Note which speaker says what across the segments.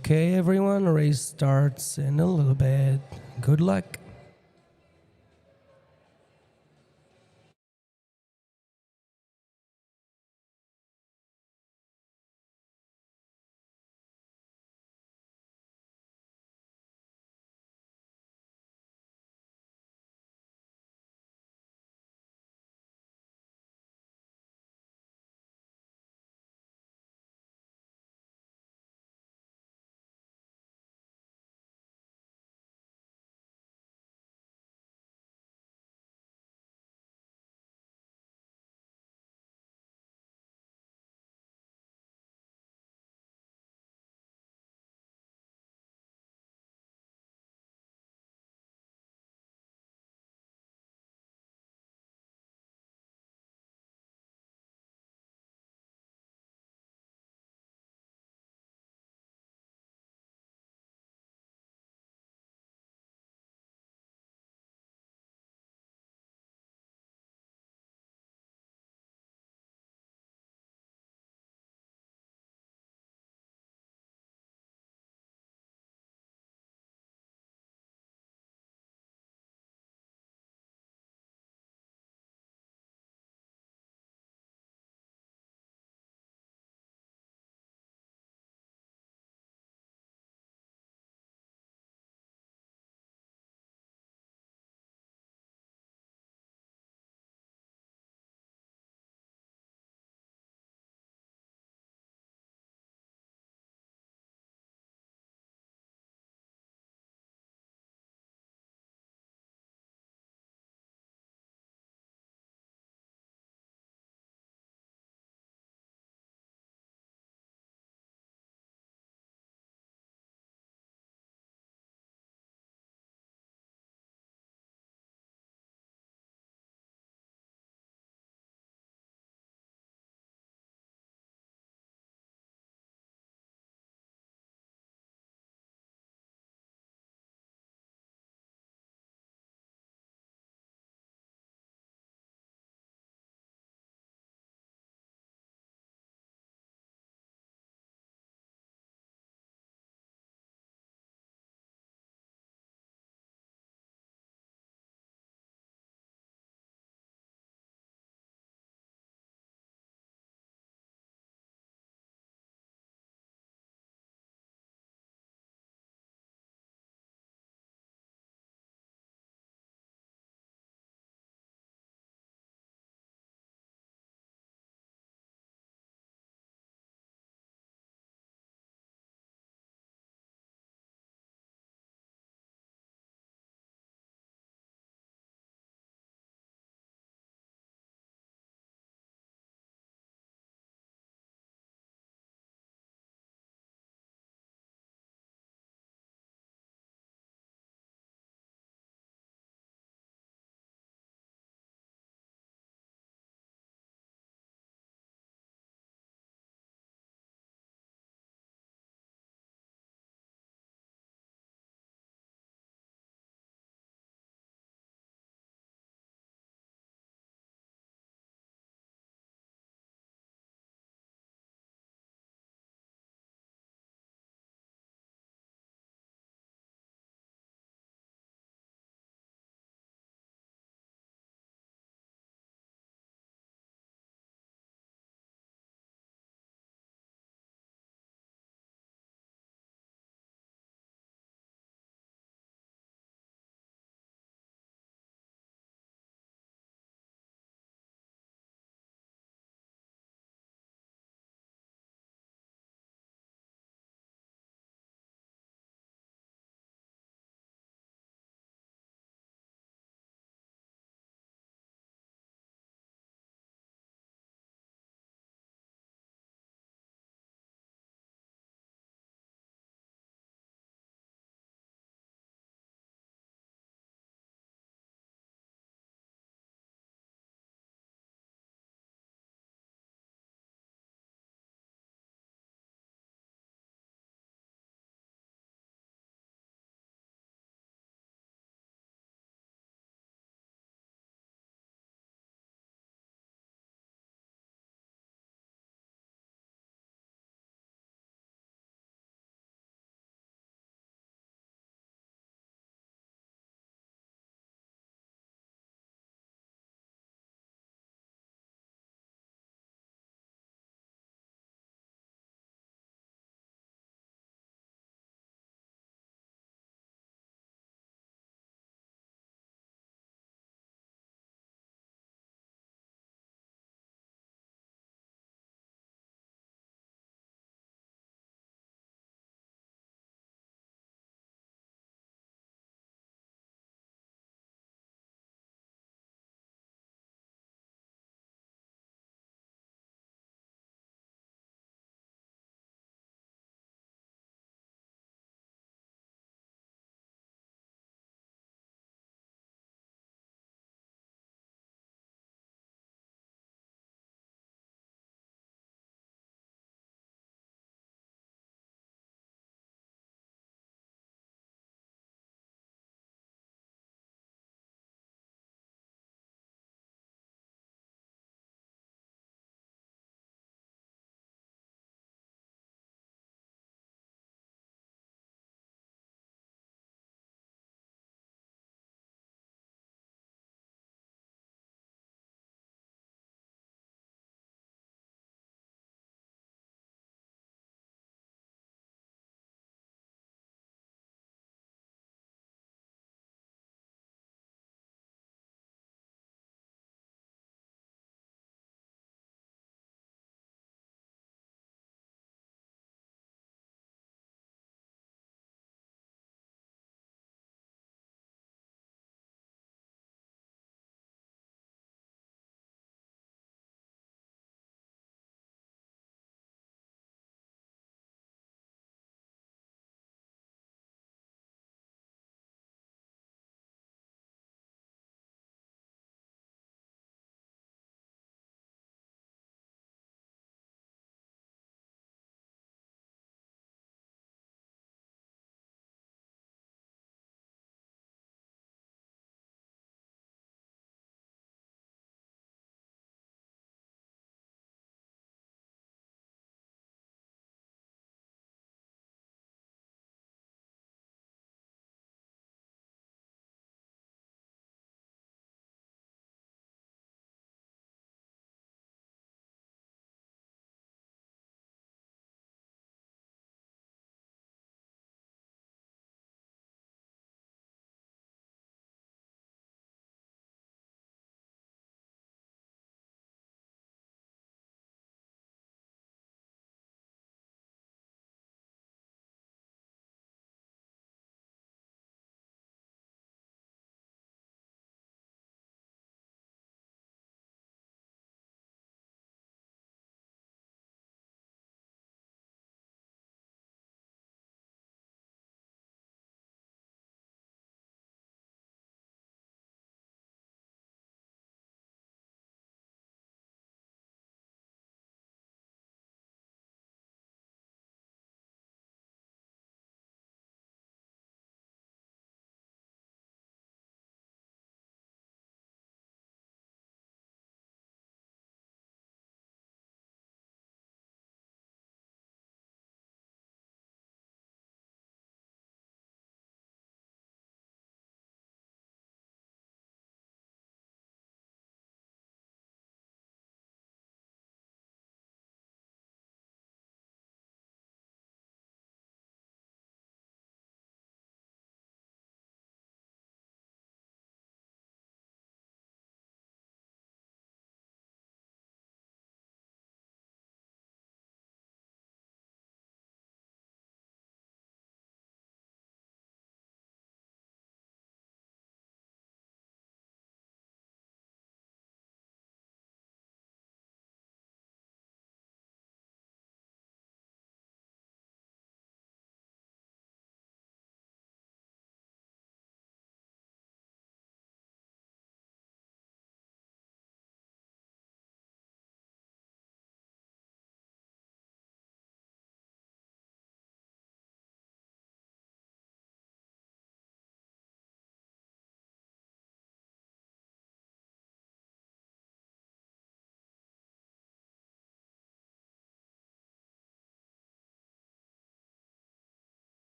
Speaker 1: Okay, everyone, race starts in a little bit. Good luck.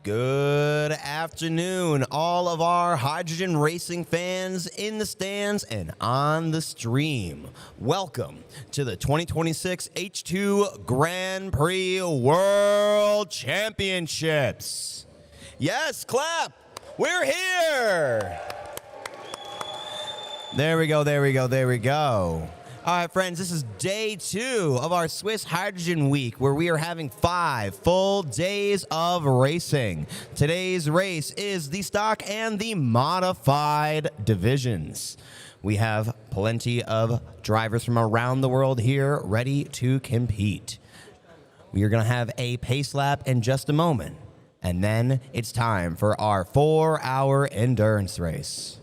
Speaker 2: Good afternoon, all of our hydrogen racing fans in the stands and on the stream. Welcome to the 2026 H2 Grand Prix World Championships. Yes, clap. We're here. There we go. All right, friends, this is day 2 of our Swiss Hydrogen Week, where we are having 5 full days of racing. Today's race is the stock and the modified divisions. We have plenty of drivers from around the world here ready to compete. We are going to have a pace lap in just a moment, and then it's time for our 4-hour endurance race.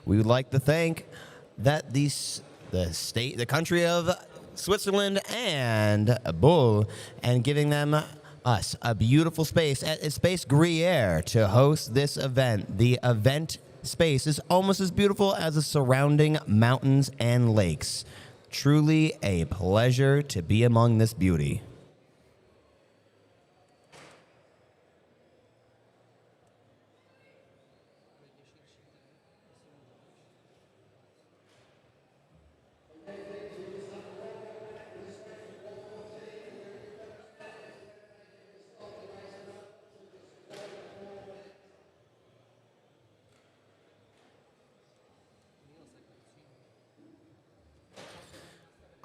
Speaker 2: We would like to thank the country of Switzerland and Bull, and giving them us a beautiful space at Space Gruyere to host this event. The event space is almost as beautiful as the surrounding mountains and lakes. Truly a pleasure to be among this beauty.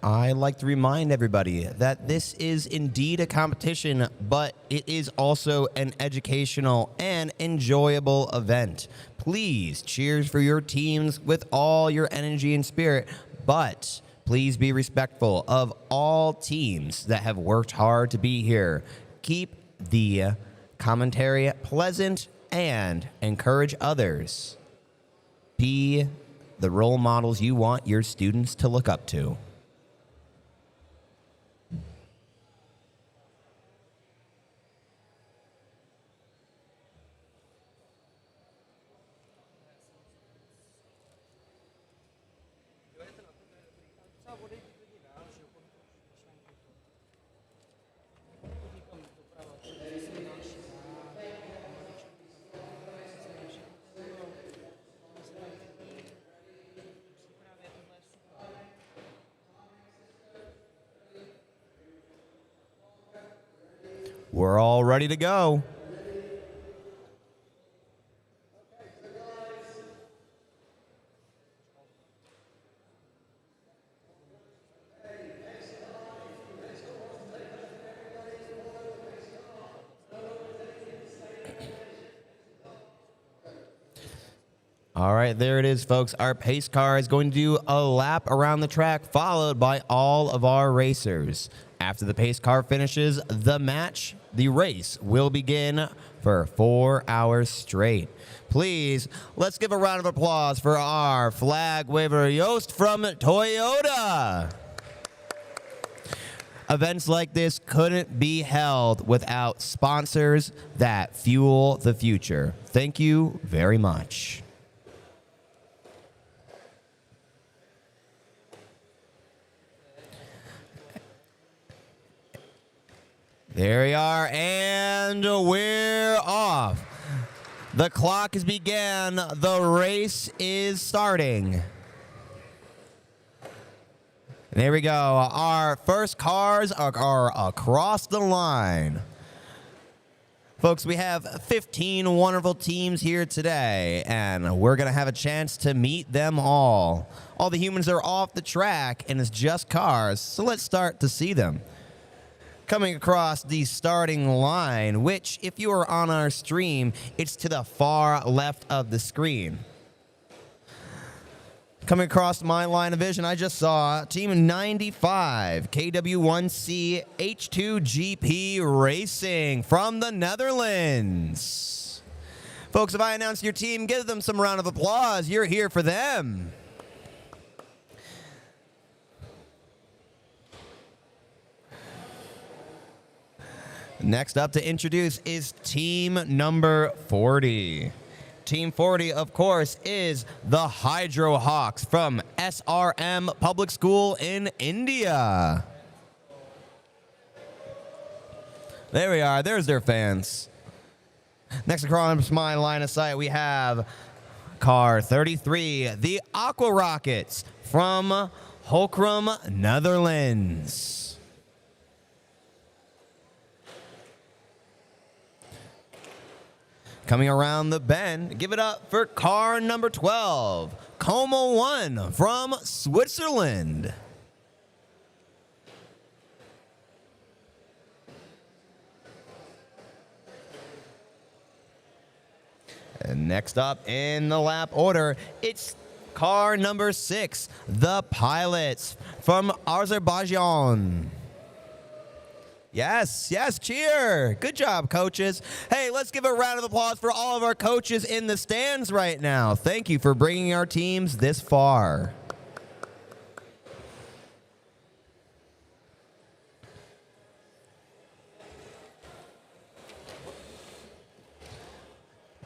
Speaker 2: I like to remind everybody that this is indeed a competition, but it is also an educational and enjoyable event. Please cheers for your teams with all your energy and spirit, but please be respectful of all teams that have worked hard to be here. Keep the commentary pleasant and encourage others. Be the role models you want your students to look up to. We're all ready to go. All right, there it is, folks. Our pace car is going to do a lap around the track, followed by all of our racers. After the pace car finishes the match, the race will begin for 4 hours straight. Please, let's give a round of applause for our flag waver, Joost from Toyota. Events like this couldn't be held without sponsors that fuel the future. Thank you very much. There we are, and we're off. The clock has begun. The race is starting. There we go. Our first cars are across the line. Folks, we have 15 wonderful teams here today, and we're going to have a chance to meet them all. All the humans are off the track, and it's just cars, so let's start to see them. Coming across the starting line, which, if you are on our stream, it's to the far left of the screen. Coming across my line of vision, I just saw Team 95, KW1C H2GP Racing from the Netherlands. Folks, if I announce your team, give them some round of applause. You're here for them. Next up to introduce is team number 40. Team 40, of course, is the Hydro Hawks from SRM Public School in India. There we are. There's their fans. Next across my line of sight, we have car 33, the Aqua Rockets from Holcrum, Netherlands. Coming around the bend, give it up for car number 12, Como 1 from Switzerland. And next up in the lap order, it's car number 6, the Pilots from Azerbaijan. Yes, yes, cheer. Good job, coaches. Hey, let's give a round of applause for all of our coaches in the stands right now. Thank you for bringing our teams this far.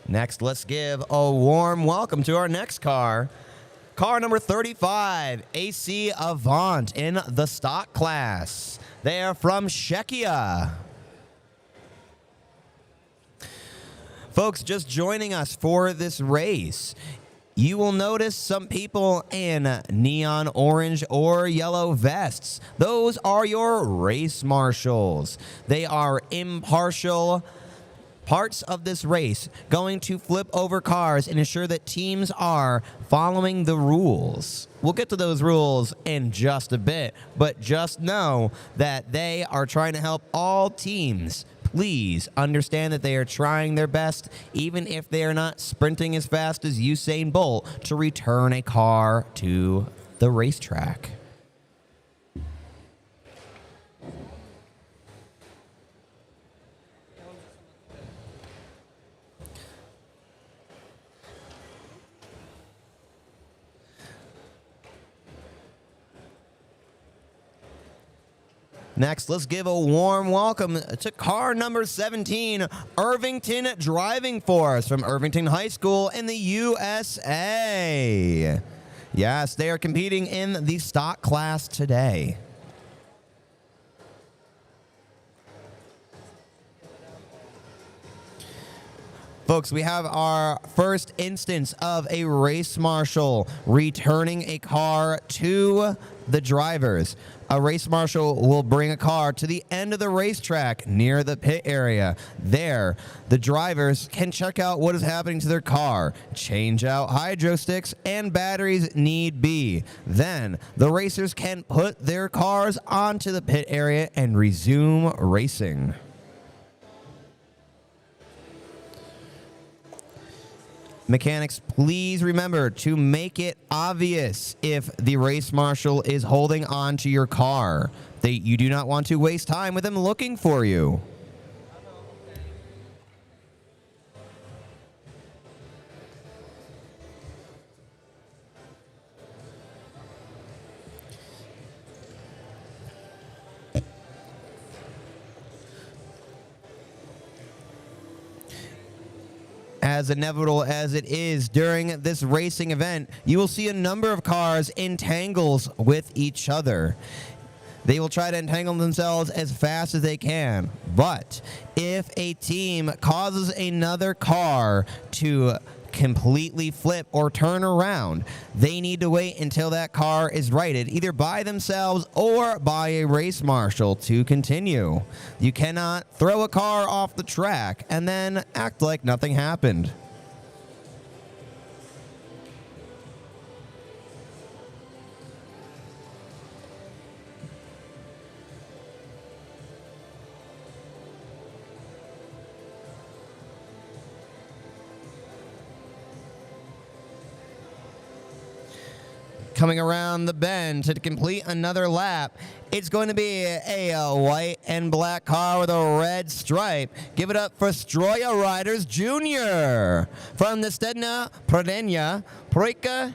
Speaker 2: Next, let's give a warm welcome to our next car. Car number 35, AC Avant in the stock class. They are from Czechia. Folks, just joining us for this race, you will notice some people in neon orange or yellow vests. Those are your race marshals. They are impartial parts of this race, going to flip over cars and ensure that teams are following the rules. We'll get to those rules in just a bit, but just know that they are trying to help all teams. Please understand that they are trying their best, even if they are not sprinting as fast as Usain Bolt, to return a car to the racetrack. Next, let's give a warm welcome to car number 17, Irvington Driving Force from Irvington High School in the USA. Yes, they are competing in the stock class today. Folks, we have our first instance of a race marshal returning a car to the drivers. A race marshal will bring a car to the end of the racetrack near the pit area. There, the drivers can check out what is happening to their car, change out hydro sticks and batteries need be. Then, the racers can put their cars onto the pit area and resume racing. Mechanics, please remember to make it obvious if the race marshal is holding on to your car. You do not want to waste time with them looking for you. As inevitable as it is during this racing event, you will see a number of cars entangles with each other. They will try to entangle themselves as fast as they can. But if a team causes another car to completely flip or turn around, they need to wait until that car is righted, either by themselves or by a race marshal to continue. You cannot throw a car off the track and then act like nothing happened. Coming around the bend to complete another lap, it's going to be a white and black car with a red stripe. Give it up for Stroya Riders Jr. from the Stedna Prodenia Projka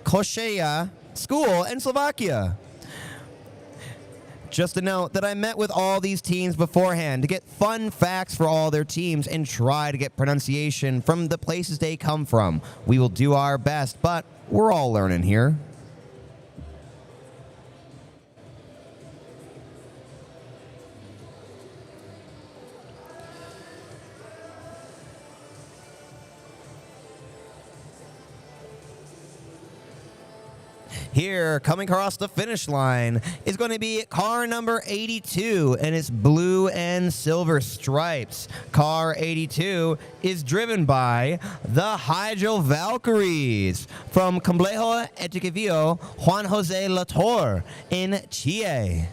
Speaker 2: Košeja School in Slovakia. Just a note that I met with all these teams beforehand to get fun facts for all their teams and try to get pronunciation from the places they come from. We will do our best, but we're all learning here. Here, coming across the finish line, is going to be car number 82, and it's blue and silver stripes. Car 82 is driven by the Hydro Valkyries from Complejo Educativo Juan Jose Latorre in Chile.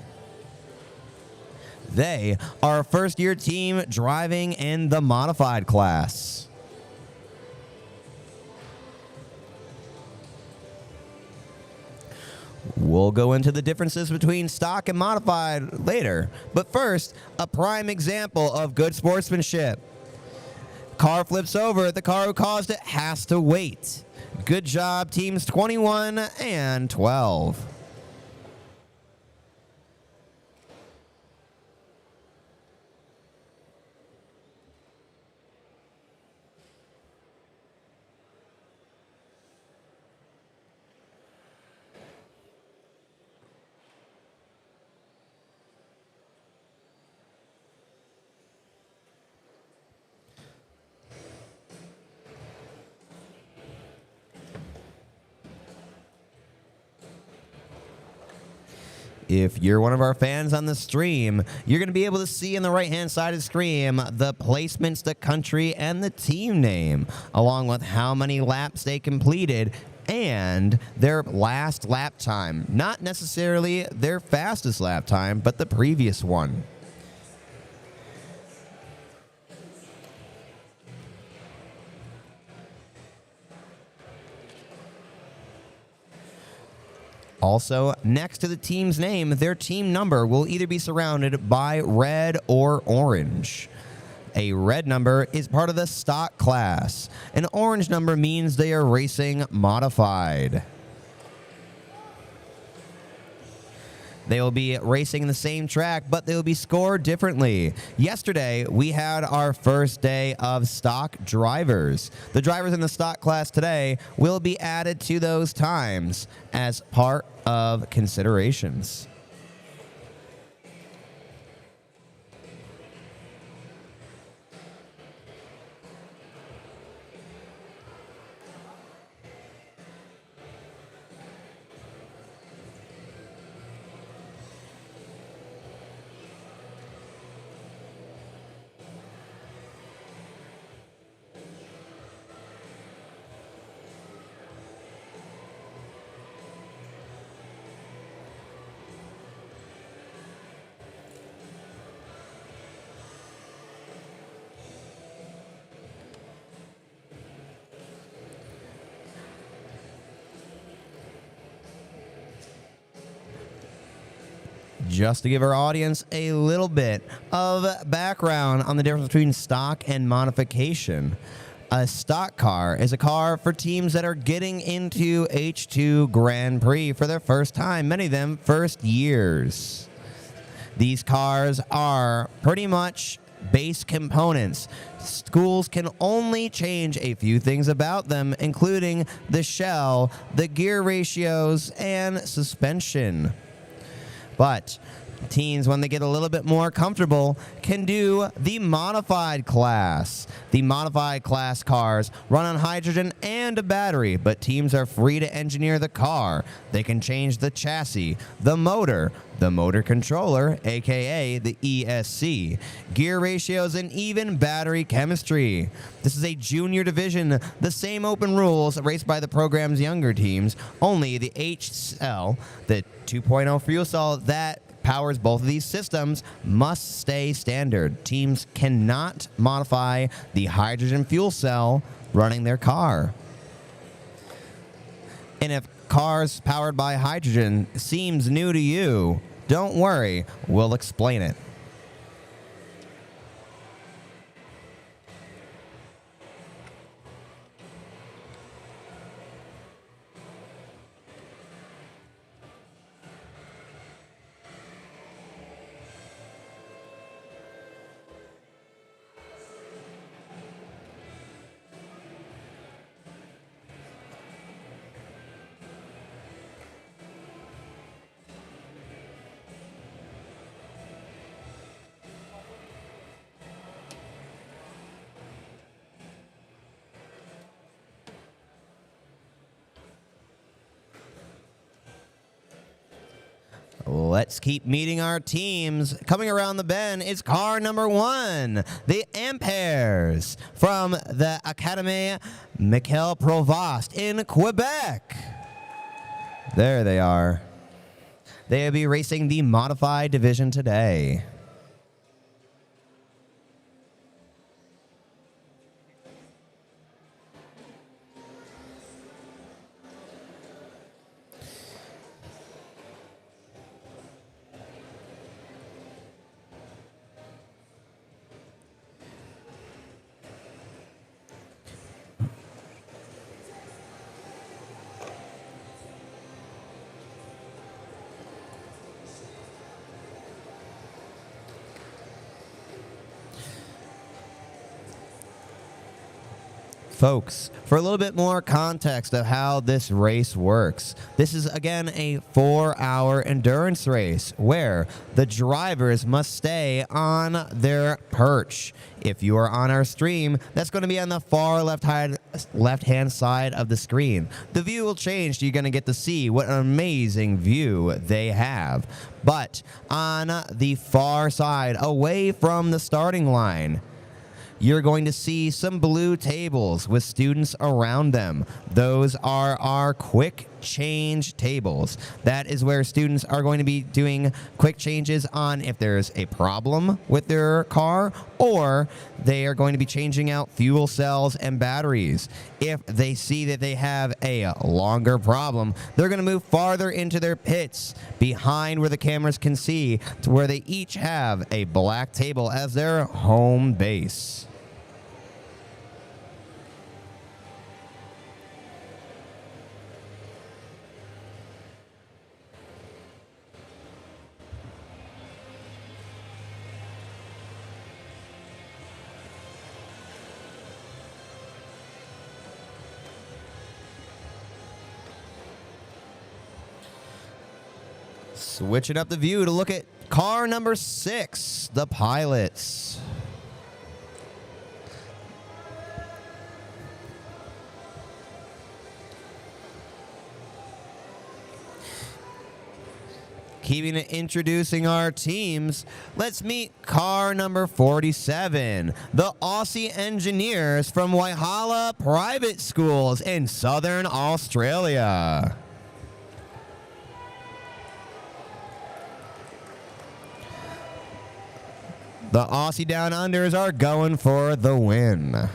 Speaker 2: They are a first-year team driving in the modified class. We'll go into the differences between stock and modified later, but first, a prime example of good sportsmanship. Car flips over, the car who caused it has to wait. Good job, teams 21 and 12. If you're one of our fans on the stream, you're going to be able to see on the right-hand side of the screen the placements, the country, and the team name, along with how many laps they completed and their last lap time. Not necessarily their fastest lap time, but the previous one. Also, next to the team's name, their team number will either be surrounded by red or orange. A red number is part of the stock class. An orange number means they are racing modified. They will be racing the same track, but they will be scored differently. Yesterday, we had our first day of stock drivers. The drivers in the stock class today will be added to those times as part of considerations. Just to give our audience a little bit of background on the difference between stock and modification. A stock car is a car for teams that are getting into H2 Grand Prix for their first time, many of them first years. These cars are pretty much base components. Schools can only change a few things about them, including the shell, the gear ratios, and suspension. But teens, when they get a little bit more comfortable, can do the modified class. The modified class cars run on hydrogen and a battery, but teams are free to engineer the car. They can change the chassis, the motor controller, aka the ESC, gear ratios, and even battery chemistry. This is a junior division, the same open rules raced by the program's younger teams, only the HL, the 2.0 fuel cell that powers both of these systems, must stay standard. Teams cannot modify the hydrogen fuel cell running their car. And if cars powered by hydrogen seems new to you, don't worry, we'll explain it. Let's keep meeting our teams. Coming around the bend is car number 1, the Ampères from the Académie Michel Provost in Quebec. There they are. They will be racing the modified division today. Folks, for a little bit more context of how this race works, this is again a 4-hour endurance race where the drivers must stay on their perch. If you are on our stream, that's going to be on the far left-hand side of the screen. The view will change, so you're going to get to see what an amazing view they have. But on the far side, away from the starting line, you're going to see some blue tables with students around them. Those are our quick change tables. That is where students are going to be doing quick changes on if there's a problem with their car, or they are going to be changing out fuel cells and batteries. If they see that they have a longer problem, they're going to move farther into their pits behind where the cameras can see, to where they each have a black table as their home base. Switching up the view to look at car number 6, the pilots. Introducing our teams, let's meet car number 47, the Aussie engineers from Waihala Private Schools in Southern Australia. The Aussie Down Unders are going for the win.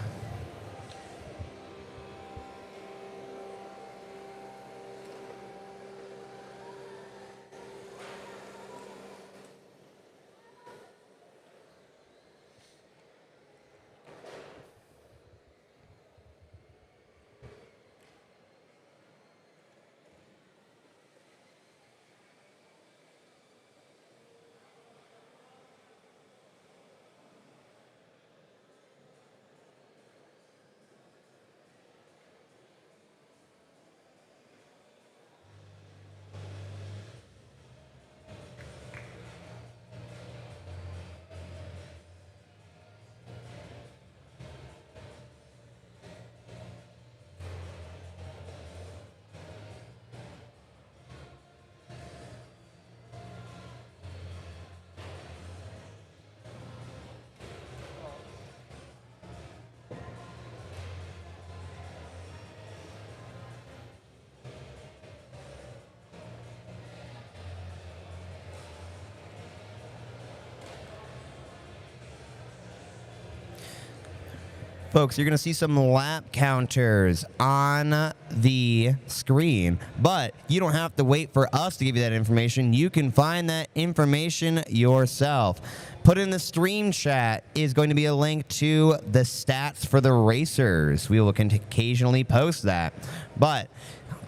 Speaker 2: Folks, you're going to see some lap counters on the screen, but you don't have to wait for us to give you that information. You can find that information yourself. Put in the stream chat is going to be a link to the stats for the racers. We will occasionally post that, but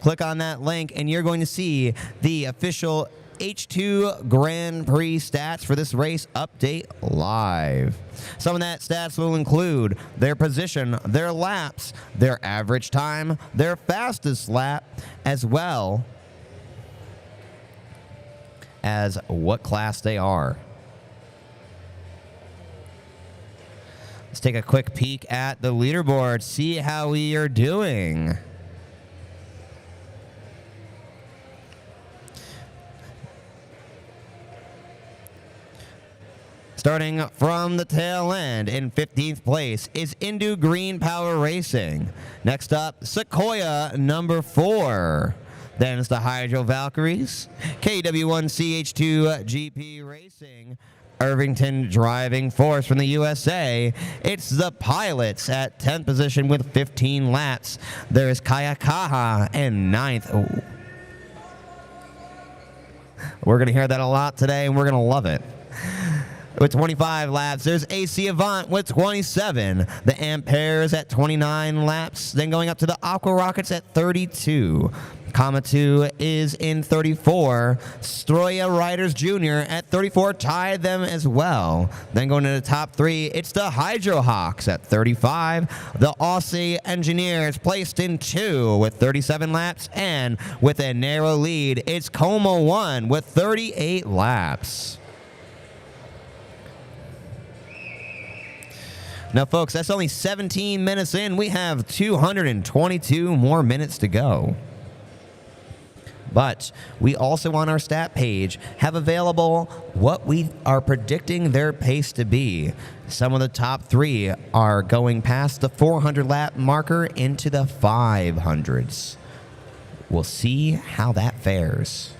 Speaker 2: click on that link and you're going to see the official H2 Grand Prix stats for this race update live. Some of that stats will include their position, their laps, their average time, their fastest lap, as well as what class they are. Let's take a quick peek at the leaderboard, see how we are doing. Starting from the tail end in 15th place is Indu Green Power Racing. Next up, Sequoia number 4. Then it's the Hydro Valkyries, KW1CH2GP Racing, Irvington Driving Force from the USA. It's the Pilots at 10th position with 15 laps. There's Kayakaha in 9th. Oh. We're going to hear that a lot today, and we're going to love it. With 25 laps, there's AC Avant with 27. The Ampères at 29 laps. Then going up to the Aqua Rockets at 32. Kamatu is in 34. Stroya Riders Jr. at 34 tied them as well. Then going to the top 3, it's the Hydro Hawks at 35. The Aussie Engineers placed in 2 with 37 laps. And with a narrow lead, it's Como 1 with 38 laps. Now, folks, that's only 17 minutes in. We have 222 more minutes to go. But we also, on our stat page, have available what we are predicting their pace to be. Some of the top 3 are going past the 400-lap marker into the 500s. We'll see how that fares.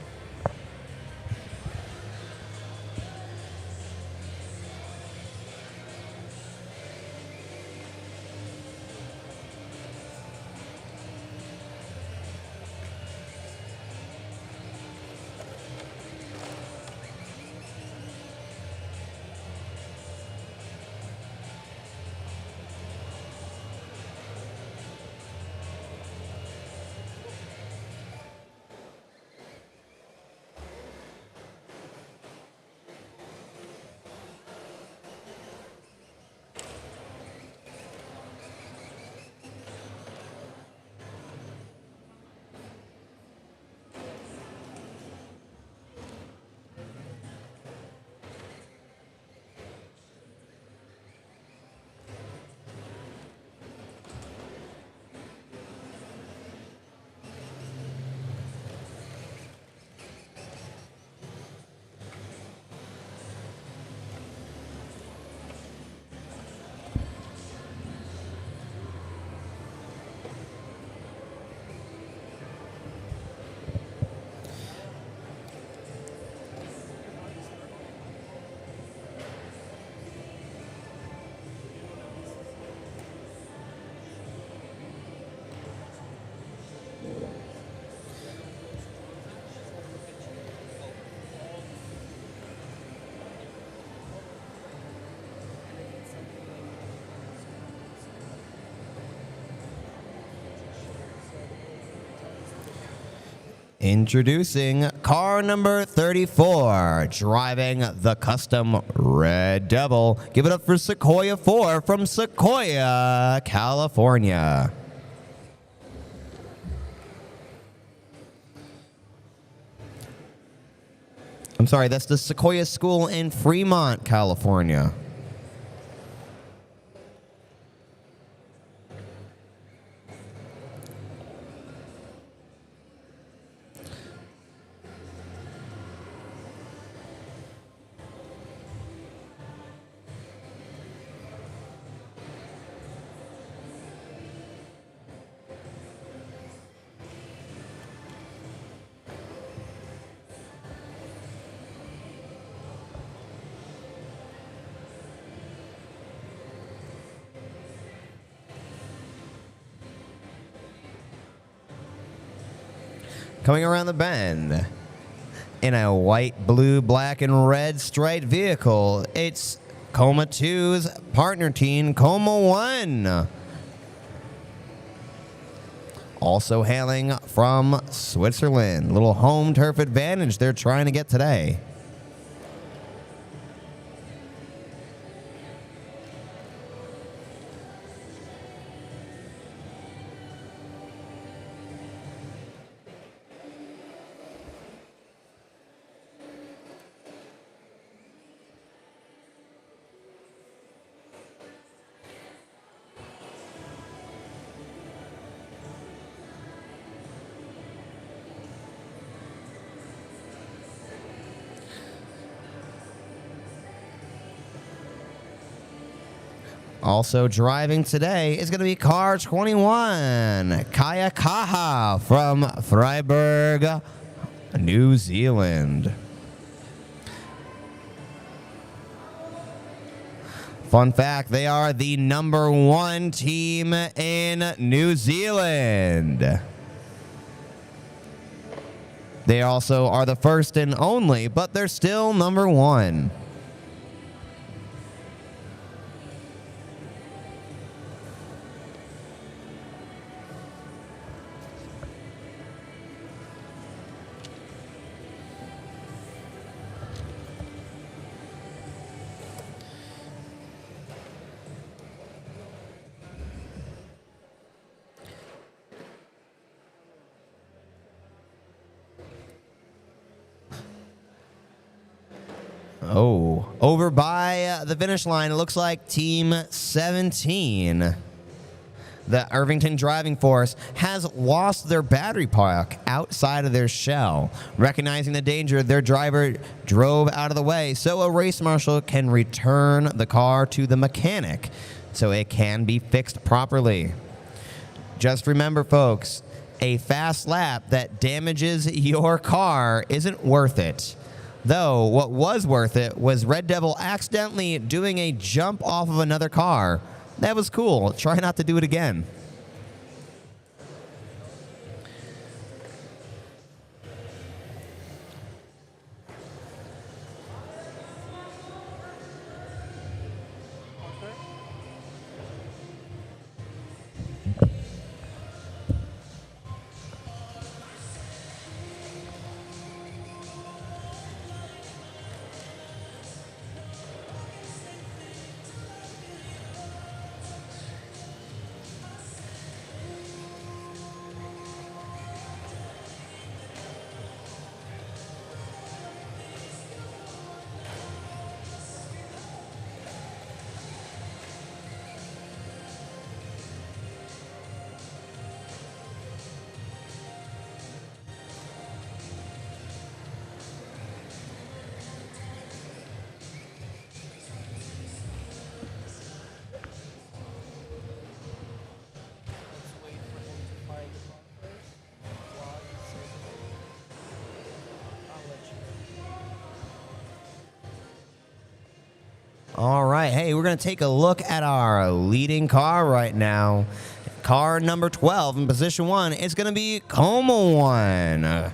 Speaker 2: Introducing car number 34, driving the custom Red Devil. Give it up for Sequoia 4 from Sequoia, California. I'm sorry, that's the Sequoia School in Fremont, California. Coming around the bend in a white, blue, black, and red striped vehicle, it's Coma 2's partner team, Coma 1. Also hailing from Switzerland. Little home turf advantage they're trying to get today. Also driving today is going to be car 21, Kaya Kaha from Freiburg, New Zealand. Fun fact, they are the #1 team in New Zealand. They also are the first and only, but they're still #1. Oh, over by the finish line, it looks like Team 17. The Irvington Driving Force has lost their battery pack outside of their shell. Recognizing the danger, their driver drove out of the way so a race marshal can return the car to the mechanic so it can be fixed properly. Just remember, folks, a fast lap that damages your car isn't worth it. Though what was worth it was Red Devil accidentally doing a jump off of another car. That was cool. Try not to do it again. All right, hey, we're going to take a look at our leading car right now. Car number 12 in position 1 is going to be Coma 1.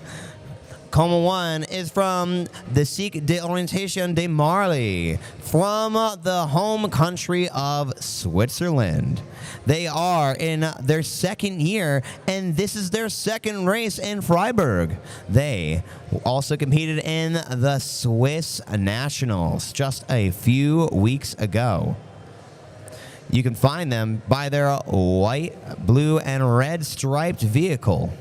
Speaker 2: Coma 1 is from the Cycle d'Orientation de Marly, from the home country of Switzerland. They are in their second year, and this is their second race in Freiburg. They also competed in the Swiss Nationals just a few weeks ago. You can find them by their white, blue, and red striped vehicle.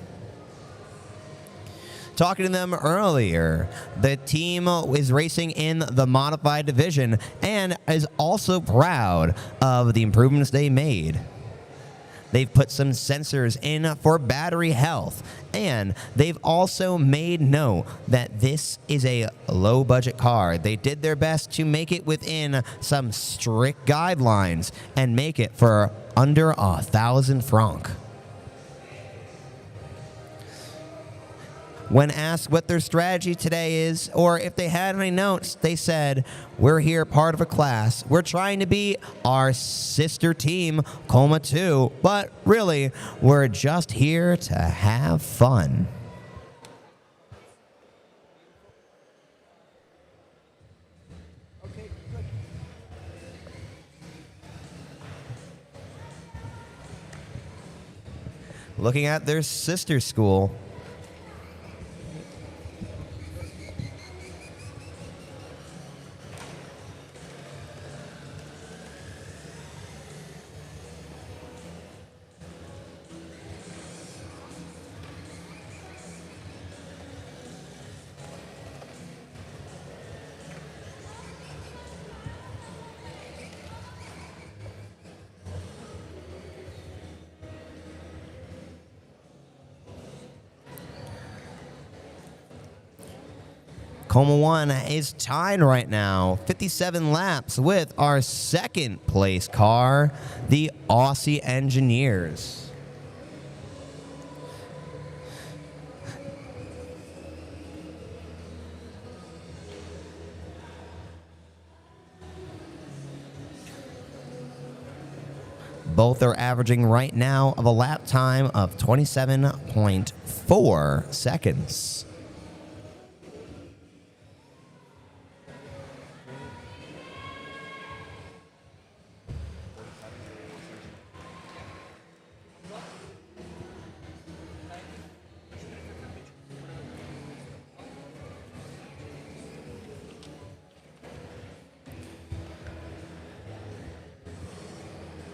Speaker 2: Talking to them earlier, the team is racing in the modified division and is also proud of the improvements they made. They've put some sensors in for battery health, and they've also made note that this is a low-budget car. They did their best to make it within some strict guidelines and make it for under 1,000 francs. When asked what their strategy today is, or if they had any notes, they said, "We're here part of a class. We're trying to be our sister team, Coma 2, but really, we're just here to have fun." Looking at their sister school, Coma 1 is tied right now, 57 laps, with our second place car, the Aussie Engineers. Both are averaging right now of a lap time of 27.4 seconds.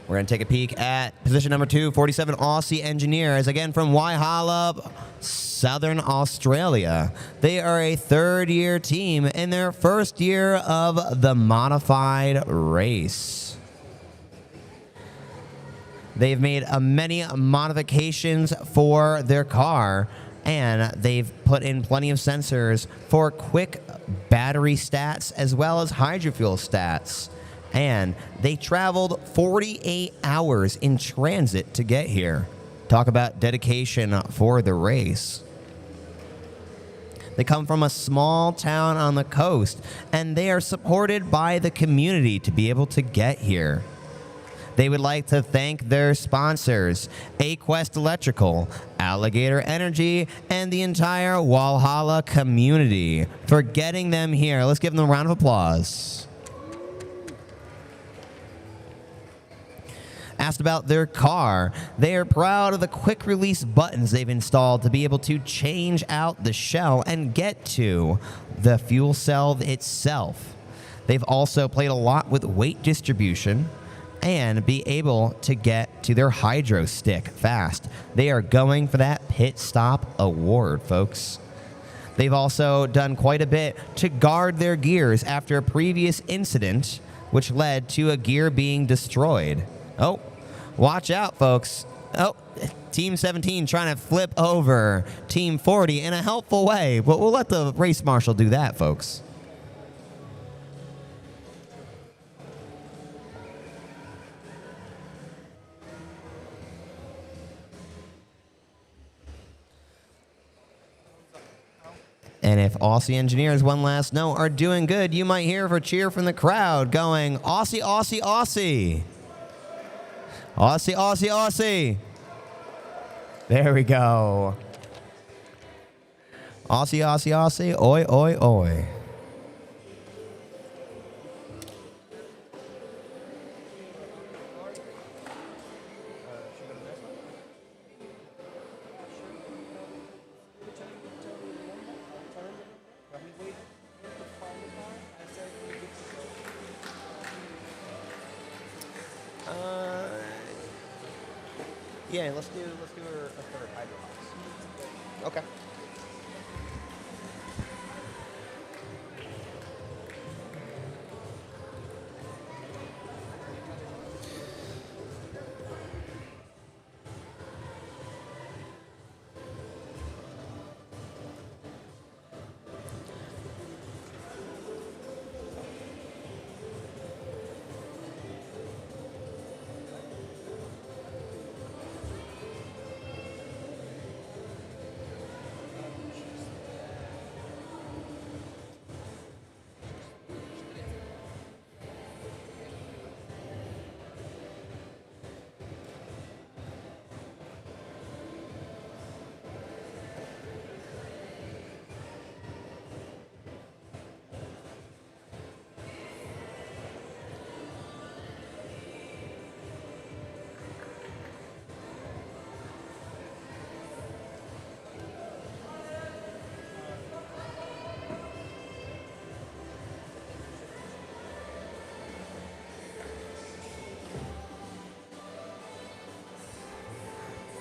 Speaker 2: We're going to take a peek at position number 2, 47 Aussie Engineers, again from Waihala, Southern Australia. They are a third-year team in their first year of the modified race. They've made many modifications for their car, and they've put in plenty of sensors for quick battery stats as well as hydrofuel stats. And they traveled 48 hours in transit to get here. Talk about dedication for the race. They come from a small town on the coast, and they are supported by the community to be able to get here. They would like to thank their sponsors, Aquest Electrical, Alligator Energy, and the entire Walhalla community for getting them here. Let's give them a round of applause. Asked about their car, they are proud of the quick release buttons they've installed to be able to change out the shell and get to the fuel cell itself. They've also played a lot with weight distribution and be able to get to their hydro stick fast. They are going for that pit stop award, folks. They've also done quite a bit to guard their gears after a previous incident, which led to a gear being destroyed. Oh, watch out, folks. Oh, Team 17 trying to flip over Team 40 in a helpful way, but we'll let the race marshal do that, folks. And if Aussie Engineers, one last note, are doing good, you might hear a cheer from the crowd going, Aussie, Aussie, Aussie. Aussie, Aussie, Aussie. There we go. Aussie, Aussie, Aussie. Oi, oi, oi. Yeah, let's do a third hydrobox. Okay.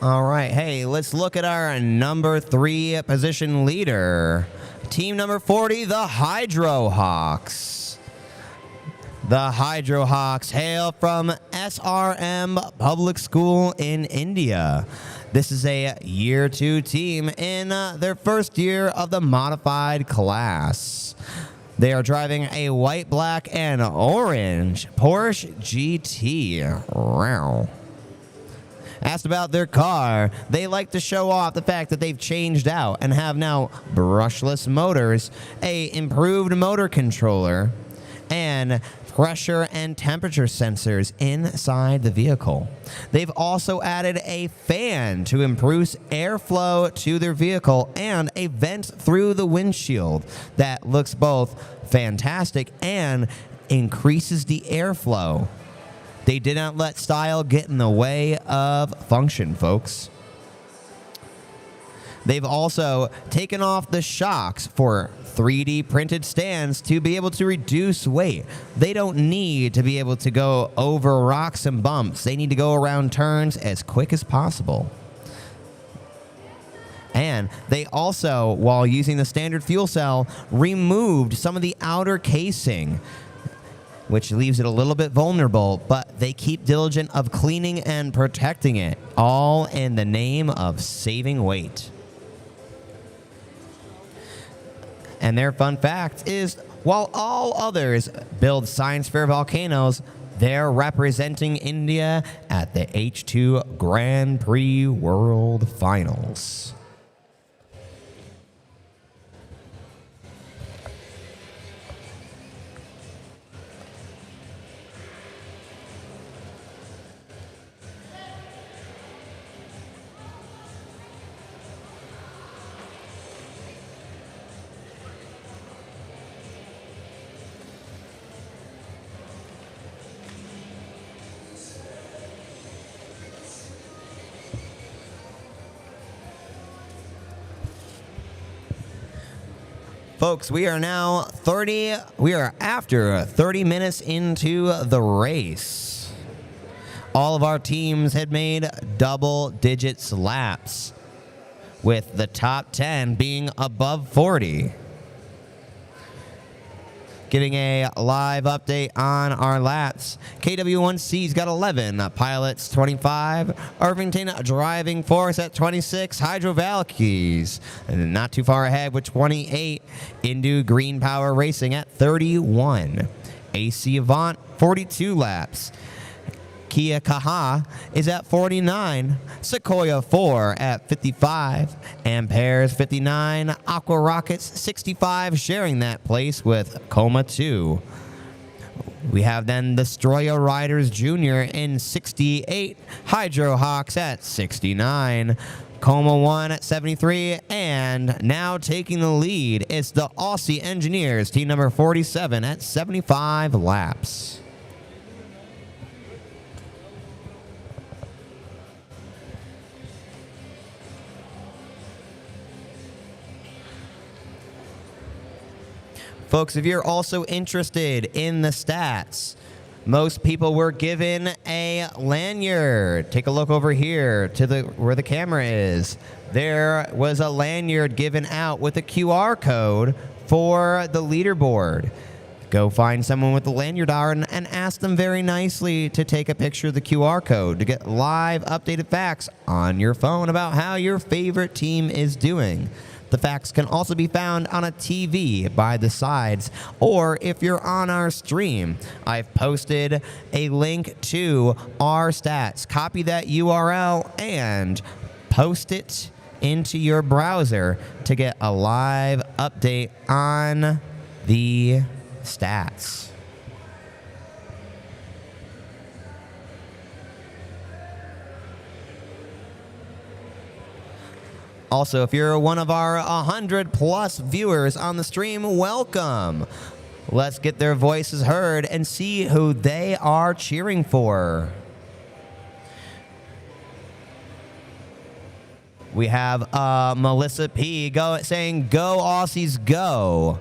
Speaker 2: All right, hey, let's look at our number 3 position leader. Team number 40, the Hydro Hawks. The Hydro Hawks hail from SRM Public School in India. This is a Year 2 team in their first year of the modified class. They are driving a white, black, and orange Porsche GT. Wow. Asked about their car, they like to show off the fact that they've changed out and have now brushless motors, a improved motor controller, and pressure and temperature sensors inside the vehicle. They've also added a fan to improve airflow to their vehicle and a vent through the windshield that looks both fantastic and increases the airflow. They did not let style get in the way of function, folks. They've also taken off the shocks for 3D printed stands to be able to reduce weight. They don't need to be able to go over rocks and bumps. They need to go around turns as quick as possible. And they also, while using the standard fuel cell, removed some of the outer casing, which leaves it a little bit vulnerable, but they keep diligent of cleaning and protecting it, all in the name of saving weight. And their fun fact is, while all others build science fair volcanoes, they're representing India at the H2 Grand Prix World Finals. Folks, we are after 30 minutes into the race. All of our teams had made double digits laps, with the top 10 being above 40. Giving a live update on our laps. KW1C's got 11, Pilots 25, Irvington Driving Force at 26, Hydro Valkyries and not too far ahead with 28, Indu Green Power Racing at 31, AC Avant 42 laps. Kia Kaha is at 49, Sequoia 4 at 55, Ampere's 59, Aqua Rockets 65, sharing that place with Coma 2. We have then the Stroya Riders Jr. in 68, Hydro Hawks at 69, Coma 1 at 73, and now taking the lead is the Aussie Engineers, team number 47 at 75 laps. Folks, if you're also interested in the stats, most people were given a lanyard. Take a look over here to where the camera is. There was a lanyard given out with a QR code for the leaderboard. Go find someone with the lanyard on and ask them very nicely to take a picture of the QR code to get live updated facts on your phone about how your favorite team is doing. The facts can also be found on a TV by the sides, or if you're on our stream, I've posted a link to our stats. Copy that URL and post it into your browser to get a live update on the stats. Also, if you're one of our 100+ viewers on the stream, welcome. Let's get their voices heard and see who they are cheering for. We have Melissa P. saying, "Go Aussies, go."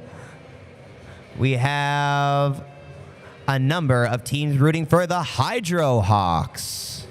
Speaker 2: We have a number of teams rooting for the Hydro Hawks.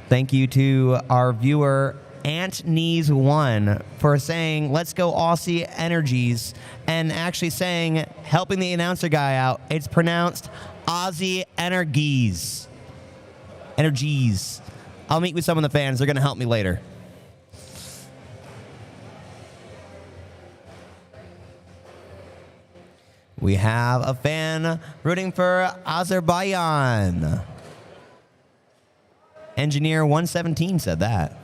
Speaker 2: Thank you to our viewer, Ant Knees One, for saying, let's go Aussie Energies, and actually saying, helping the announcer guy out, it's pronounced Aussie Energies. Energies. I'll meet with some of the fans. They're going to help me later. We have a fan rooting for Azerbaijan. Engineer 117 said that.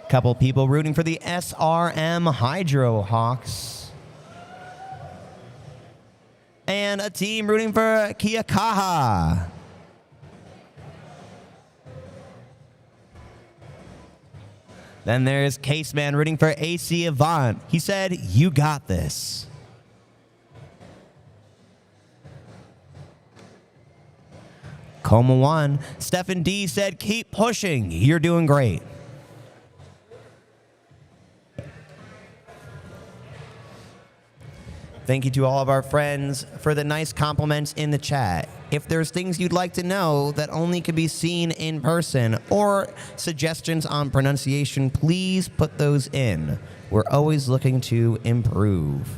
Speaker 2: Couple people rooting for the SRM Hydro Hawks. And a team rooting for Kiakaha. Then there's Caseman rooting for AC Avant. He said, you got this. Coma 1, Stefan D said, keep pushing. You're doing great. Thank you to all of our friends for the nice compliments in the chat. If there's things you'd like to know that only can be seen in person or suggestions on pronunciation, please put those in. We're always looking to improve.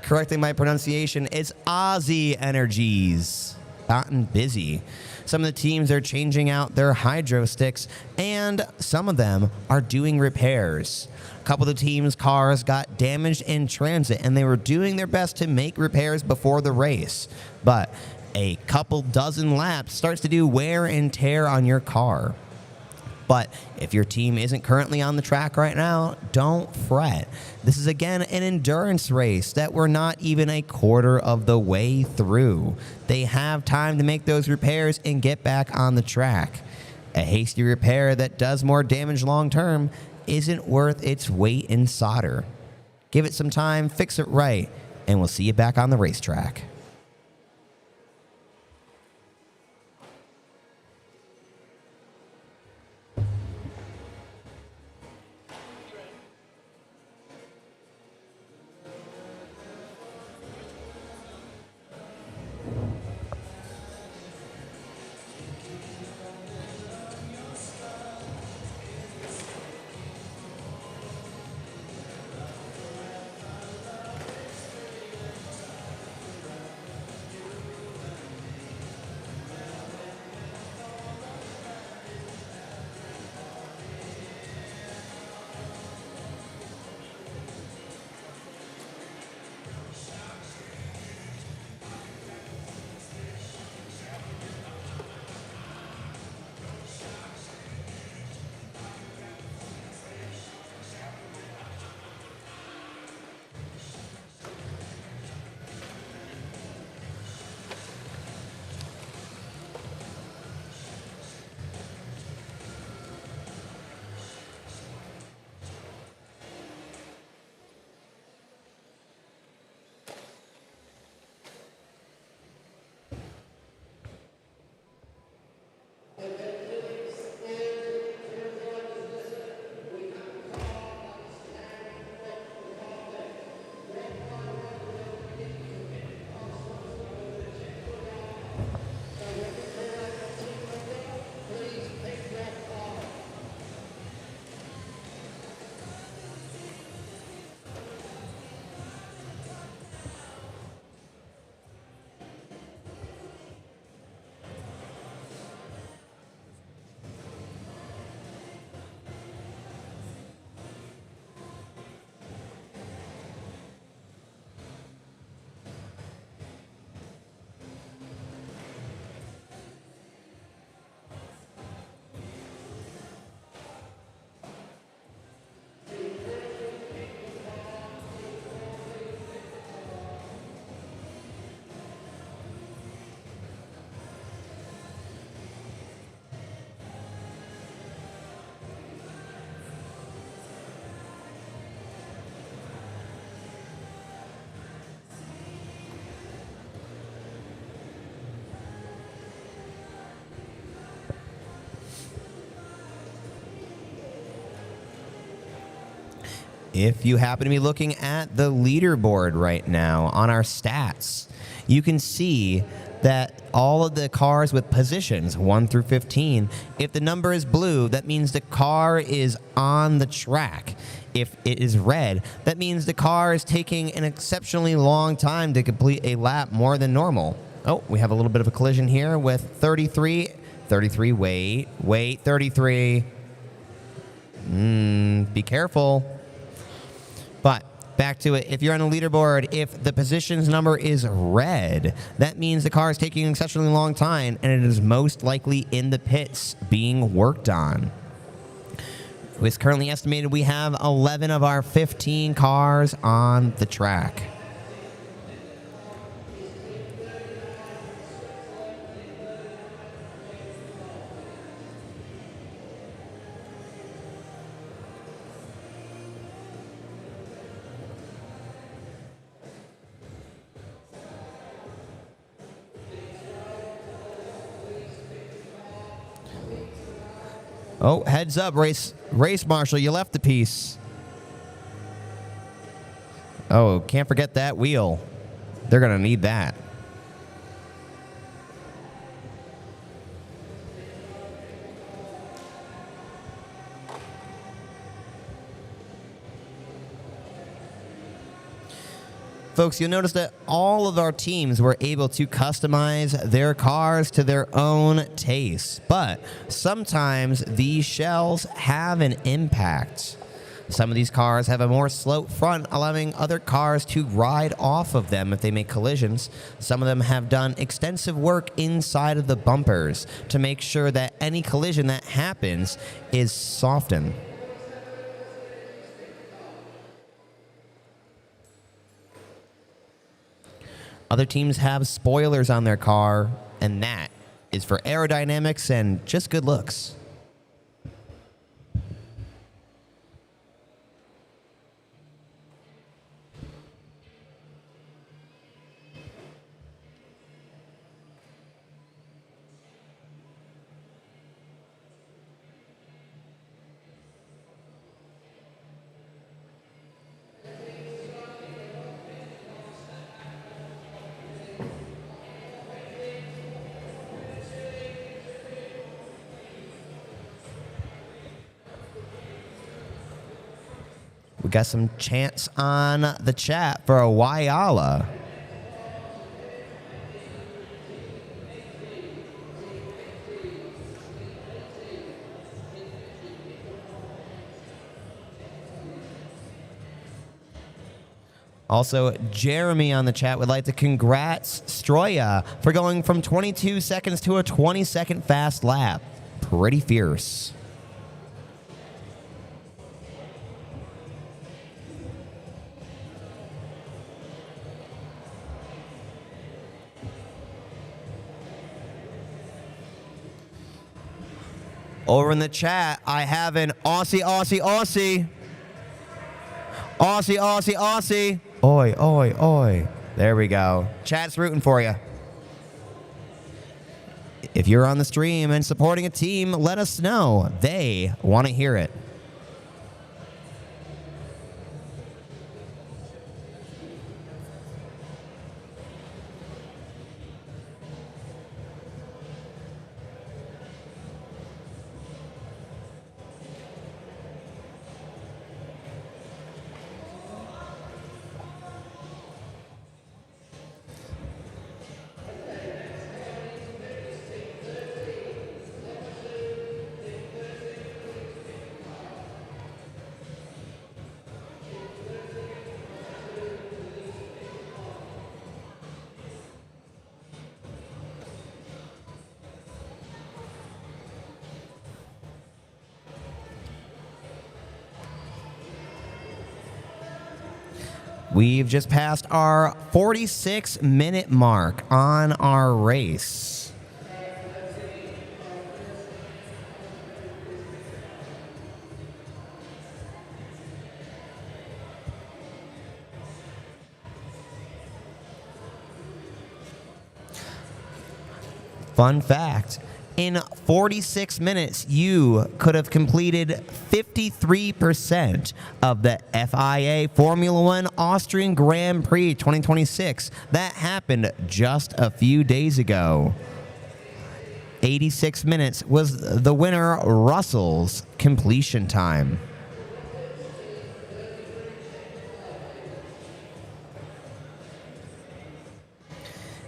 Speaker 2: Correcting my pronunciation, it's Aussie Energies. Gotten busy. Some of the teams are changing out their hydro sticks, and some of them are doing repairs. A couple of the teams' cars got damaged in transit, and they were doing their best to make repairs before the race. But a couple dozen laps starts to do wear and tear on your car. But if your team isn't currently on the track right now, don't fret. This is, again, an endurance race that we're not even a quarter of the way through. They have time to make those repairs and get back on the track. A hasty repair that does more damage long term isn't worth its weight in solder. Give it some time, fix it right, and we'll see you back on the racetrack. If you happen to be looking at the leaderboard right now on our stats, you can see that all of the cars with positions 1 through 15, if the number is blue, that means the car is on the track. If it is red, that means the car is taking an exceptionally long time to complete a lap more than normal. Oh, we have a little bit of a collision here with 33. 33, wait, 33. Be careful. But back to it. If you're on a leaderboard, if the positions number is red, that means the car is taking an exceptionally long time, and it is most likely in the pits being worked on. It's currently estimated we have 11 of our 15 cars on the track. Oh, heads up, race marshal, you left the piece. Oh, can't forget that wheel. They're going to need that. Folks, you'll notice that all of our teams were able to customize their cars to their own taste. But sometimes these shells have an impact. Some of these cars have a more sloped front, allowing other cars to ride off of them if they make collisions. Some of them have done extensive work inside of the bumpers to make sure that any collision that happens is softened. Other teams have spoilers on their car, and that is for aerodynamics and just good looks. We got some chants on the chat for a Wyala. Also, Jeremy on the chat would like to congrats Stroya for going from 22 seconds to a 20-second fast lap. Pretty fierce. Over in the chat, I have an Aussie, Aussie, Aussie. Aussie, Aussie, Aussie. Oi, oi, oi. There we go. Chat's rooting for you. If you're on the stream and supporting a team, let us know. They want to hear it. We've just passed our 46-minute mark on our race. Fun fact, In 46 minutes, you could have completed 53% of the FIA Formula One Austrian Grand Prix 2026. That happened just a few days ago. 86 minutes was the winner, Russell's completion time.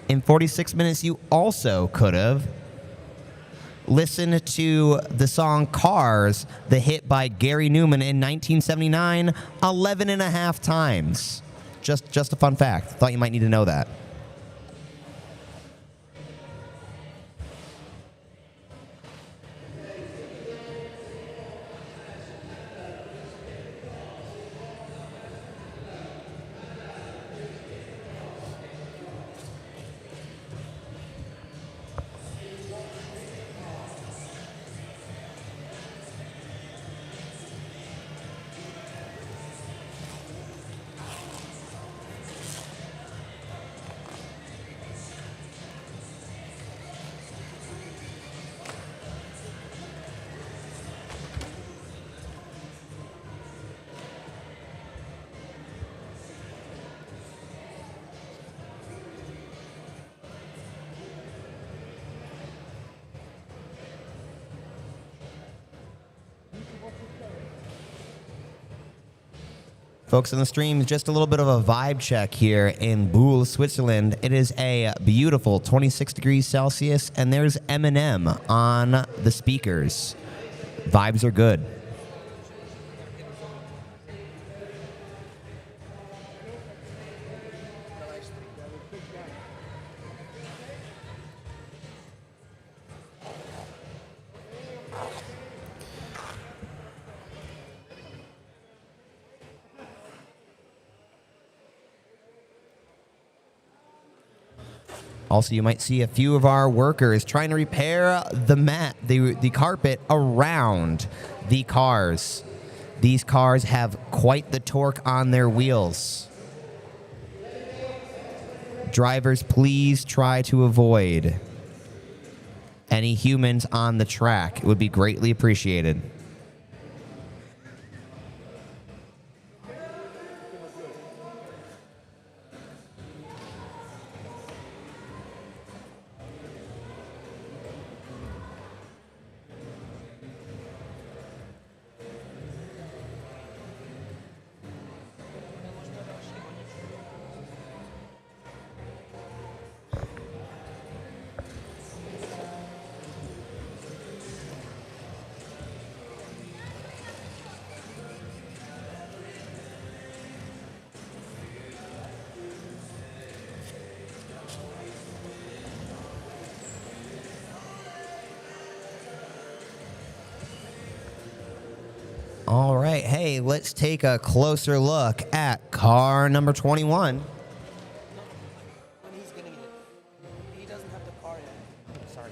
Speaker 2: In 46 minutes, you also could have listened to the song Cars, the hit by Gary Newman in 1979, 11 and a half times. Just a fun fact. Thought you might need to know that. Folks on the stream, just a little bit of a vibe check here in Buhl, Switzerland. It is a beautiful 26 degrees Celsius, and there's Eminem on the speakers. Vibes are good. Also, you might see a few of our workers trying to repair the mat, the carpet around the cars. These cars have quite the torque on their wheels. Drivers, please try to avoid any humans on the track. It would be greatly appreciated. All right, hey, let's take a closer look at car number 21.
Speaker 1: He's getting it. He doesn't have the car yet. Sorry.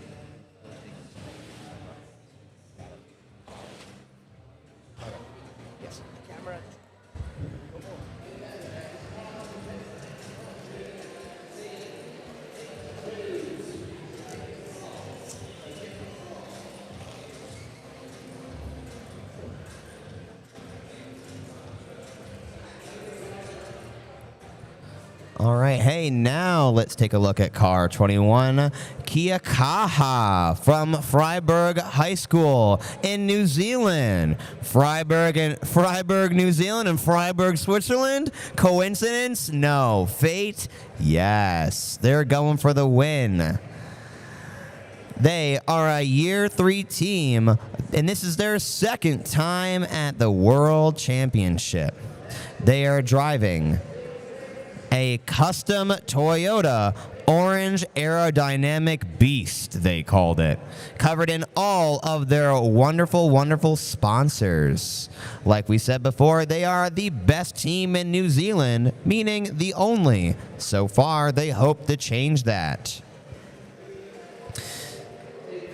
Speaker 1: Yes. Camera.
Speaker 2: All right, hey, now let's take a look at car 21, Kia Kaha from Freiburg High School in New Zealand. Freiburg, New Zealand and Freiburg, Switzerland? Coincidence? No. Fate? Yes. They're going for the win. They are a year 3 team, and this is their second time at the World Championship. They are driving a custom Toyota orange aerodynamic beast, they called it, covered in all of their wonderful, wonderful sponsors. Like we said before, they are the best team in New Zealand, meaning the only. So far, they hope to change that.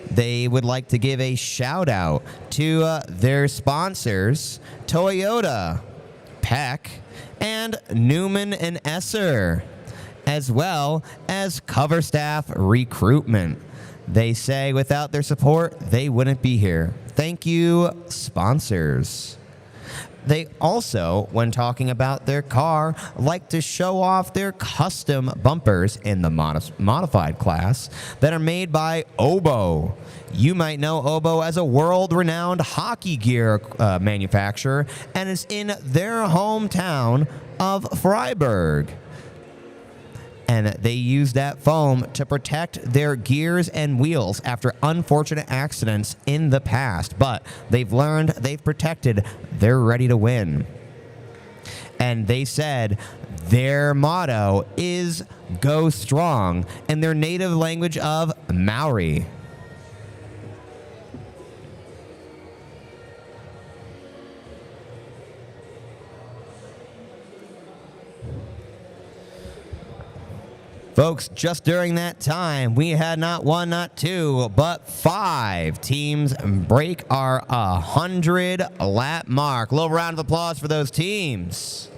Speaker 2: They would like to give a shout out to their sponsors, Toyota, Peck, and Newman and Esser, as well as Cover Staff Recruitment. They say without their support, they wouldn't be here. Thank you, sponsors. They also, when talking about their car, like to show off their custom bumpers in the modified class that are made by Obo. You might know Obo as a world-renowned hockey gear manufacturer, and it's in their hometown of Freiburg. And they use that foam to protect their gears and wheels after unfortunate accidents in the past. But they've learned, they've protected, they're ready to win. And they said their motto is "Go Strong" in their native language of Maori. Folks, just during that time, we had not one, not two, but 5 teams break our 100-lap mark. A little round of applause for those teams.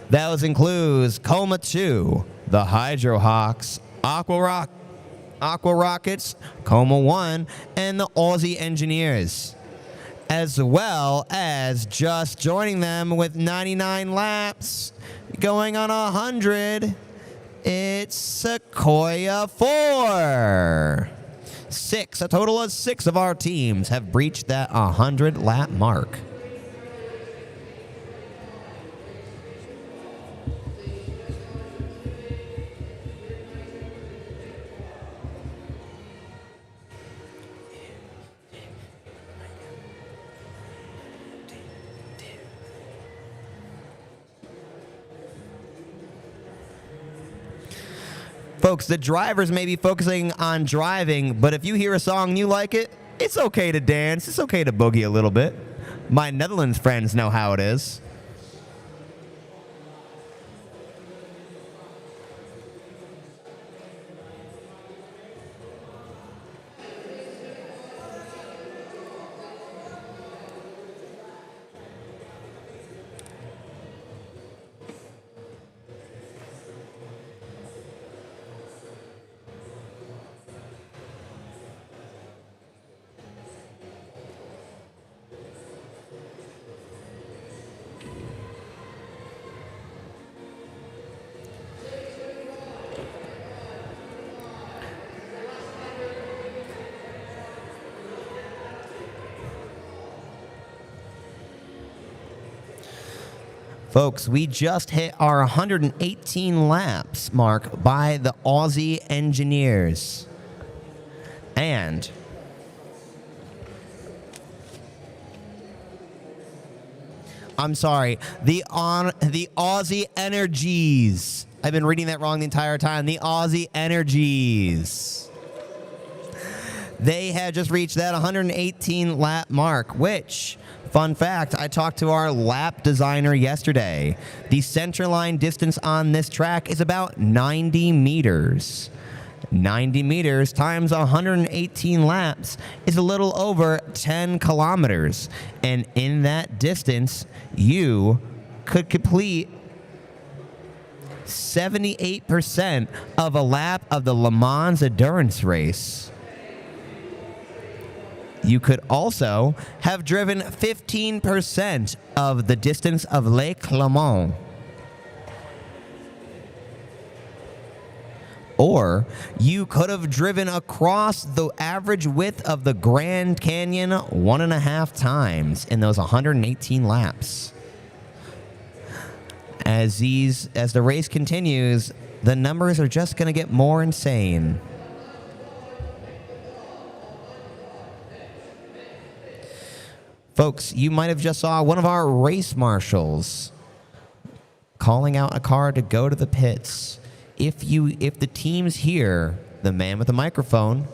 Speaker 2: That includes Coma 2, the Hydro Hawks, Aqua Rockets, Coma 1, and the Aussie Engineers, as well as just joining them with 99 laps, going on 100. It's Sequoia 4. A total of 6 of our teams have breached that 100-lap mark. Folks, the drivers may be focusing on driving, but if you hear a song and you like it, it's okay to dance. It's okay to boogie a little bit. My Netherlands friends know how it is. Folks, we just hit our 118 laps mark by the Aussie Engineers. And I'm sorry, the Aussie Energies. I've been reading that wrong the entire time. The Aussie Energies. They had just reached that 118 lap mark, which, fun fact, I talked to our lap designer yesterday. The centerline distance on this track is about 90 meters. 90 meters times 118 laps is a little over 10 kilometers. And in that distance, you could complete 78% of a lap of the Le Mans endurance race. You could also have driven 15% of the distance of Lake Le Mans. Or you could have driven across the average width of the Grand Canyon 1.5 times in those 118 laps. As the race continues, the numbers are just going to get more insane. Folks, you might have just saw one of our race marshals calling out a car to go to the pits. If the team's here, the man with the microphone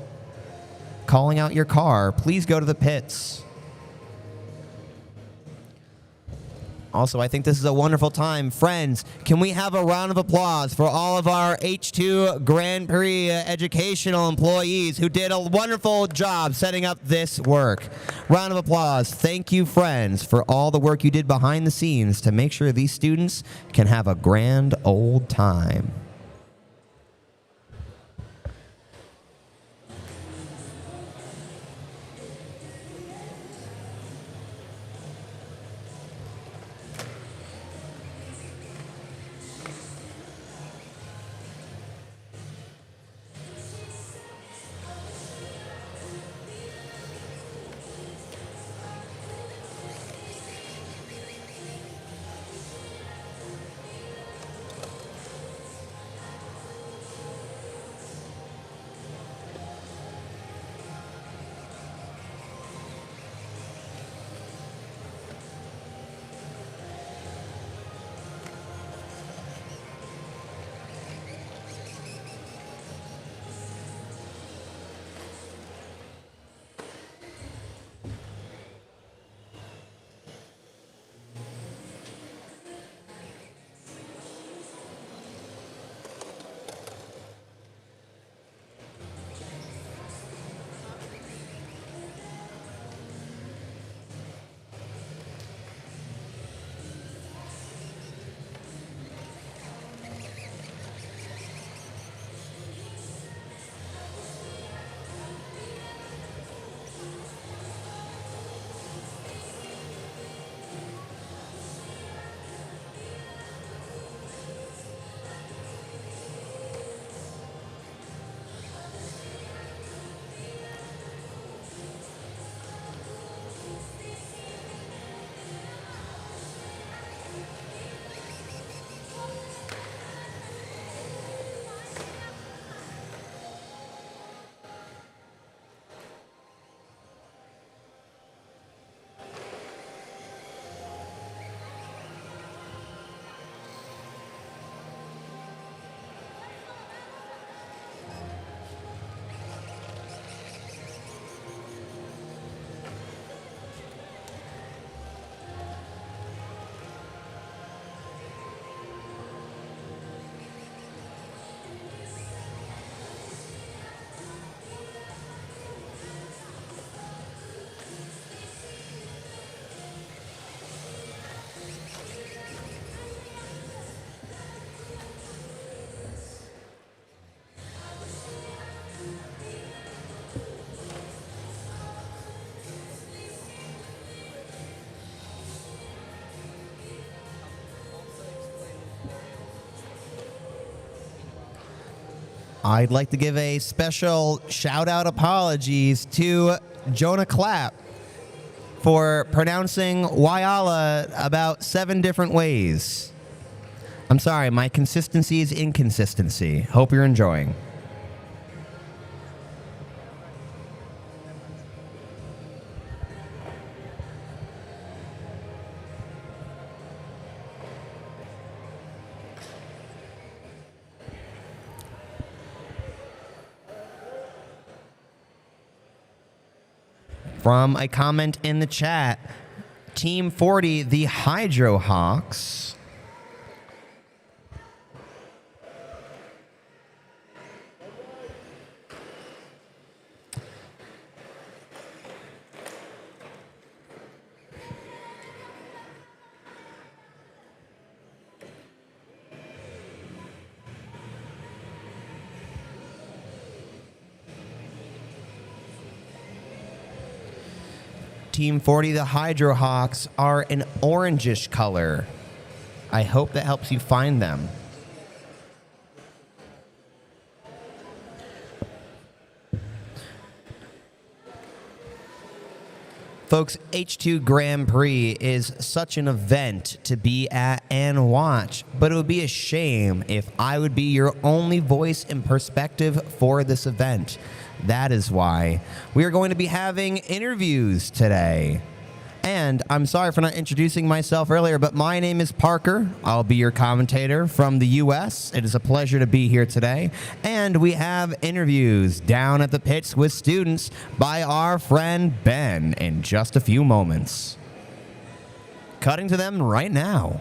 Speaker 2: calling out your car, please go to the pits. Also, I think this is a wonderful time. Friends, can we have a round of applause for all of our H2 Grand Prix educational employees who did a wonderful job setting up this work? Round of applause. Thank you, friends, for all the work you did behind the scenes to make sure these students can have a grand old time. I'd like to give a special shout-out apologies to Jonah Clapp for pronouncing Wyala about 7 different ways. I'm sorry, my consistency is inconsistency. Hope you're enjoying. From a comment in the chat, Team 40, the Hydro Hawks. Team 40, the Hydro Hawks, are an orangish color. I hope that helps you find them. Folks, H2 Grand Prix is such an event to be at and watch, but it would be a shame if I would be your only voice and perspective for this event. That is why we are going to be having interviews today. And I'm sorry for not introducing myself earlier, but my name is Parker. I'll be your commentator from the U.S. It is a pleasure to be here today. And we have interviews down at the pits with students by our friend Ben in just a few moments. Cutting to them right now.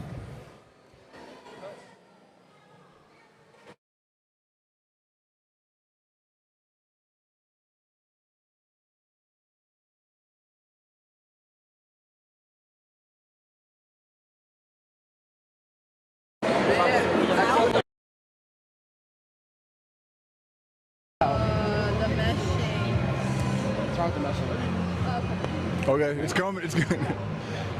Speaker 3: Okay, it's coming. It's good.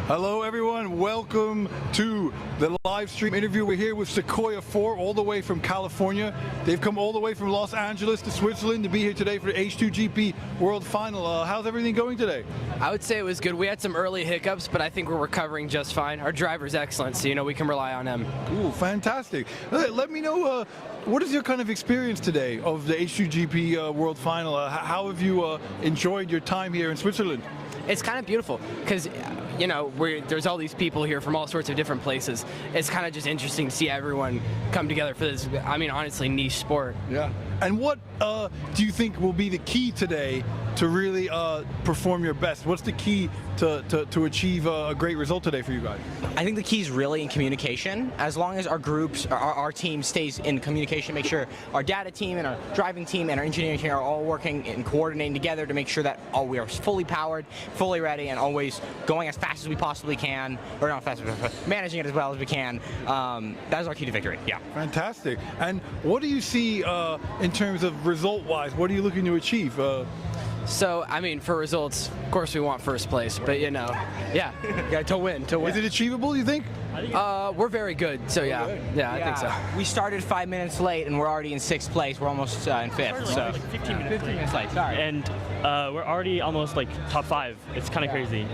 Speaker 3: Hello, everyone. Welcome to the live stream interview. We're here with Sequoia 4, all the way from California. They've come all the way from Los Angeles to Switzerland to be here today for the H2GP World Final. How's everything going today?
Speaker 4: I would say it was good. We had some early hiccups, but I think we're recovering just fine. Our driver's excellent, so we can rely on him.
Speaker 3: Ooh, fantastic. Let me know, what is your kind of experience today of the H2GP World Final? How have you enjoyed your time here in Switzerland?
Speaker 4: It's kind of beautiful because, there's all these people here from all sorts of different places. It's kind of just interesting to see everyone come together for this, honestly, niche sport.
Speaker 3: Yeah. And what do you think will be the key today to really perform your best? What's the key to achieve a great result today for you guys?
Speaker 5: I think the key is really in communication. As long as our groups, our team stays in communication, make sure our data team and our driving team and our engineering team are all working and coordinating together to make sure that we are fully powered, fully ready, and always going as fast as we possibly can, or not fast, but managing it as well as we can. That is our key to victory. Yeah.
Speaker 3: Fantastic. And what do you see in terms of result-wise? What are you looking to achieve?
Speaker 4: So, for results, of course we want first place, but to win.
Speaker 3: Is it achievable, you think?
Speaker 4: We're very good, so yeah, I think so.
Speaker 5: We started 5 minutes late and we're already in 6th place. We're almost in 5th. So
Speaker 6: 15 minutes
Speaker 5: late. Sorry.
Speaker 6: And we're already almost like top 5. It's kind of crazy.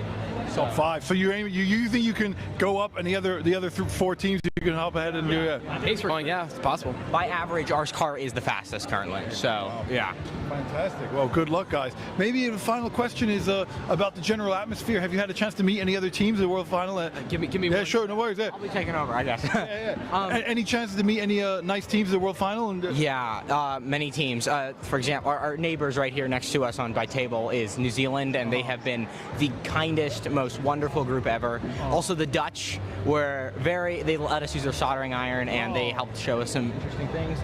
Speaker 3: Top 5. So you think you can go up, and the other 4 teams you can hop ahead and do that?
Speaker 4: Pace we're going, yeah, it's possible.
Speaker 5: By average, our car is the fastest currently. So yeah.
Speaker 3: Fantastic. Well, good luck, guys. Maybe the final question is about the general atmosphere. Have you had a chance to meet any other teams at the World Final?
Speaker 4: Give me.
Speaker 3: Yeah,
Speaker 4: one.
Speaker 3: sure. No worries. Yeah.
Speaker 5: I'll be taking over, I guess.
Speaker 3: Any chances to meet any nice teams at the World Final?
Speaker 5: Many teams. For example, our neighbors right here next to us by table is New Zealand, and they have been the kindest, most wonderful group ever. Also, the Dutch were they let us use their soldering iron, and they helped show us some interesting things.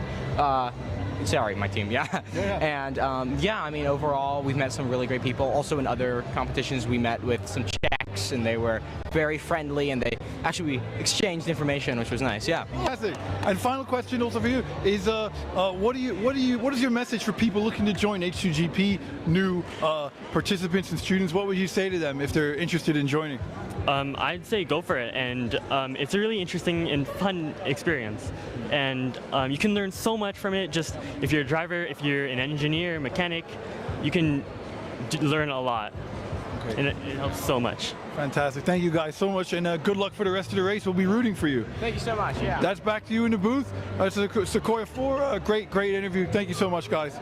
Speaker 5: Sorry, my team, yeah. And overall, we've met some really great people. Also, in other competitions, we met with some Czechs, and they were very friendly, and we exchanged information, which was nice. Yeah.
Speaker 3: Fantastic. And final question also for you is, what is your message for people looking to join H2GP, new participants and students? What would you say to them if they're interested in joining?
Speaker 6: I'd say go for it, and it's a really interesting and fun experience, and you can learn so much from it. Just if you're a driver, if you're an engineer, mechanic, you can learn a lot, and it helps so much.
Speaker 3: Fantastic. Thank you guys so much, and good luck for the rest of the race. We'll be rooting for you.
Speaker 5: Thank you so much. Yeah.
Speaker 3: That's back to you in the booth. Sequoia 4, great interview. Thank you so much, guys.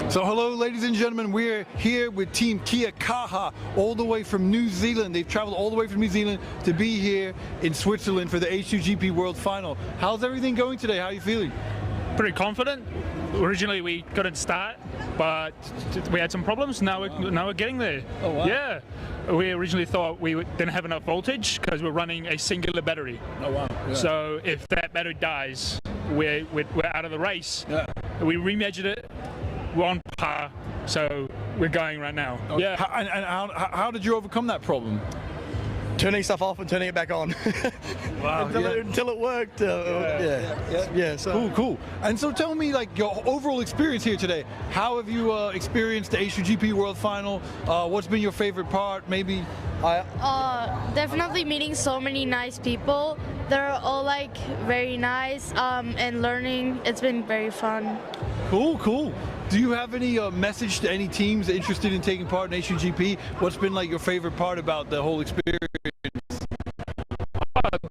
Speaker 3: So hello, ladies and gentlemen. We're here with Team Kia Kaha, all the way from New Zealand. They've traveled all the way from New Zealand to be here in Switzerland for the H2GP World Final. How's everything going today? How are you feeling?
Speaker 7: Pretty confident. Originally we couldn't start, but we had some problems. Now we're getting there.
Speaker 3: Oh, wow.
Speaker 7: Yeah. We originally thought we didn't have enough voltage because we're running a singular battery.
Speaker 3: Oh wow. Yeah.
Speaker 7: So if that battery dies, we're out of the race.
Speaker 3: Yeah.
Speaker 7: We remeasured it. We're on par, so we're going right now.
Speaker 3: Okay.
Speaker 7: Yeah.
Speaker 3: How did you overcome that problem?
Speaker 8: Turning stuff off and turning it back on.
Speaker 3: Wow.
Speaker 8: until it worked. So.
Speaker 3: Cool. And so tell me, like, your overall experience here today. How have you experienced the H2GP World Final? What's been your favorite part, maybe?
Speaker 9: Definitely meeting so many nice people. They're all like very nice and learning. It's been very fun.
Speaker 3: Cool. Do you have any message to any teams interested in taking part in H2GP? What's been like your favorite part about the whole experience?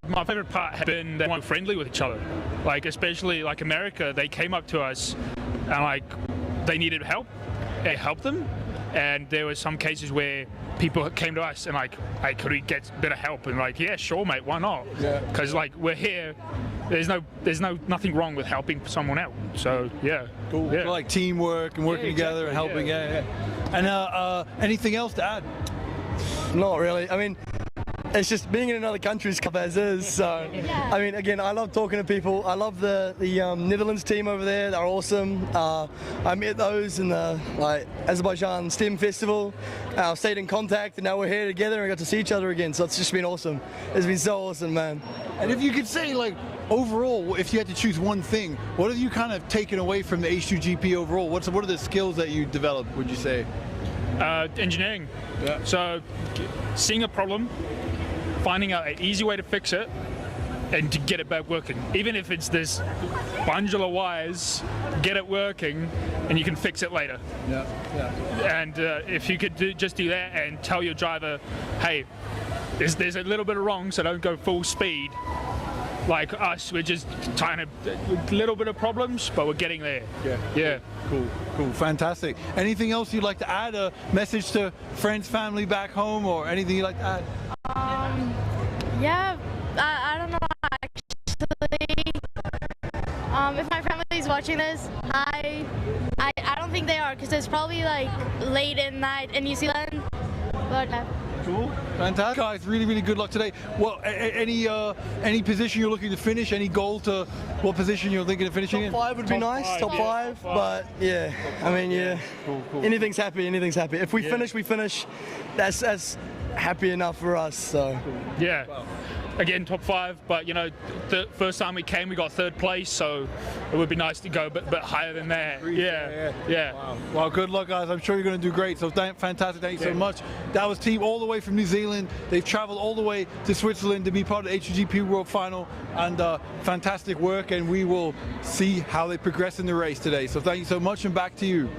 Speaker 7: My favorite part has been that we're friendly with each other. Like, especially like America, they came up to us and like they needed help. They helped them. And there were some cases where people came to us and like, hey, could we get a bit of help? And like, yeah, sure, mate, why not? Yeah. Because like we're here, there's nothing wrong with helping someone out. So yeah,
Speaker 3: cool.
Speaker 7: Yeah.
Speaker 3: So, like teamwork and working together and helping. Yeah. And anything else to add?
Speaker 8: Not really. I mean, it's just being in another country's tough as is. So, yeah. I mean, again, I love talking to people. I love the Netherlands team over there. They're awesome. I met those in the Azerbaijan STEM Festival. I stayed in contact, and now we're here together and we got to see each other again. So it's just been awesome. It's been so awesome, man.
Speaker 3: And if you could say, like, overall, if you had to choose one thing, what have you kind of taken away from the H2GP overall? What are the skills that you developed, would you say?
Speaker 7: Engineering.
Speaker 3: Yeah.
Speaker 7: So seeing a problem, finding out an easy way to fix it, and to get it back working. Even if it's this bundle of wires, get it working, and you can fix it later.
Speaker 3: Yeah.
Speaker 7: And if you could just do that and tell your driver, hey, there's a little bit of wrong, so don't go full speed. Like us, we're just trying to a little bit of problems, but we're getting there. Yeah.
Speaker 3: Cool, fantastic. Anything else you'd like to add? A message to friends, family back home, or anything you'd like to add?
Speaker 9: Yeah, I don't know actually. If my family is watching this, I don't think they are, because it's probably like late at night in New Zealand. But
Speaker 3: Cool, fantastic, guys. Really good luck today. Well, any position you're looking to finish? Any goal to what position you're thinking of finishing in?
Speaker 8: Top 5 would be nice. Top five, but yeah. I mean, yeah.
Speaker 3: Cool.
Speaker 8: Anything's happy. If we finish, we finish. That's happy enough for us. So.
Speaker 7: Yeah. Again, top 5, but you know, the first time we came, we got 3rd place, so it would be nice to go a bit higher than that. Yeah.
Speaker 3: Wow. Well, good luck, guys. I'm sure you're going to do great. So fantastic. Thank you so much. That was team all the way from New Zealand. They've traveled all the way to Switzerland to be part of the H2GP World Final, and fantastic work. And we will see how they progress in the race today. So thank you so much, and back to you.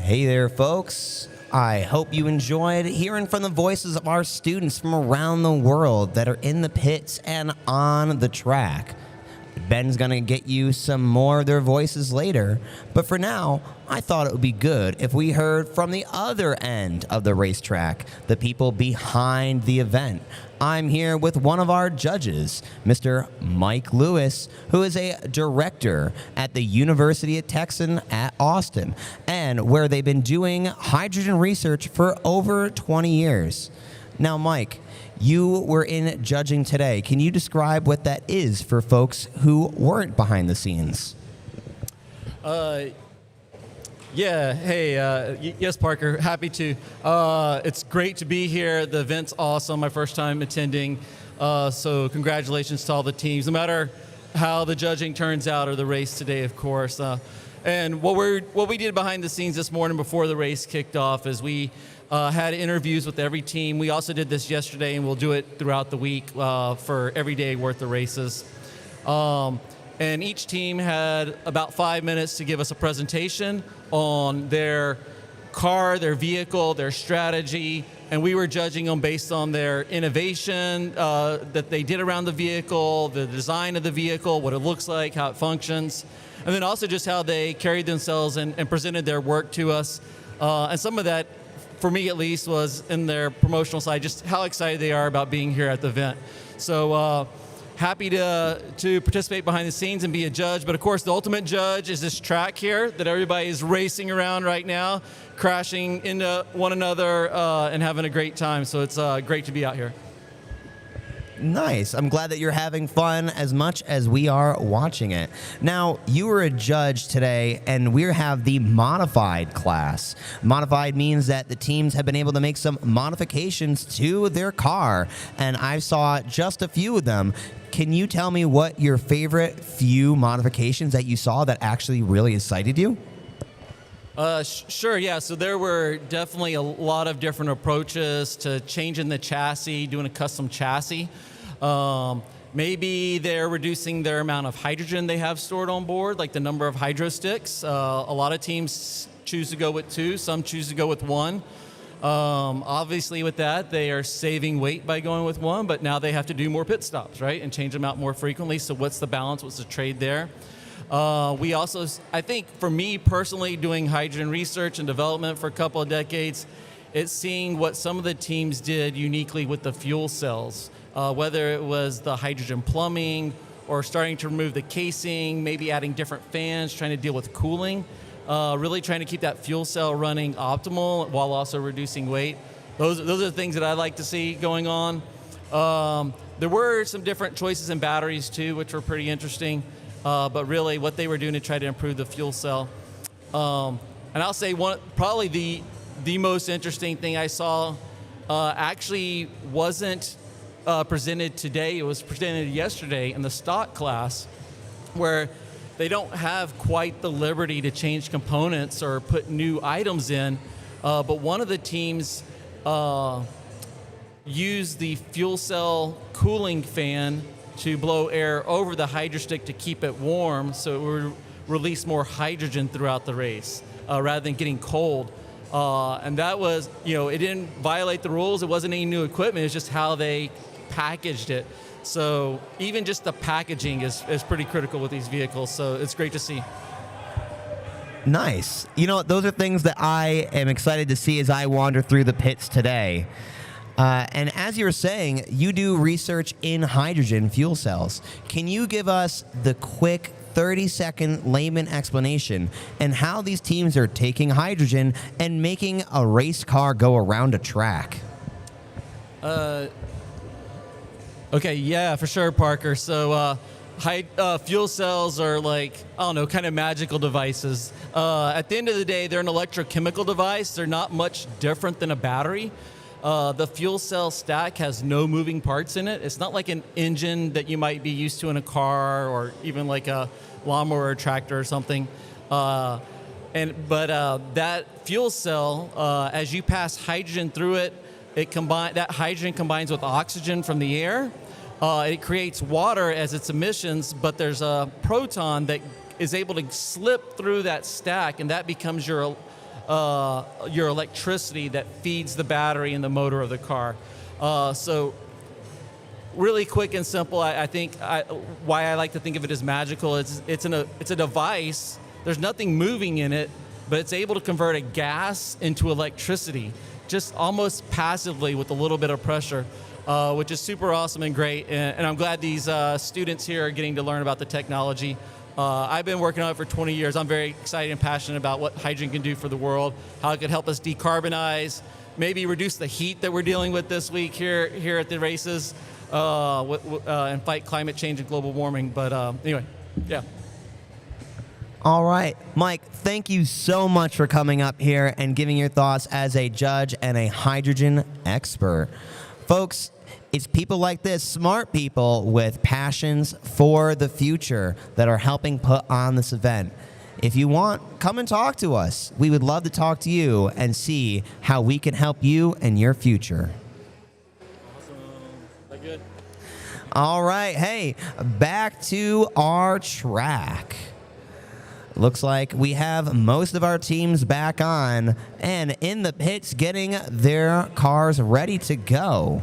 Speaker 2: Hey there, folks. I hope you enjoyed hearing from the voices of our students from around the world that are in the pits and on the track. Ben's going to get you some more of their voices later, but for now, I thought it would be good if we heard from the other end of the racetrack, the people behind the event. I'm here with one of our judges, Mr. Mike Lewis, who is a director at the University of Texas at Austin, and where they've been doing hydrogen research for over 20 years. Now, Mike, you were in judging today. Can you describe what that is for folks who weren't behind the scenes?
Speaker 10: Yeah, hey, yes, Parker, happy to. It's great to be here. The event's awesome, my first time attending. So congratulations to all the teams, no matter how the judging turns out or the race today, of course. And what we did behind the scenes this morning before the race kicked off is we had interviews with every team. We also did this yesterday, and we'll do it throughout the week for every day worth of races. And each team had about 5 minutes to give us a presentation on their car, their vehicle, their strategy, and we were judging them based on their innovation that they did around the vehicle, the design of the vehicle, what it looks like, how it functions, and then also just how they carried themselves and presented their work to us. And some of that, for me at least, was in their promotional side, just how excited they are about being here at the event. So happy to participate behind the scenes and be a judge, but of course the ultimate judge is this track here that everybody is racing around right now, crashing into one another and having a great time. So it's great to be out here.
Speaker 2: Nice. I'm glad that you're having fun as much as we are watching it. Now, you were a judge today, and we have the modified class. Modified means that the teams have been able to make some modifications to their car, and I saw just a few of them. Can you tell me what your favorite few modifications that you saw that actually really excited you?
Speaker 10: Sure, yeah. So there were definitely a lot of different approaches to changing the chassis, doing a custom chassis. Maybe they're reducing their amount of hydrogen they have stored on board, like the number of hydro sticks. A lot of teams choose to go with 2, some choose to go with 1. Obviously with that, they are saving weight by going with 1, but now they have to do more pit stops, right? And change them out more frequently. So what's the balance? What's the trade there? We also, I think for me personally, doing hydrogen research and development for a couple of decades, it's seeing what some of the teams did uniquely with the fuel cells, whether it was the hydrogen plumbing or starting to remove the casing, maybe adding different fans, trying to deal with cooling, really trying to keep that fuel cell running optimal while also reducing weight. Those are the things that I like to see going on. There were some different choices in batteries too, which were pretty interesting. But really what they were doing to try to improve the fuel cell. And I'll say probably the most interesting thing I saw actually wasn't presented today. It was presented yesterday in the stock class, where they don't have quite the liberty to change components or put new items in. But one of the teams used the fuel cell cooling fan to blow air over the hydro stick to keep it warm, so it would release more hydrogen throughout the race rather than getting cold. And that was, it didn't violate the rules. It wasn't any new equipment. It's just how they packaged it. So even just the packaging is pretty critical with these vehicles. So it's great to see.
Speaker 2: Nice. Those are things that I am excited to see as I wander through the pits today. And as you were saying, you do research in hydrogen fuel cells. Can you give us the quick 30-second layman explanation and how these teams are taking hydrogen and making a race car go around a track?
Speaker 10: Okay, yeah, for sure, Parker. So fuel cells are kind of magical devices. At the end of the day, they're an electrochemical device. They're not much different than a battery. The fuel cell stack has no moving parts in it. It's not like an engine that you might be used to in a car or even like a lawnmower or tractor or something. But that fuel cell, as you pass hydrogen through it, that hydrogen combines with oxygen from the air. It creates water as its emissions, but there's a proton that is able to slip through that stack, and that becomes your your electricity that feeds the battery and the motor of the car. So really quick and simple, I think why I like to think of it as magical, it's a device, there's nothing moving in it, but it's able to convert a gas into electricity, just almost passively with a little bit of pressure, which is super awesome and great. And I'm glad these students here are getting to learn about the technology. I've been working on it for 20 years. I'm very excited and passionate about what hydrogen can do for the world, how it could help us decarbonize, maybe reduce the heat that we're dealing with this week here at the races, and fight climate change and global warming. But anyway, yeah.
Speaker 2: All right, Mike, thank you so much for coming up here and giving your thoughts as a judge and a hydrogen expert. Folks, it's people like this, smart people with passions for the future, that are helping put on this event. If you want, come and talk to us. We would love to talk to you and see how we can help you and your future.
Speaker 10: That good?
Speaker 2: All right, hey, back to our track. Looks like we have most of our teams back on and in the pits getting their cars ready to go.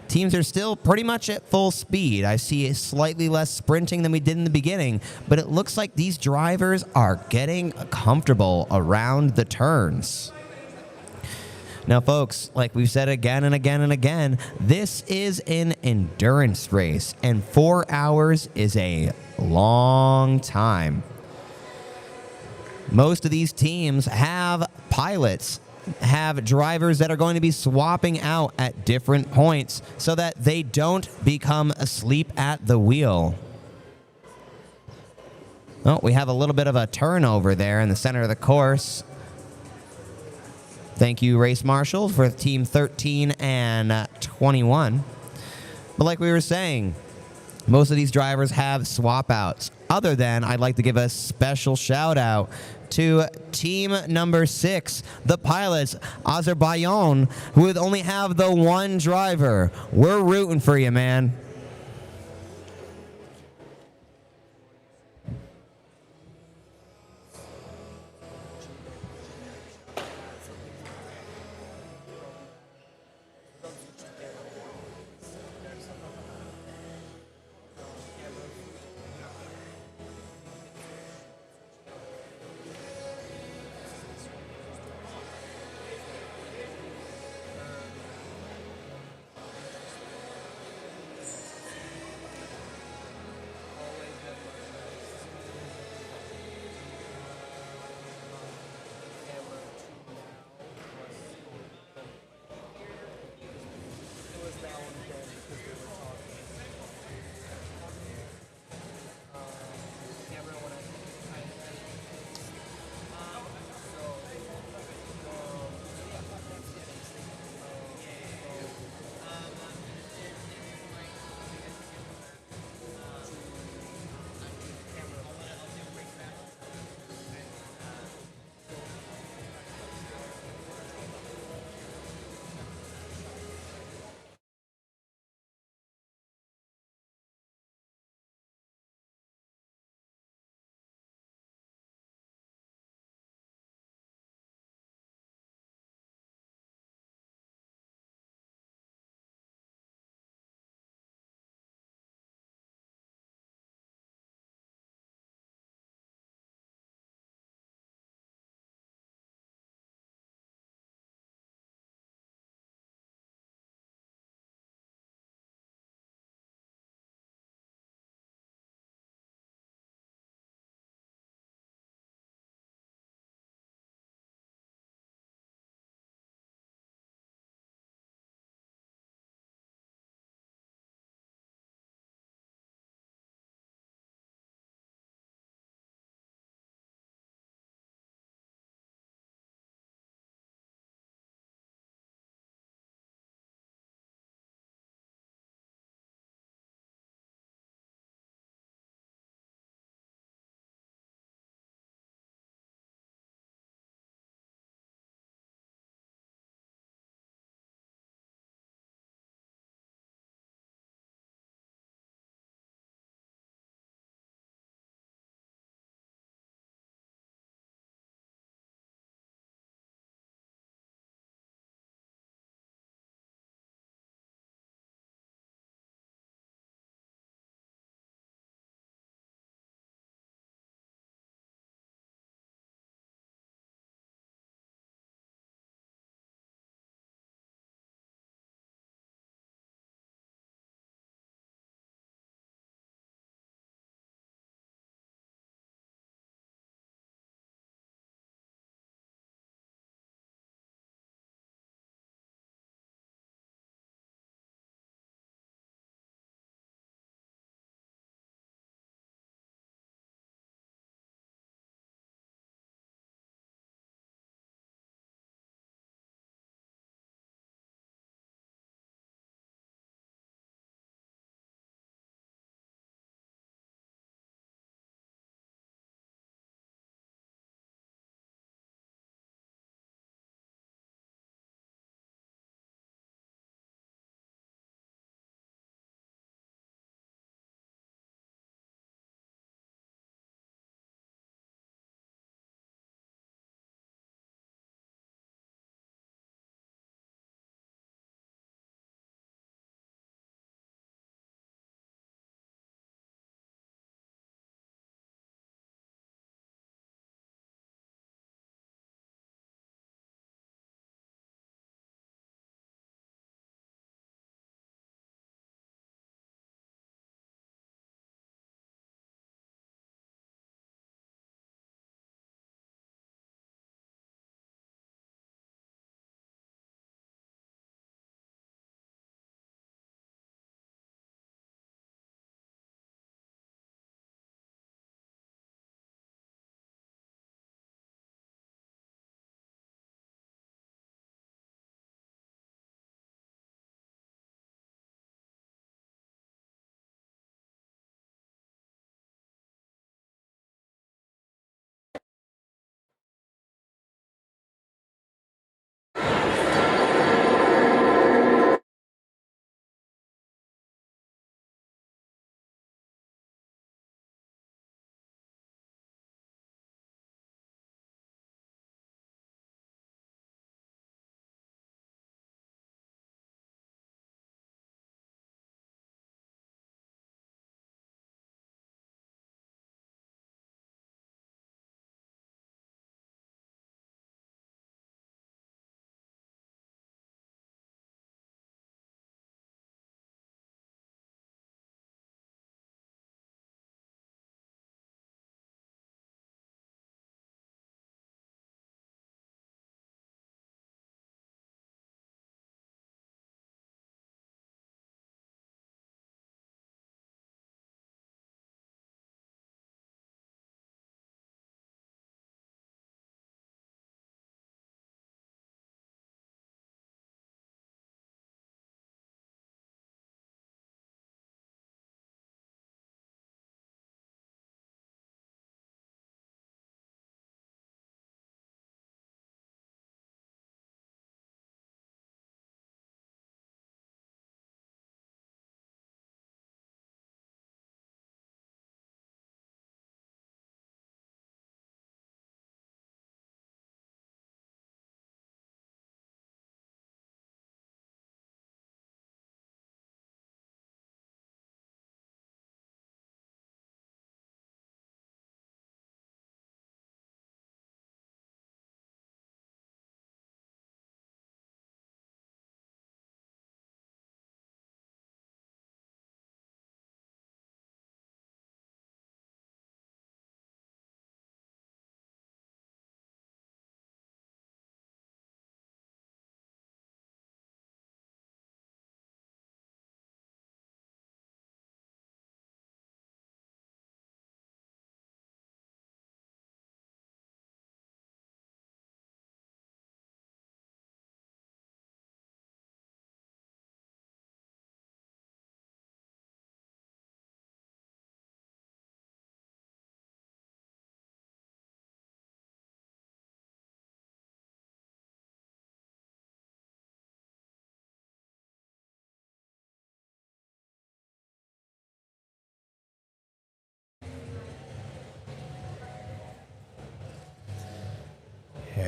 Speaker 2: Teams are still pretty much at full speed. I see slightly less sprinting than we did in the beginning, but it looks like these drivers are getting comfortable around the turns. Now, folks, like we've said again and again and again, this is an endurance race, and 4 hours is a long time. Most of these teams have pilots, have drivers that are going to be swapping out at different points so that they don't become asleep at the wheel. Oh, we have a little bit of a turnover there in the center of the course. Thank you, race marshals, for team 13 and 21. But like we were saying, most of these drivers have swap outs. Other than, I'd like to give a special shout out to team number 6, the pilots, Azerbaijan, who would only have the one driver. We're rooting for you, man.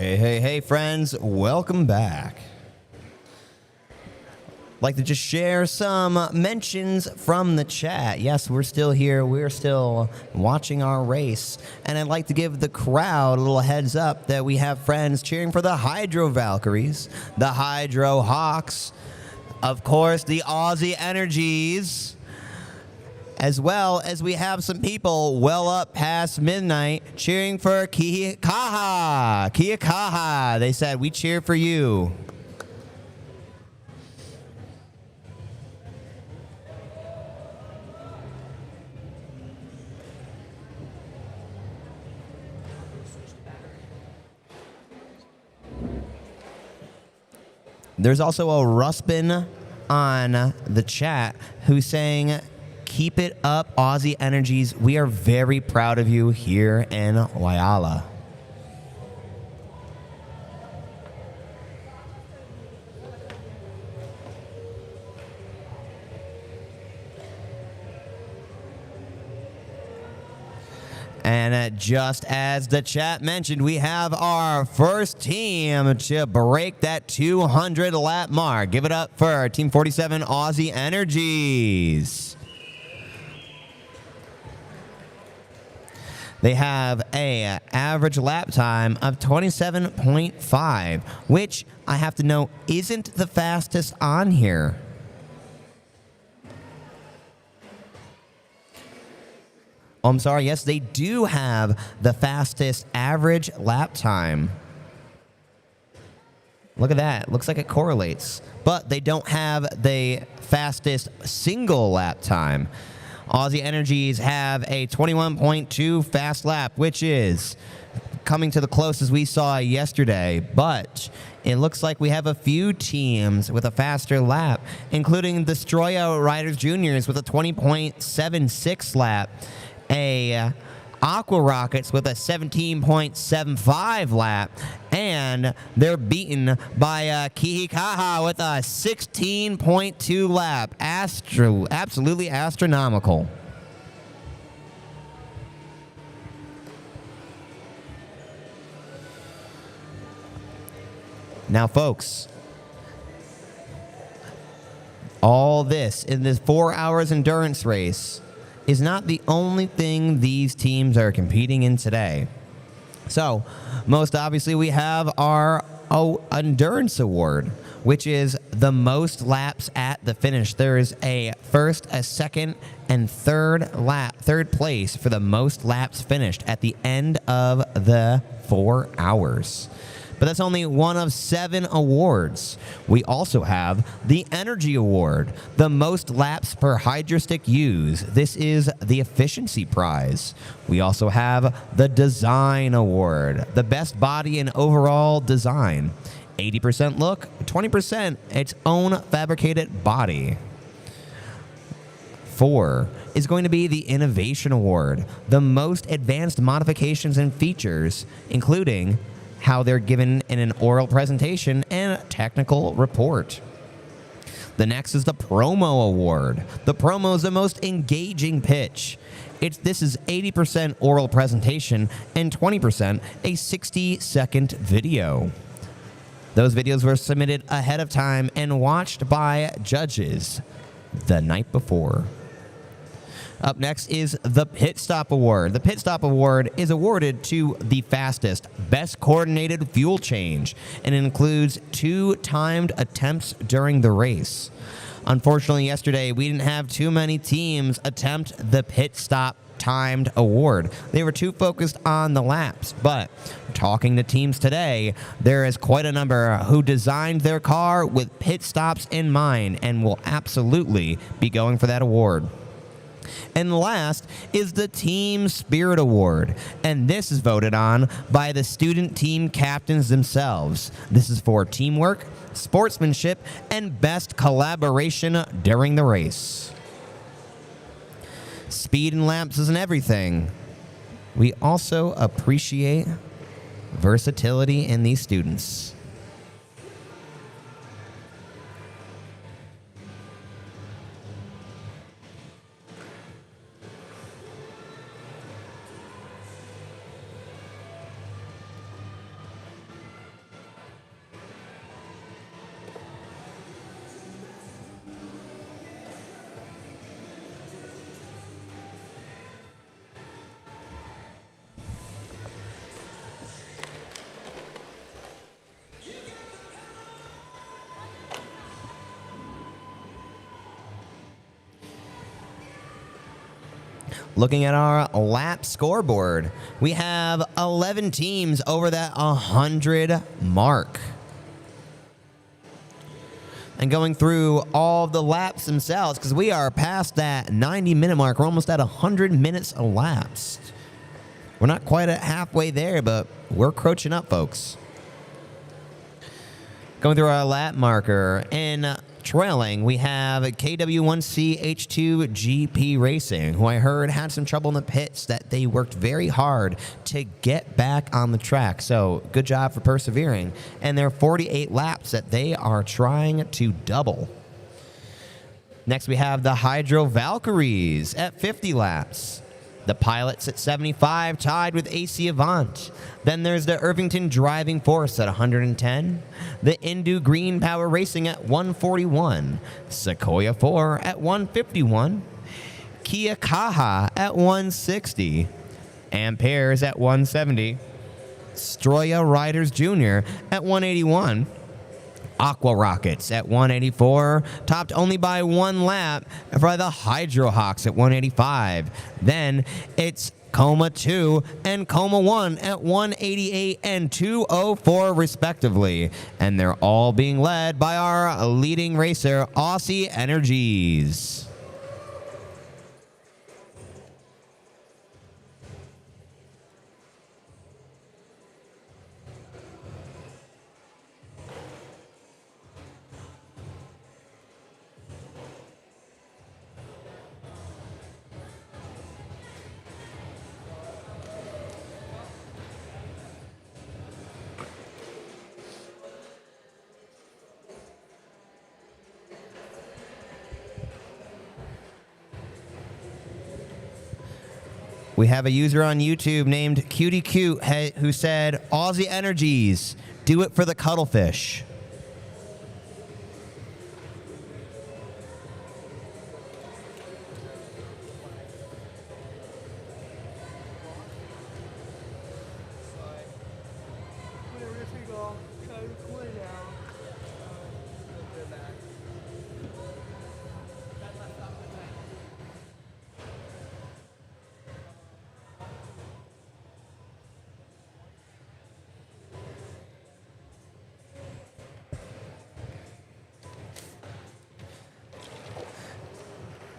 Speaker 2: Hey, friends, welcome back. Like to just share some mentions from the chat. Yes, we're still here. We're still watching our race. And I'd like to give the crowd a little heads up that we have friends cheering for the Hydro Valkyries, the Hydro Hawks, of course, the Aussie Energies, as well as we have some people well up past midnight cheering for Kiakaha. Kiakaha. They said, we cheer for you. There's also a Ruspin on the chat who's saying, keep it up, Aussie Energies. We are very proud of you here in Whyalla. And just as the chat mentioned, we have our first team to break that 200 lap mark. Give it up for Team 47 Aussie Energies. They have an average lap time of 27.5, which I have to know isn't the fastest on here. Oh, I'm sorry. Yes, they do have the fastest average lap time. Look at that. Looks like it correlates. But they don't have the fastest single lap time. Aussie Energies have a 21.2 fast lap, which is coming to the closest we saw yesterday. But it looks like we have a few teams with a faster lap, including the Destroya Riders Juniors with a 20.76 lap. Aqua Rockets with a 17.75 lap, and they're beaten by Kiakaha with a 16.2 lap. Absolutely astronomical. Now, folks, all this in this 4 hours endurance race is not the only thing these teams are competing in today. So, most obviously, we have our Endurance Award, which is the most laps at the finish. There is a first, a second, and third place for the most laps finished at the end of the 4 hours. But that's only one of 7 awards. We also have the Energy Award, the most laps per hydrostick used. This is the efficiency prize. We also have the Design Award, the best body and overall design. 80% look, 20% its own fabricated body. 4 is going to be the Innovation Award, the most advanced modifications and features, including how they're given in an oral presentation and a technical report. The next is the Promo Award. The promo is the most engaging pitch. This is 80% oral presentation and 20% a 60-second video. Those videos were submitted ahead of time and watched by judges the night before. Up next is the Pit Stop Award. The Pit Stop Award is awarded to the fastest, best coordinated fuel change, and it includes 2 timed attempts during the race. Unfortunately, yesterday, we didn't have too many teams attempt the Pit Stop timed award. They were too focused on the laps, but talking to teams today, there is quite a number who designed their car with pit stops in mind and will absolutely be going for that award. And last is the Team Spirit Award, and this is voted on by the student team captains themselves. This is for teamwork, sportsmanship, and best collaboration during the race. Speed and laps isn't everything. We also appreciate versatility in these students. Looking at our lap scoreboard, we have 11 teams over that 100 mark. And going through all the laps themselves, because we are past that 90-minute mark. We're almost at 100 minutes elapsed. We're not quite at halfway there, but we're crouching up, folks. Going through our lap marker, and trailing, we have KW1C H2GP Racing, who I heard had some trouble in the pits, that they worked very hard to get back on the track. So good job for persevering. And there are 48 laps that they are trying to double. Next, we have the Hydro Valkyries at 50 laps. The Pilots at 75, tied with AC Avant. Then there's the Irvington Driving Force at 110. The Indu Green Power Racing at 141. Sequoia 4 at 151. Kia Kaha at 160. Amperes at 170. Stroya Riders Jr. at 181. Aqua Rockets at 184, topped only by one lap by the Hydro Hawks at 185. Then it's Coma 2 and Coma 1 at 188 and 204 respectively. And they're all being led by our leading racer, Aussie Energies. We have a user on YouTube named Cutie Cute who said, Aussie Energies, do it for the cuttlefish.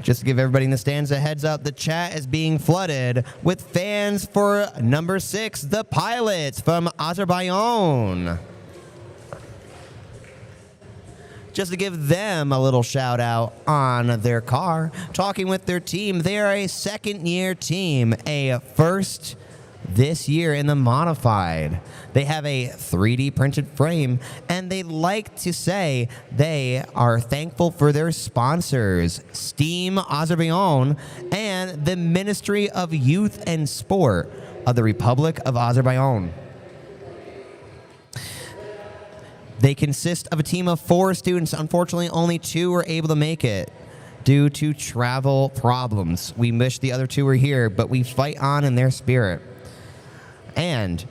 Speaker 2: Just to give everybody in the stands a heads up, the chat is being flooded with fans for number 6, the Pilots from Azerbaijan. Just to give them a little shout out on their car, talking with their team. They are a second-year team, a first this year in the modified. They have a 3D printed frame, and they like to say they are thankful for their sponsors, Steam Azerbaijan and the Ministry of Youth and Sport of the Republic of Azerbaijan. They consist of a team of 4 students. Unfortunately, only 2 were able to make it due to travel problems. We wish the other 2 were here, but we fight on in their spirit. And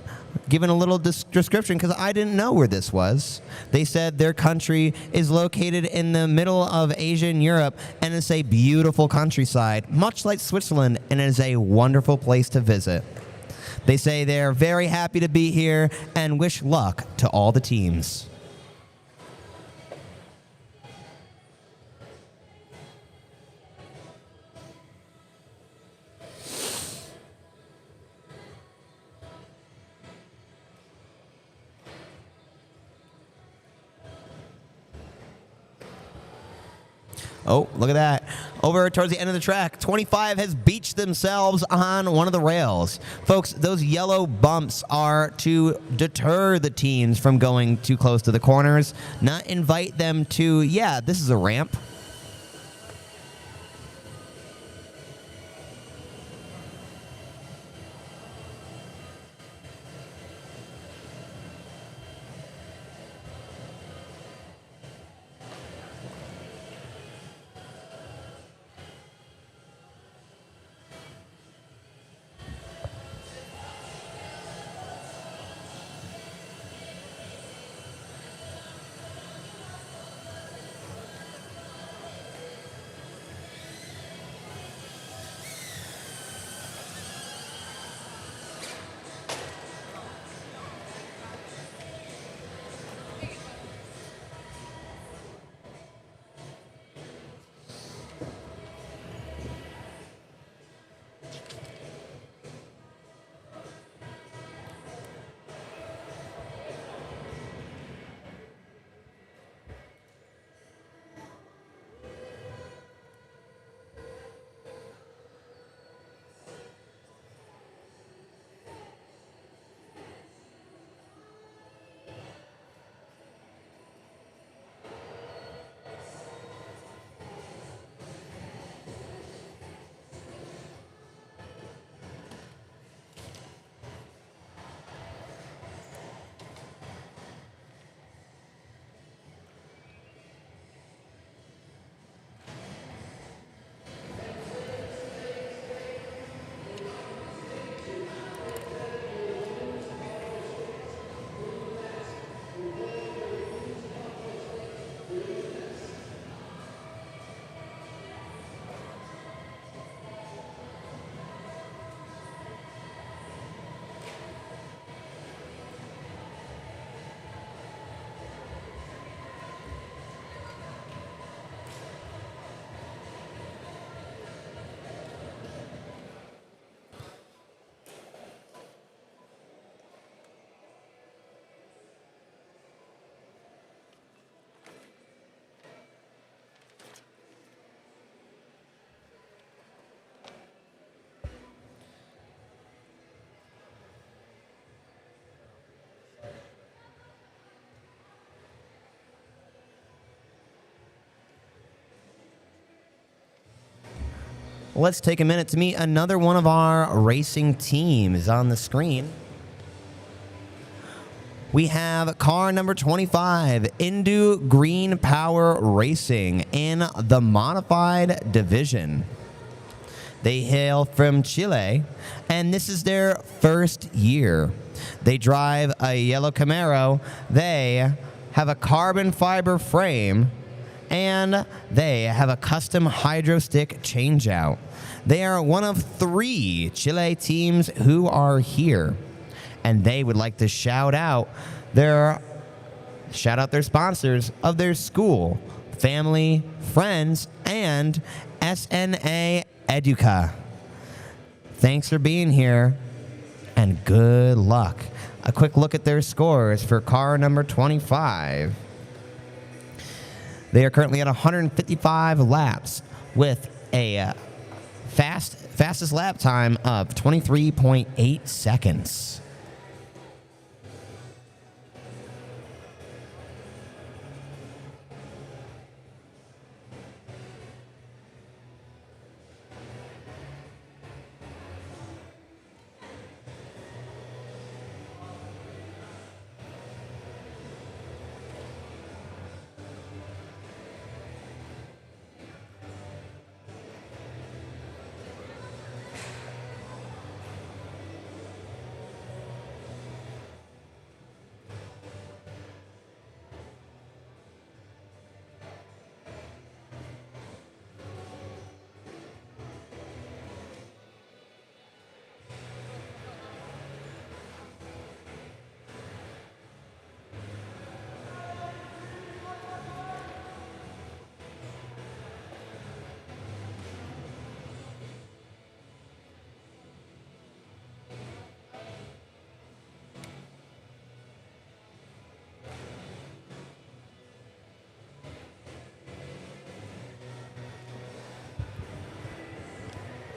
Speaker 2: given a little description, because I didn't know where this was, they said their country is located in the middle of Asia and Europe, and it's a beautiful countryside, much like Switzerland, and it is a wonderful place to visit. They say they're very happy to be here and wish luck to all the teams. Oh, look at that. Over towards the end of the track, 25 has beached themselves on one of the rails. Folks, those yellow bumps are to deter the teams from going too close to the corners, not invite them to, yeah, this is a ramp. let's take a minute to meet another one of our racing teams on the screen. We have car number 25, Indu Green Power Racing in the modified division. They hail from Chile, and this is their first year. They drive a yellow Camaro. They have a carbon fiber frame, and they have a custom hydro stick changeout. They are one of 3 Chile teams who are here, and they would like to shout out their sponsors of their school, family, friends, and SNA Educa. Thanks for being here, and good luck. A quick look at their scores for car number 25. They are currently at 155 laps with a fastest lap time of 23.8 seconds.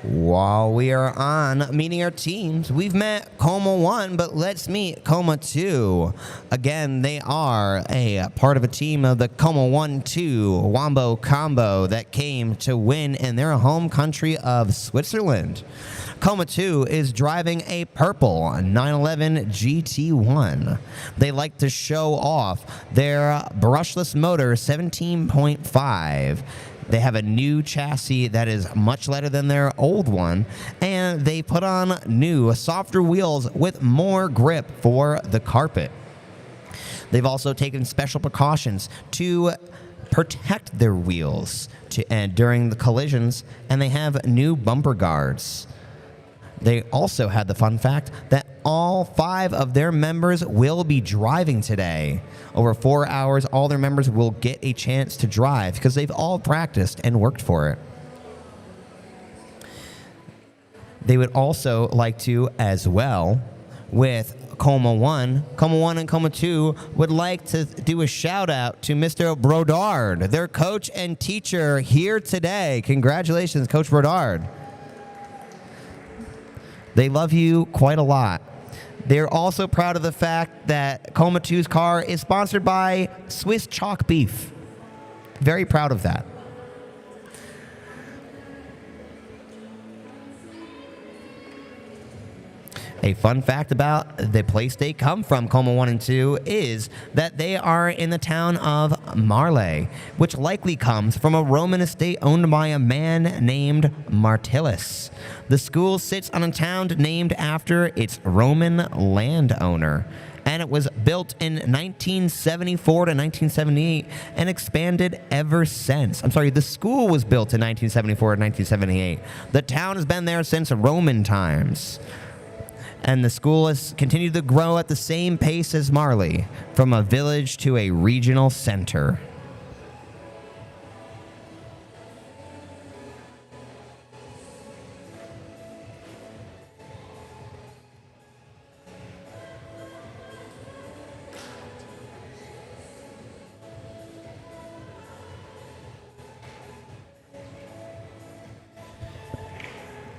Speaker 2: While we are on meeting our teams, we've met Coma 1, but let's meet Coma 2. Again, they are a part of a team of the Coma 1-2 Wombo Combo that came to win in their home country of Switzerland. Coma 2 is driving a purple 911 GT1. They like to show off their brushless motor 17.5. They have a new chassis that is much lighter than their old one, and they put on new, softer wheels with more grip for the carpet. They've also taken special precautions to protect their wheels during the collisions, and they have new bumper guards. They also had the fun fact that all 5 of their members will be driving today. Over 4 hours, all their members will get a chance to drive because they've all practiced and worked for it. They would also like to, as well, with Coma 1 and Coma 2 would like to do a shout out to Mr. Brodard, their coach and teacher here today. Congratulations, Coach Brodard. They love you quite a lot. They're also proud of the fact that Coma 2's car is sponsored by Swiss Chalk Beef. Very proud of that. A fun fact about the place they come from, Coma 1 and 2, is that they are in the town of Marley, which likely comes from a Roman estate owned by a man named Martellus. The school sits on a town named after its Roman landowner, and it was built in 1974 to 1978 and expanded ever since. I'm sorry, the school was built in 1974 to 1978. The town has been there since Roman times. And the school has continued to grow at the same pace as Marley, from a village to a regional center.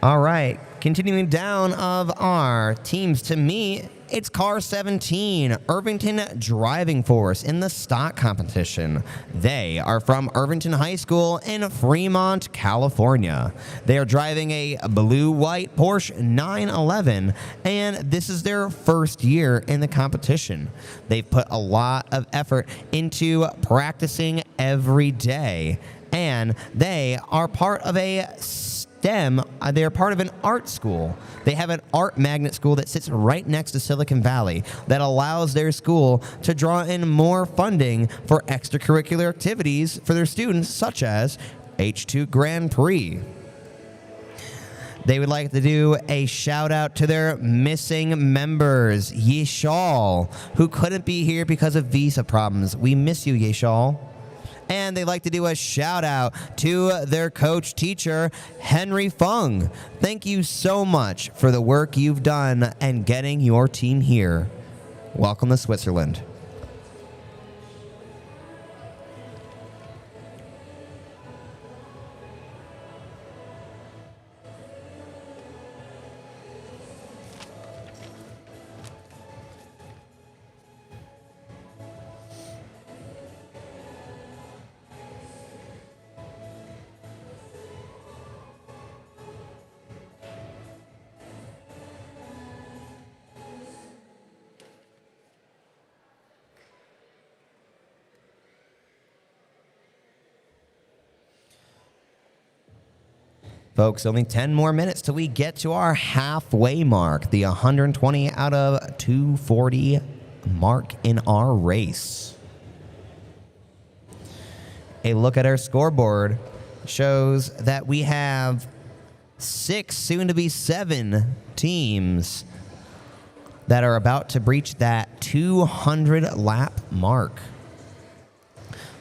Speaker 2: All right. Continuing down of our teams to meet it's car 17, Irvington Driving Force in the stock competition. They are from Irvington High School in Fremont, California. They are driving a blue-white Porsche 911, and this is their first year in the competition. They've put a lot of effort into practicing every day, and they are part of a they're part of an art school. They have an art magnet school that sits right next to Silicon Valley that allows their school to draw in more funding for extracurricular activities for their students, such as H2 Grand Prix. They would like to do a shout out to their missing members, Yeshal, who couldn't be here because of visa problems. We miss you, Yeshal. And they like to do a shout out to their coach teacher, Henry Fung. Thank you so much for the work you've done and getting your team here. Welcome to Switzerland. Folks, only 10 more minutes till we get to our halfway mark, the 120 out of 240 mark in our race. A look at our scoreboard shows that we have 6, soon to be 7 teams that are about to breach that 200 lap mark.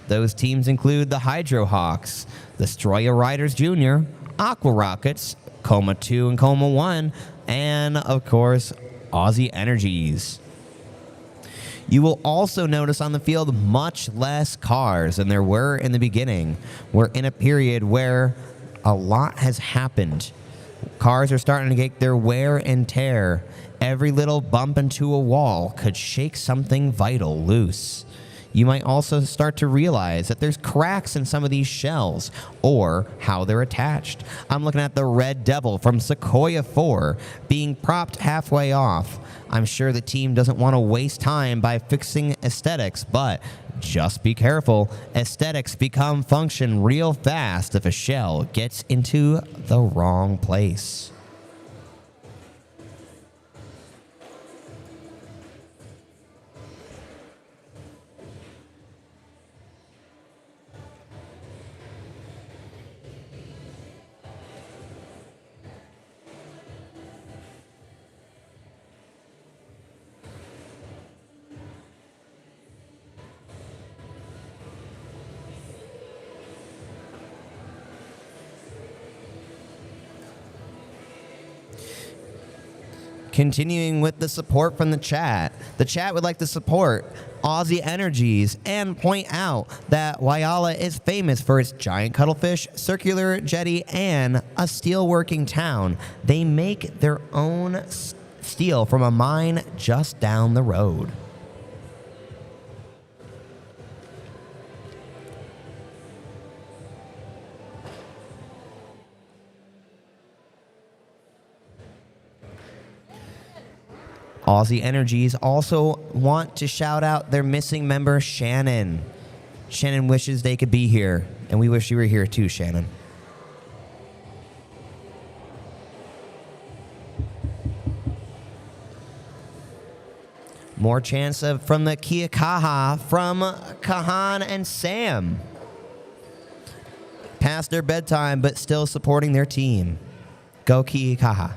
Speaker 2: Those teams include the Hydro Hawks, the Stroya Riders Jr., Aqua Rockets, Coma 2 and Coma 1, and, of course, Aussie Energies. You will also notice on the field much less cars than there were in the beginning. We're in a period where a lot has happened. Cars are starting to get their wear and tear. Every little bump into a wall could shake something vital loose. You might also start to realize that there's cracks in some of these shells or how they're attached. I'm looking at the Red Devil from Sequoia 4 being propped halfway off. I'm sure the team doesn't want to waste time by fixing aesthetics, but just be careful. Aesthetics become function real fast if a shell gets into the wrong place. Continuing with the support from the chat would like to support Aussie Energies and point out that Whyalla is famous for its giant cuttlefish, circular jetty, and a steelworking town. They make their own steel from a mine just down the road. Aussie Energies also want to shout out their missing member, Shannon. Shannon wishes they could be here, and we wish you were here too, Shannon. More chance from the Kia Kaha from Kahan and Sam. Past their bedtime, but still supporting their team. Go Kia Kaha.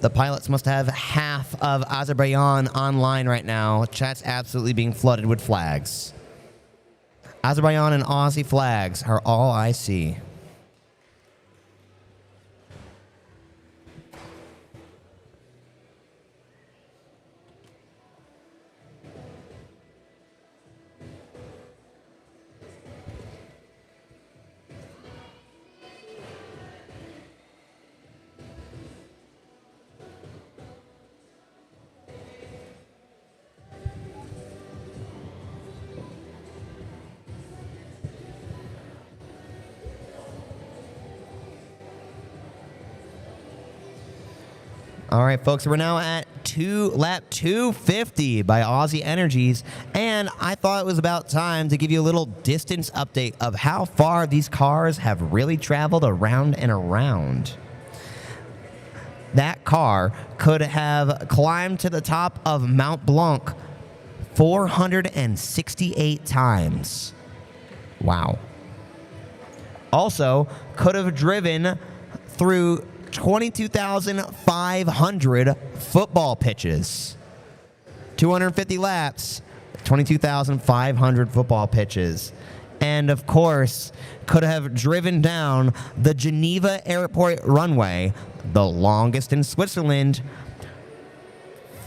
Speaker 2: The pilots must have half of Azerbaijan online right now. Chat's absolutely being flooded with flags. Azerbaijan and Aussie flags are all I see. All right, folks, we're now at lap 250 by Aussie Energies, and I thought it was about time to give you a little distance update of how far these cars have really traveled around and around. That car could have climbed to the top of Mount Blanc 468 times. Wow. Also, could have driven through 22,500 football pitches. 250 laps, 22,500 football pitches. And of course, could have driven down the Geneva Airport runway, the longest in Switzerland,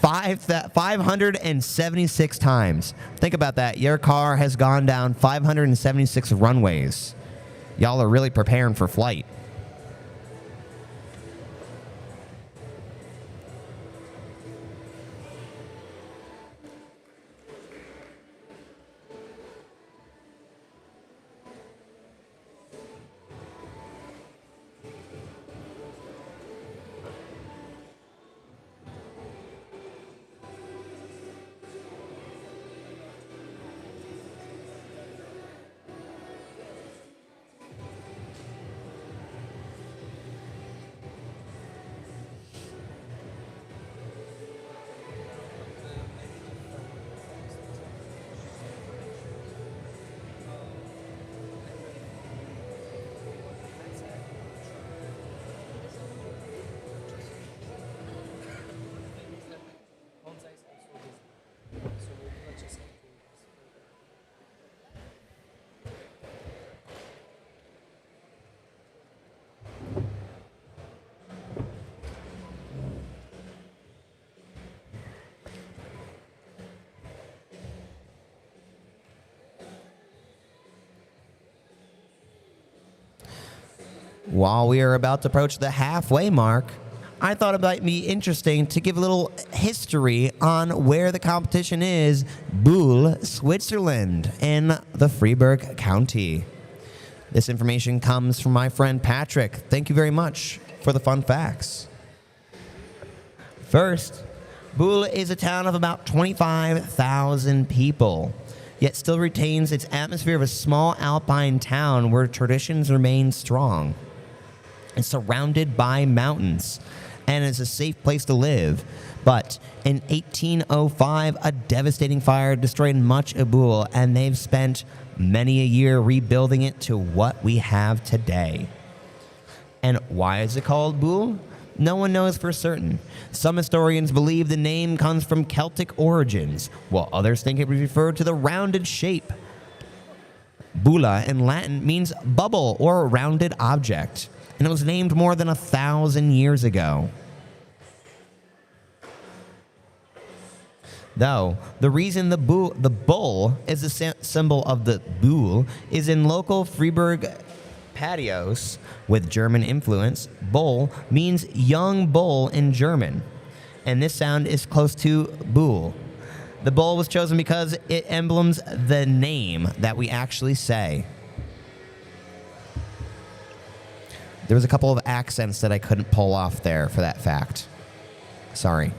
Speaker 2: 576 times. Think about that. Your car has gone down 576 runways. Y'all are really preparing for flight. While we are about to approach the halfway mark, I thought it might be interesting to give a little history on where the competition is, Buhl, Switzerland, in the Freiburg County. This information comes from my friend Patrick. Thank you very much for the fun facts. First, Buhl is a town of about 25,000 people, yet still retains its atmosphere of a small alpine town where traditions remain strong. It's surrounded by mountains and is a safe place to live. But in 1805, a devastating fire destroyed much of Buhl, and they've spent many a year rebuilding it to what we have today. And why is it called Buhl? No one knows for certain. Some historians believe the name comes from Celtic origins, while others think it referred to the rounded shape. Bulla in Latin means bubble or rounded object, and it was named more than 1,000 years ago. Though, the reason the bull is the symbol of the Buhl is in local Freiburg patios with German influence. Bull means young bull in German, and this sound is close to Buhl. The bull was chosen because it emblems the name that we actually say. There was a couple of accents that I couldn't pull off there for that fact. Sorry.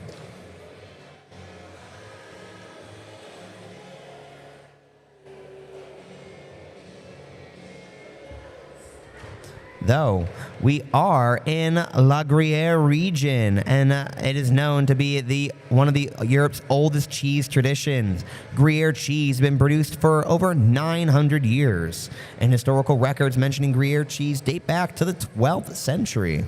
Speaker 2: Though we are in La Gruyere region, and it is known to be one of Europe's oldest cheese traditions. Gruyere cheese has been produced for over 900 years, and historical records mentioning Gruyere cheese date back to the 12th century.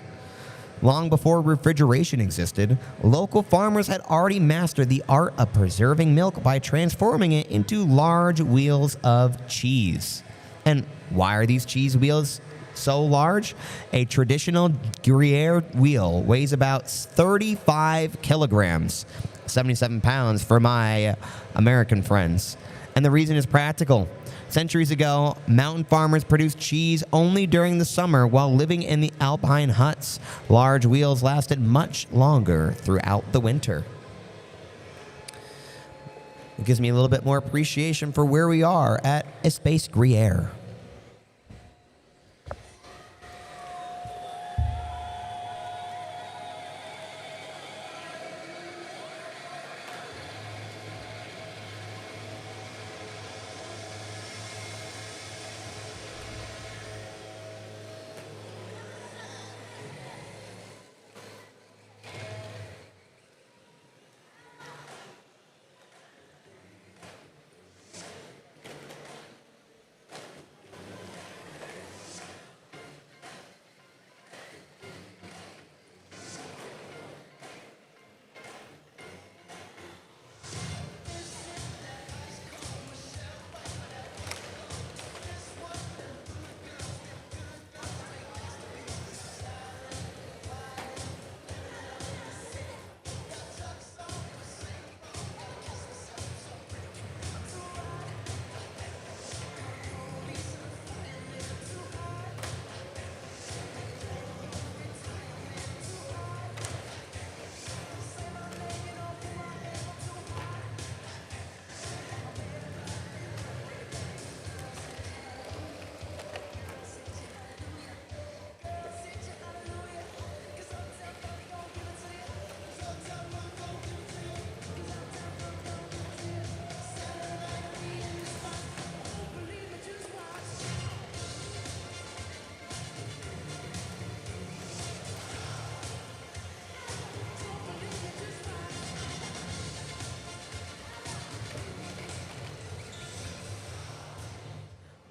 Speaker 2: Long before refrigeration existed, local farmers had already mastered the art of preserving milk by transforming it into large wheels of cheese. And why are these cheese wheels so large? A traditional Gruyere wheel weighs about 35 kilograms, 77 pounds for my American friends. And the reason is practical. Centuries ago, mountain farmers produced cheese only during the summer while living in the alpine huts. Large wheels lasted much longer throughout the winter. It gives me a little bit more appreciation for where we are at Espace Gruyere.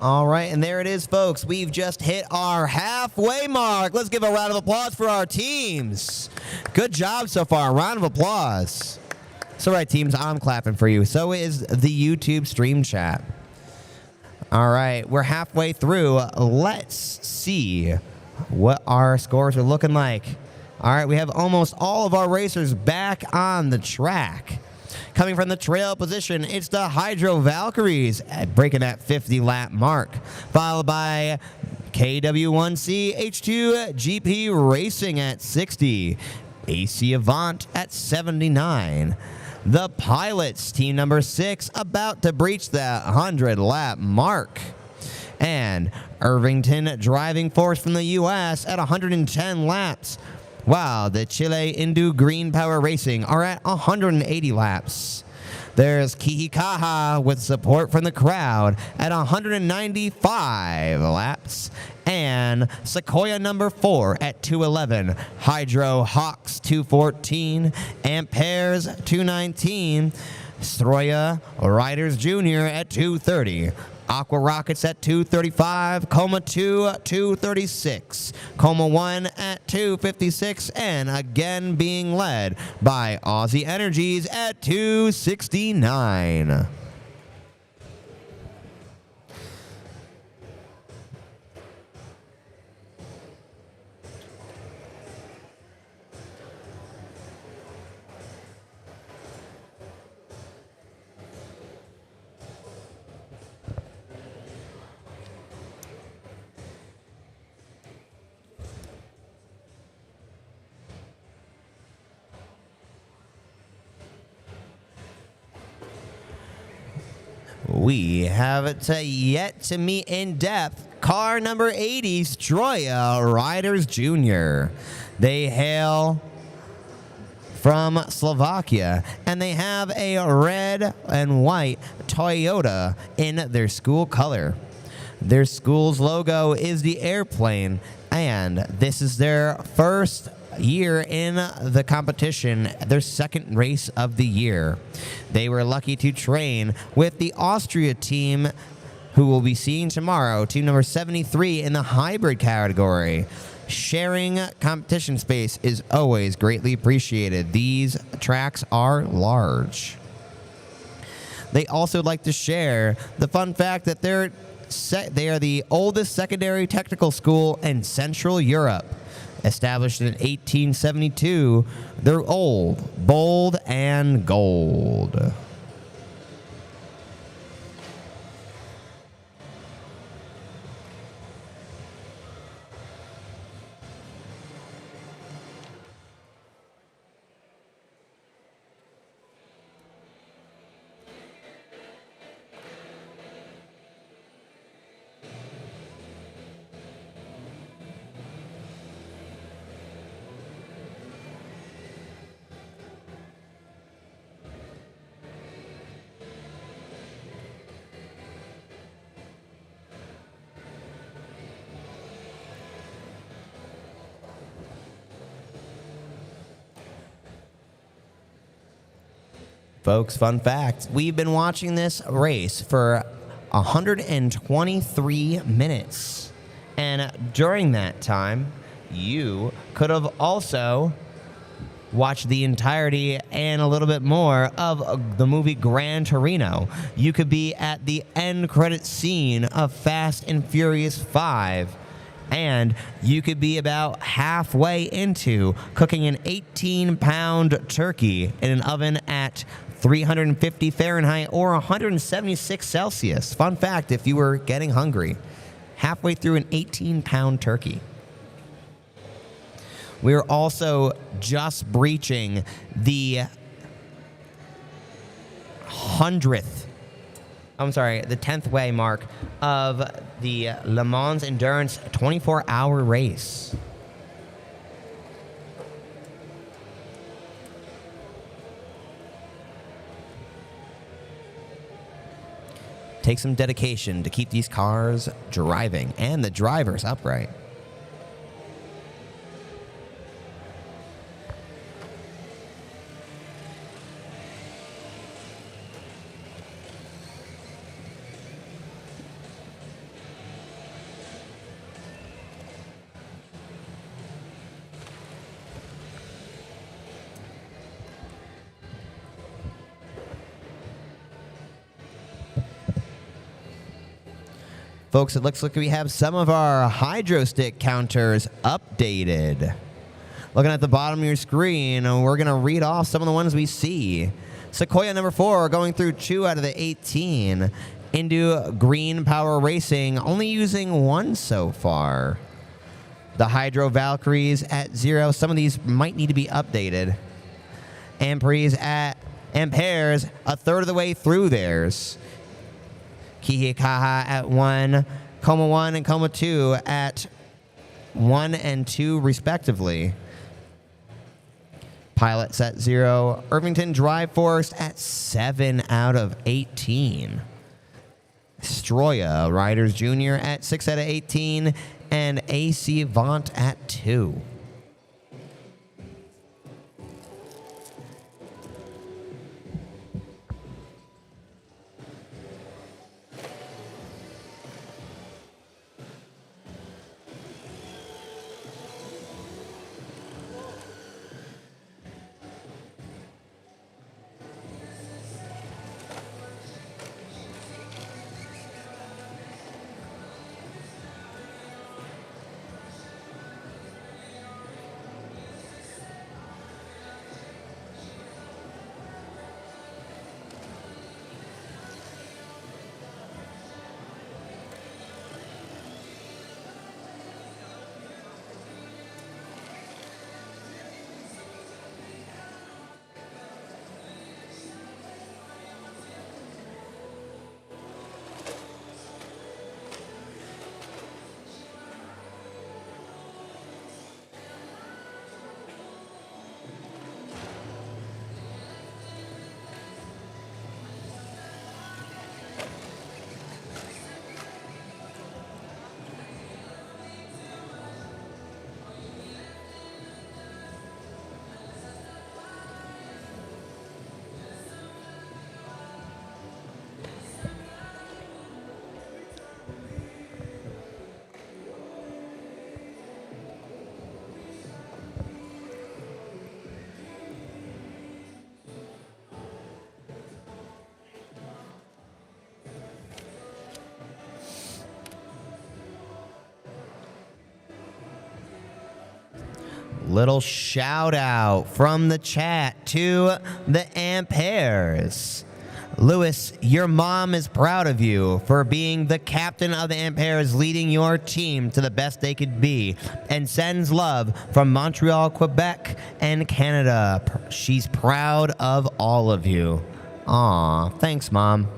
Speaker 2: All right, and there it is, folks. We've just hit our halfway mark. Let's give a round of applause for our teams. Good job so far. Round of applause. So, right, teams, I'm clapping for you. So is the YouTube stream chat. All right, we're halfway through. Let's see what our scores are looking like. All right, we have almost all of our racers back on the track. Coming from the trail position, it's the Hydro Valkyries breaking that 50-lap mark, followed by KW1C H2GP Racing at 60, AC Avant at 79. The Pilots, team number 6, about to breach that 100-lap mark. And Irvington Driving Force from the U.S. at 110 laps. Wow, the Chile Indu Green Power Racing are at 180 laps. There's Kihikaha with support from the crowd at 195 laps. And Sequoia number 4 at 211. Hydro Hawks 214. Amperes 219. Stroya Riders Jr. at 230. Aqua Rockets at 235, Coma 2 236, Coma 1 at 256, and again being led by Aussie Energies at 269. We have yet to meet in depth car number 80, Stroya Riders Jr. They hail from Slovakia, and they have a red and white Toyota in their school color. Their school's logo is the airplane, and this is their first year in the competition, their second race of the year. They were lucky to train with the Austria team, who will be seeing tomorrow, team number 73 in the hybrid category. Sharing competition space is always greatly appreciated. These tracks are large. They also like to share the fun fact that they are the oldest secondary technical school in Central Europe. Established in 1872, they're old, bold, and gold. Folks, fun fact, we've been watching this race for 123 minutes. And during that time, you could have also watched the entirety and a little bit more of the movie Gran Torino. You could be at the end credit scene of Fast and Furious 5. And you could be about halfway into cooking an 18-pound turkey in an oven at 350 Fahrenheit or 176 Celsius. Fun fact, if you were getting hungry, halfway through an 18-pound turkey. We are also just breaching the 10th way mark of the Le Mans Endurance 24-hour race. Takes some dedication to keep these cars driving and the drivers upright. Folks, it looks like we have some of our hydro stick counters updated. Looking at the bottom of your screen, we're going to read off some of the ones we see. Sequoia number 4 going through 2 out of the 18. Into Green Power Racing, only using 1 so far. The Hydro Valkyries at 0. Some of these might need to be updated. Amperes a third of the way through theirs. Kihikaha at 1, Coma 1 and Coma 2 at 1 and 2 respectively. Pilots at 0. Irvington Drive Force at 7 out of 18. Stroya Riders Jr. at 6 out of 18. And AC Vaunt at 2. Little shout out from the chat to the Ampères. Lewis, your mom is proud of you for being the captain of the Ampères, leading your team to the best they could be, and sends love from Montreal, Quebec, and Canada. She's proud of all of you. Aw, thanks, Mom.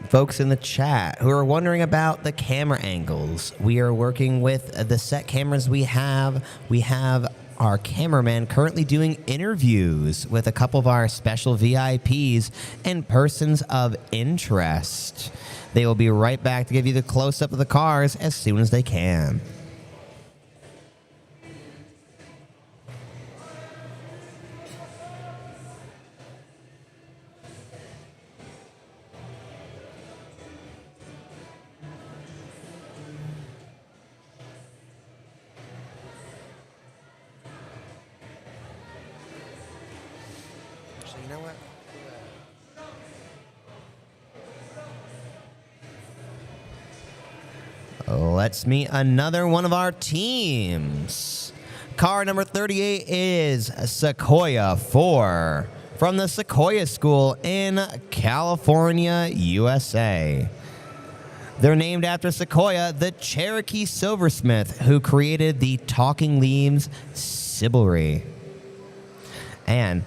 Speaker 2: Folks in the chat who are wondering about the camera angles, we are working with the set cameras we have. We have our cameraman currently doing interviews with a couple of our special VIPs and persons of interest. They will be right back to give you the close-up of the cars as soon as they can. Let's meet another one of our teams. Car number 38 is Sequoia 4 from the Sequoia School in California, USA. They're named after Sequoia, the Cherokee silversmith who created the Talking Leaves Sibylry. And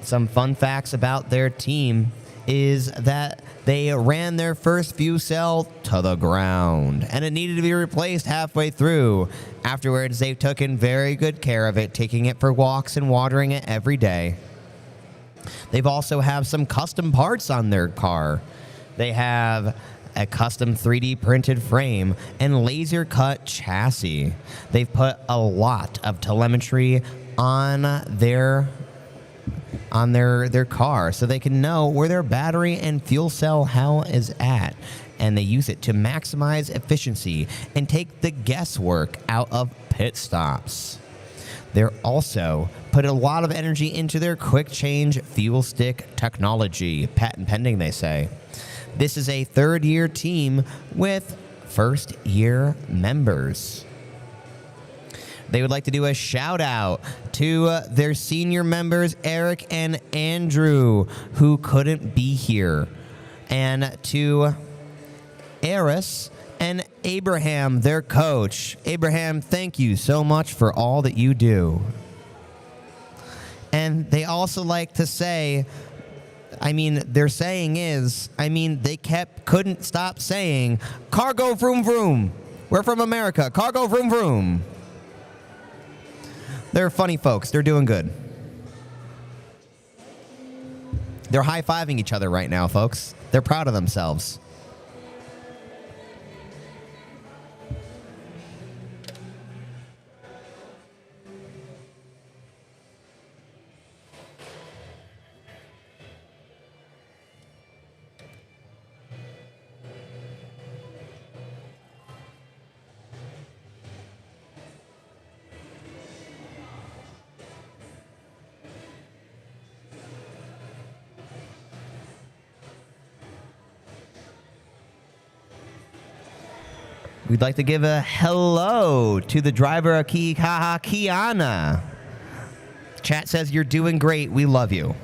Speaker 2: some fun facts about their team is that they ran their first fuel cell to the ground, and it needed to be replaced halfway through. Afterwards, they've taken very good care of it, taking it for walks and watering it every day. They've also have some custom parts on their car. They have a custom 3D printed frame and laser cut chassis. They've put a lot of telemetry on their car so they can know where their battery and fuel cell health is at, and they use it to maximize efficiency and take the guesswork out of pit stops. They're also put a lot of energy into their quick change fuel stick technology, patent pending they say. This is a third-year team with first-year members. They would like to do a shout out to their senior members, Eric and Andrew, who couldn't be here, and to Eris and Abraham, their coach. Abraham, thank you so much for all that you do. And they also like to say, their saying is, they couldn't stop saying, cargo vroom vroom. We're from America, cargo vroom vroom. They're funny folks. They're doing good. They're high-fiving each other right now, folks. They're proud of themselves. We'd like to give a hello to the driver, Kiana. Chat says you're doing great. We love you.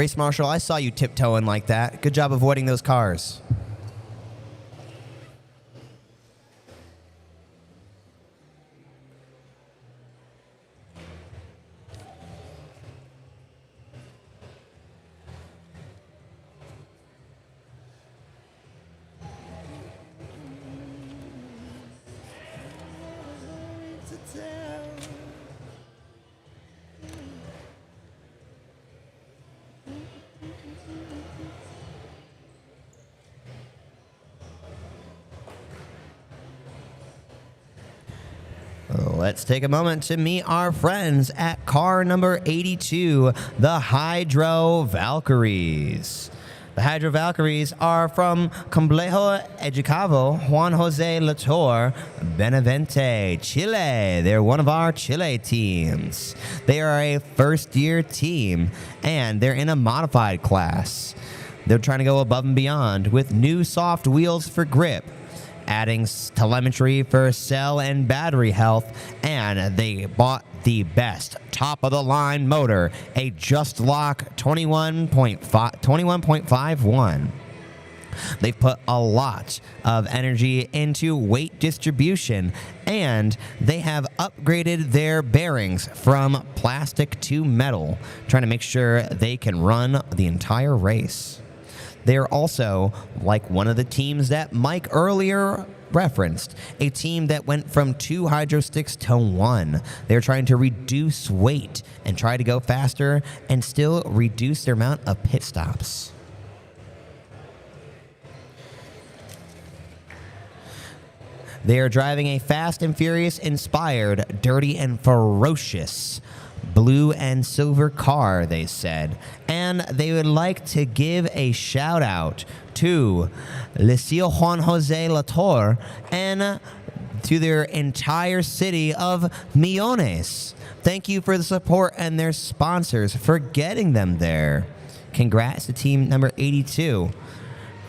Speaker 2: Race Marshal, I saw you tiptoeing like that. Good job avoiding those cars. Let's take a moment to meet our friends at car number 82, the Hydro Valkyries. The Hydro Valkyries are from Complejo Educavo Juan Jose Latour, Benavente, Chile. They're one of our Chile teams. They are a first-year team, and they're in a modified class. They're trying to go above and beyond with new soft wheels for grip, adding telemetry for cell and battery health, and they bought the best top-of-the-line motor, a Just Lock 21.51. They've put a lot of energy into weight distribution, and they have upgraded their bearings from plastic to metal, trying to make sure they can run the entire race. They're also like one of the teams that Mike earlier referenced, a team that went from 2 hydro sticks to 1. They're trying to reduce weight and try to go faster and still reduce their amount of pit stops. They are driving a Fast and Furious inspired, dirty and ferocious blue and silver car, they said, and they would like to give a shout out to Liceo Juan Jose Latour and to their entire city of Millones. Thank you for the support and their sponsors for getting them there. Congrats to team number 82.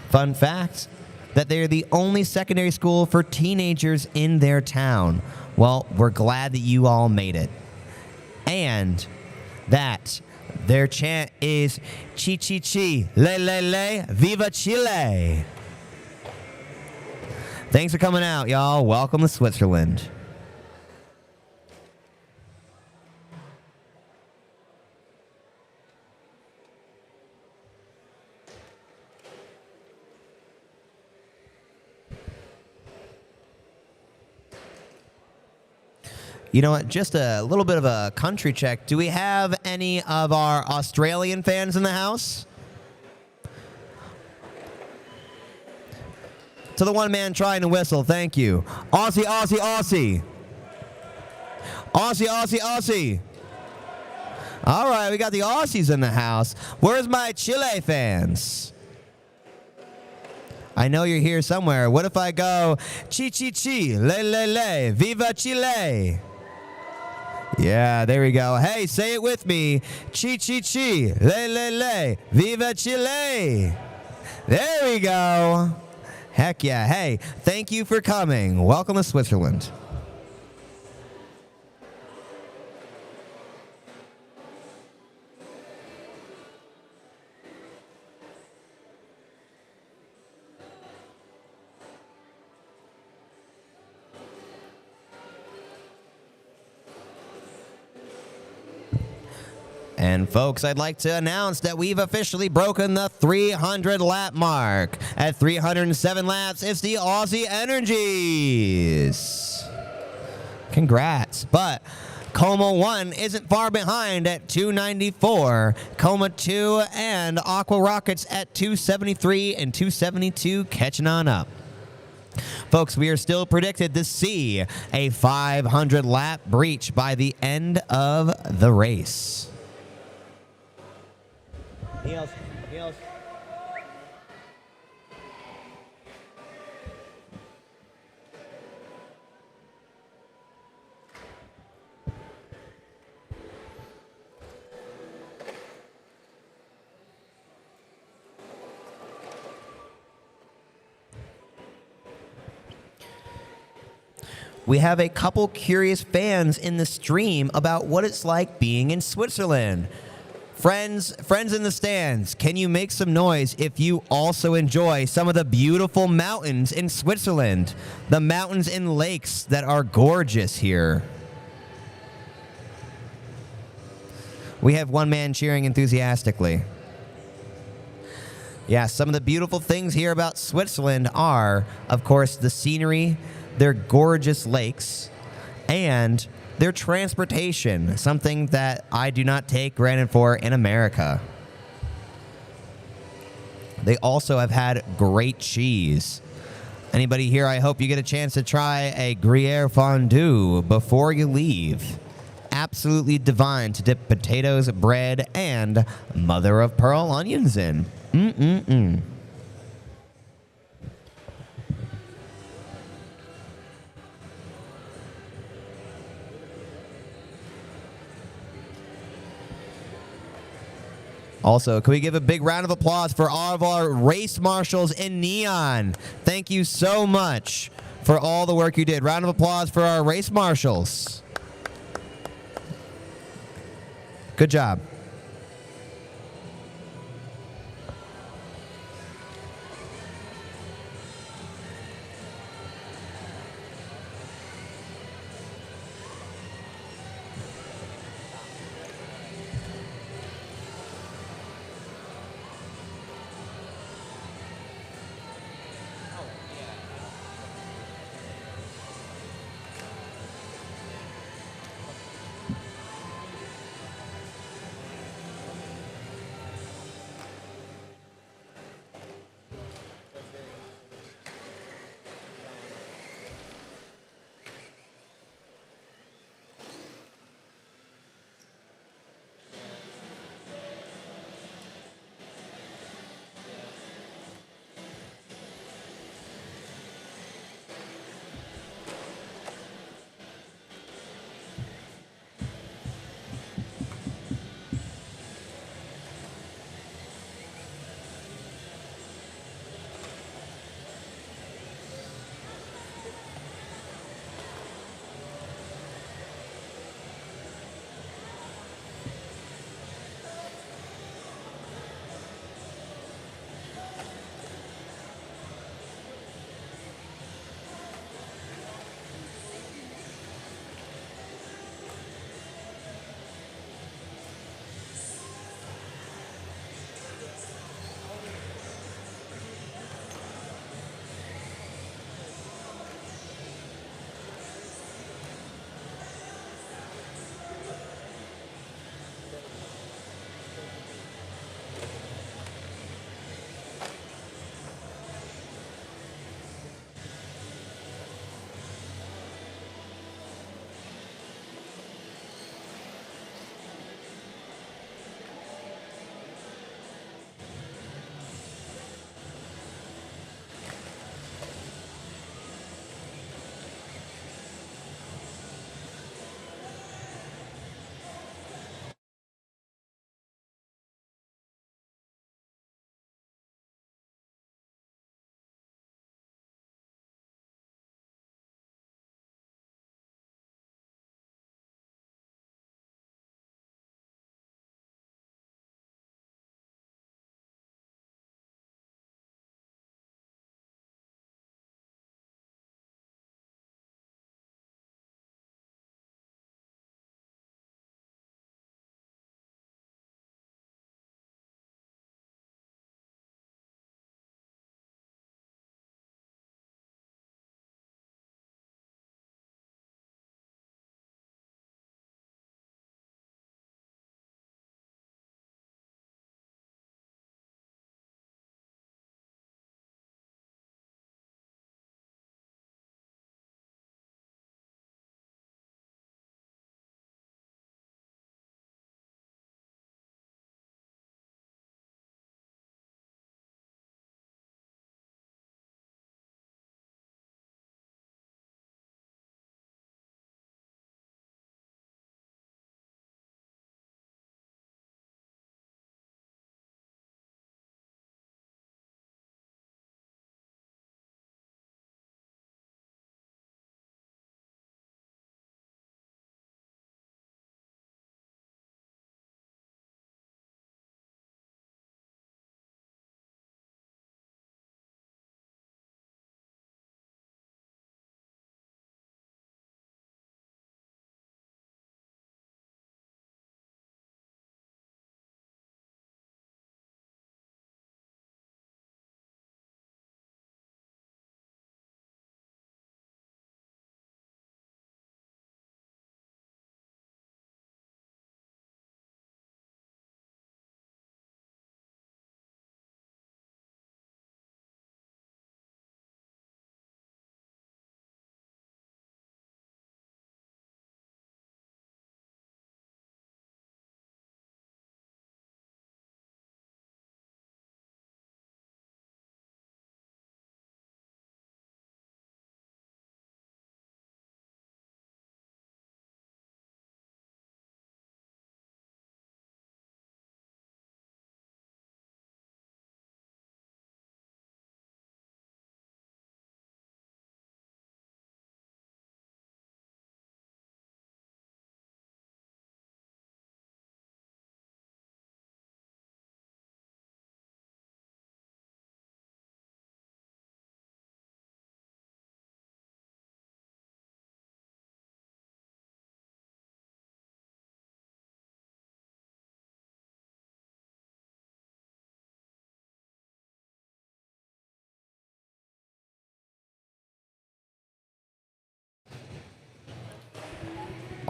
Speaker 2: Fun fact that they're the only secondary school for teenagers in their town. Well, we're glad that you all made it. And that their chant is Chi Chi Chi, Le Le Le, Viva Chile. Thanks for coming out, y'all. Welcome to Switzerland. You know what? Just a little bit of a country check. Do we have any of our Australian fans in the house? To the one man trying to whistle, thank you. Aussie, Aussie, Aussie. Aussie, Aussie, Aussie. All right, we got the Aussies in the house. Where's my Chile fans? I know you're here somewhere. What if I go, Chi Chi Chi, Le Le Le, Viva Chile? Yeah, there we go. Hey, say it with me. Chi Chi Chi, Le Le Le, Viva Chile. There we go. Heck yeah. Hey, thank you for coming. Welcome to Switzerland. And folks, I'd like to announce that we've officially broken the 300 lap mark. At 307 laps, it's the Aussie Energies. Congrats. But Coma 1 isn't far behind at 294. Coma 2 and Aqua Rockets at 273 and 272 catching on up. Folks, we are still predicted to see a 500 lap breach by the end of the race. Niels. We have a couple curious fans in the stream about what it's like being in Switzerland. Friends in the stands, can you make some noise if you also enjoy some of the beautiful mountains in Switzerland? The mountains and lakes that are gorgeous here. We have one man cheering enthusiastically. Yeah, some of the beautiful things here about Switzerland are, of course, the scenery, their gorgeous lakes, and their transportation, something that I do not take granted for in America. They also have had great cheese. Anybody here, I hope you get a chance to try a Gruyere fondue before you leave. Absolutely divine to dip potatoes, bread, and mother-of-pearl onions in. Also, can we give a big round of applause for all of our race marshals in neon? Thank you so much for all the work you did. Round of applause for our race marshals. Good job.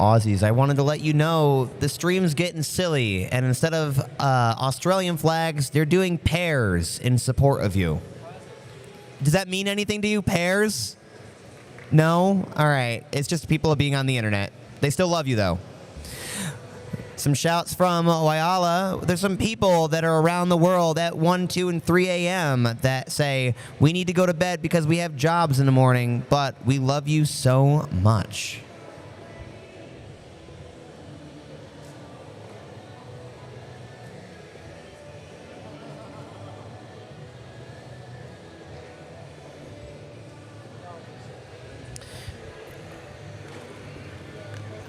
Speaker 2: Aussies, I wanted to let you know the stream's getting silly, and instead of Australian flags, they're doing pears in support of you. Does that mean anything to you, pears? No? All right. It's just people being on the internet. They still love you, though. Some shouts from Wayala. There's some people that are around the world at 1, 2, and 3 a.m. that say, we need to go to bed because we have jobs in the morning, but we love you so much.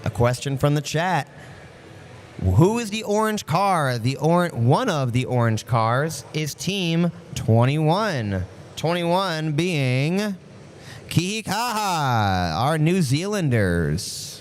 Speaker 2: A question from the chat. Who is the orange car? One of the orange cars is Team 21. 21 being Kihikaha, our New Zealanders.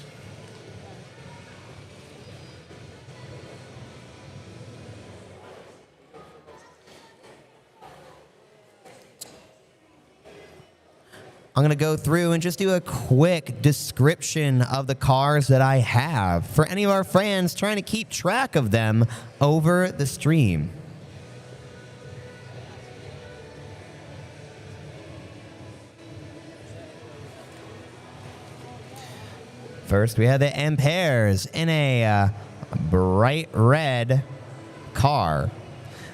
Speaker 2: I'm going to go through and just do a quick description of the cars that I have for any of our fans trying to keep track of them over the stream. First, we have the Ampères in a bright red car.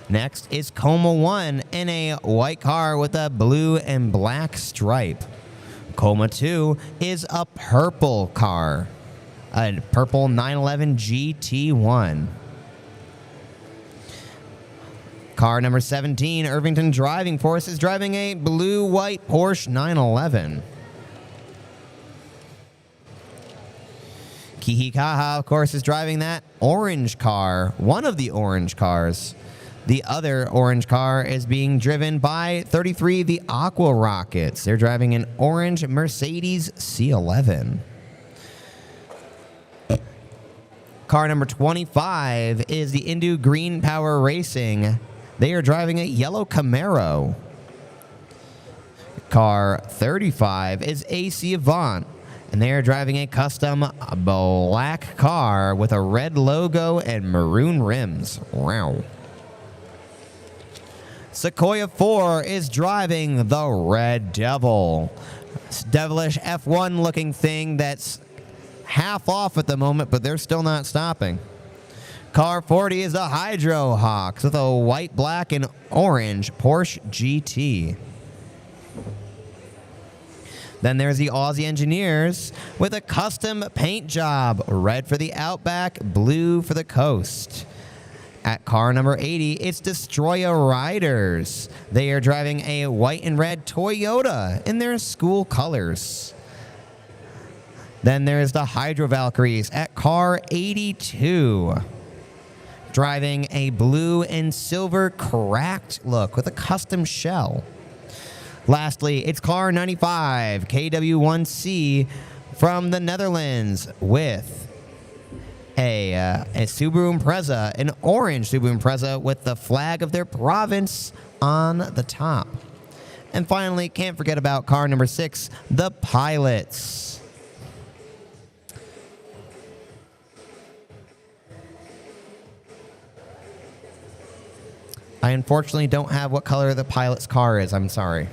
Speaker 2: Next is Coma 1 in a white car with a blue and black stripe. Coma 2 is a purple car, a purple 911 GT1. Car number 17, Irvington Driving Force, is driving a blue-white Porsche 911. Kihikaha, of course, is driving that orange car, one of the orange cars. The other orange car is being driven by 33, the Aqua Rockets. They're driving an orange Mercedes C11. Car number 25 is the Indu Green Power Racing. They are driving a yellow Camaro. Car 35 is AC Avant, and they are driving a custom black car with a red logo and maroon rims. Wow. Sequoia 4 is driving the Red Devil. It's devilish F1 looking thing that's half off at the moment, but they're still not stopping. Car 40 is the Hydro Hawks with a white, black, and orange Porsche GT. Then there's the Aussie Engineers with a custom paint job. Red for the Outback, blue for the Coast. At car number 80, it's Destroyer Riders. They are driving a white and red Toyota in their school colors. Then there's the Hydro Valkyries at car 82. Driving a blue and silver cracked look with a custom shell. Lastly, it's car 95, KW1C from the Netherlands with a Subaru Impreza, an orange Subaru Impreza with the flag of their province on the top. And finally, can't forget about car number 6, the Pilots. I unfortunately don't have what color the Pilot's car is. I'm sorry.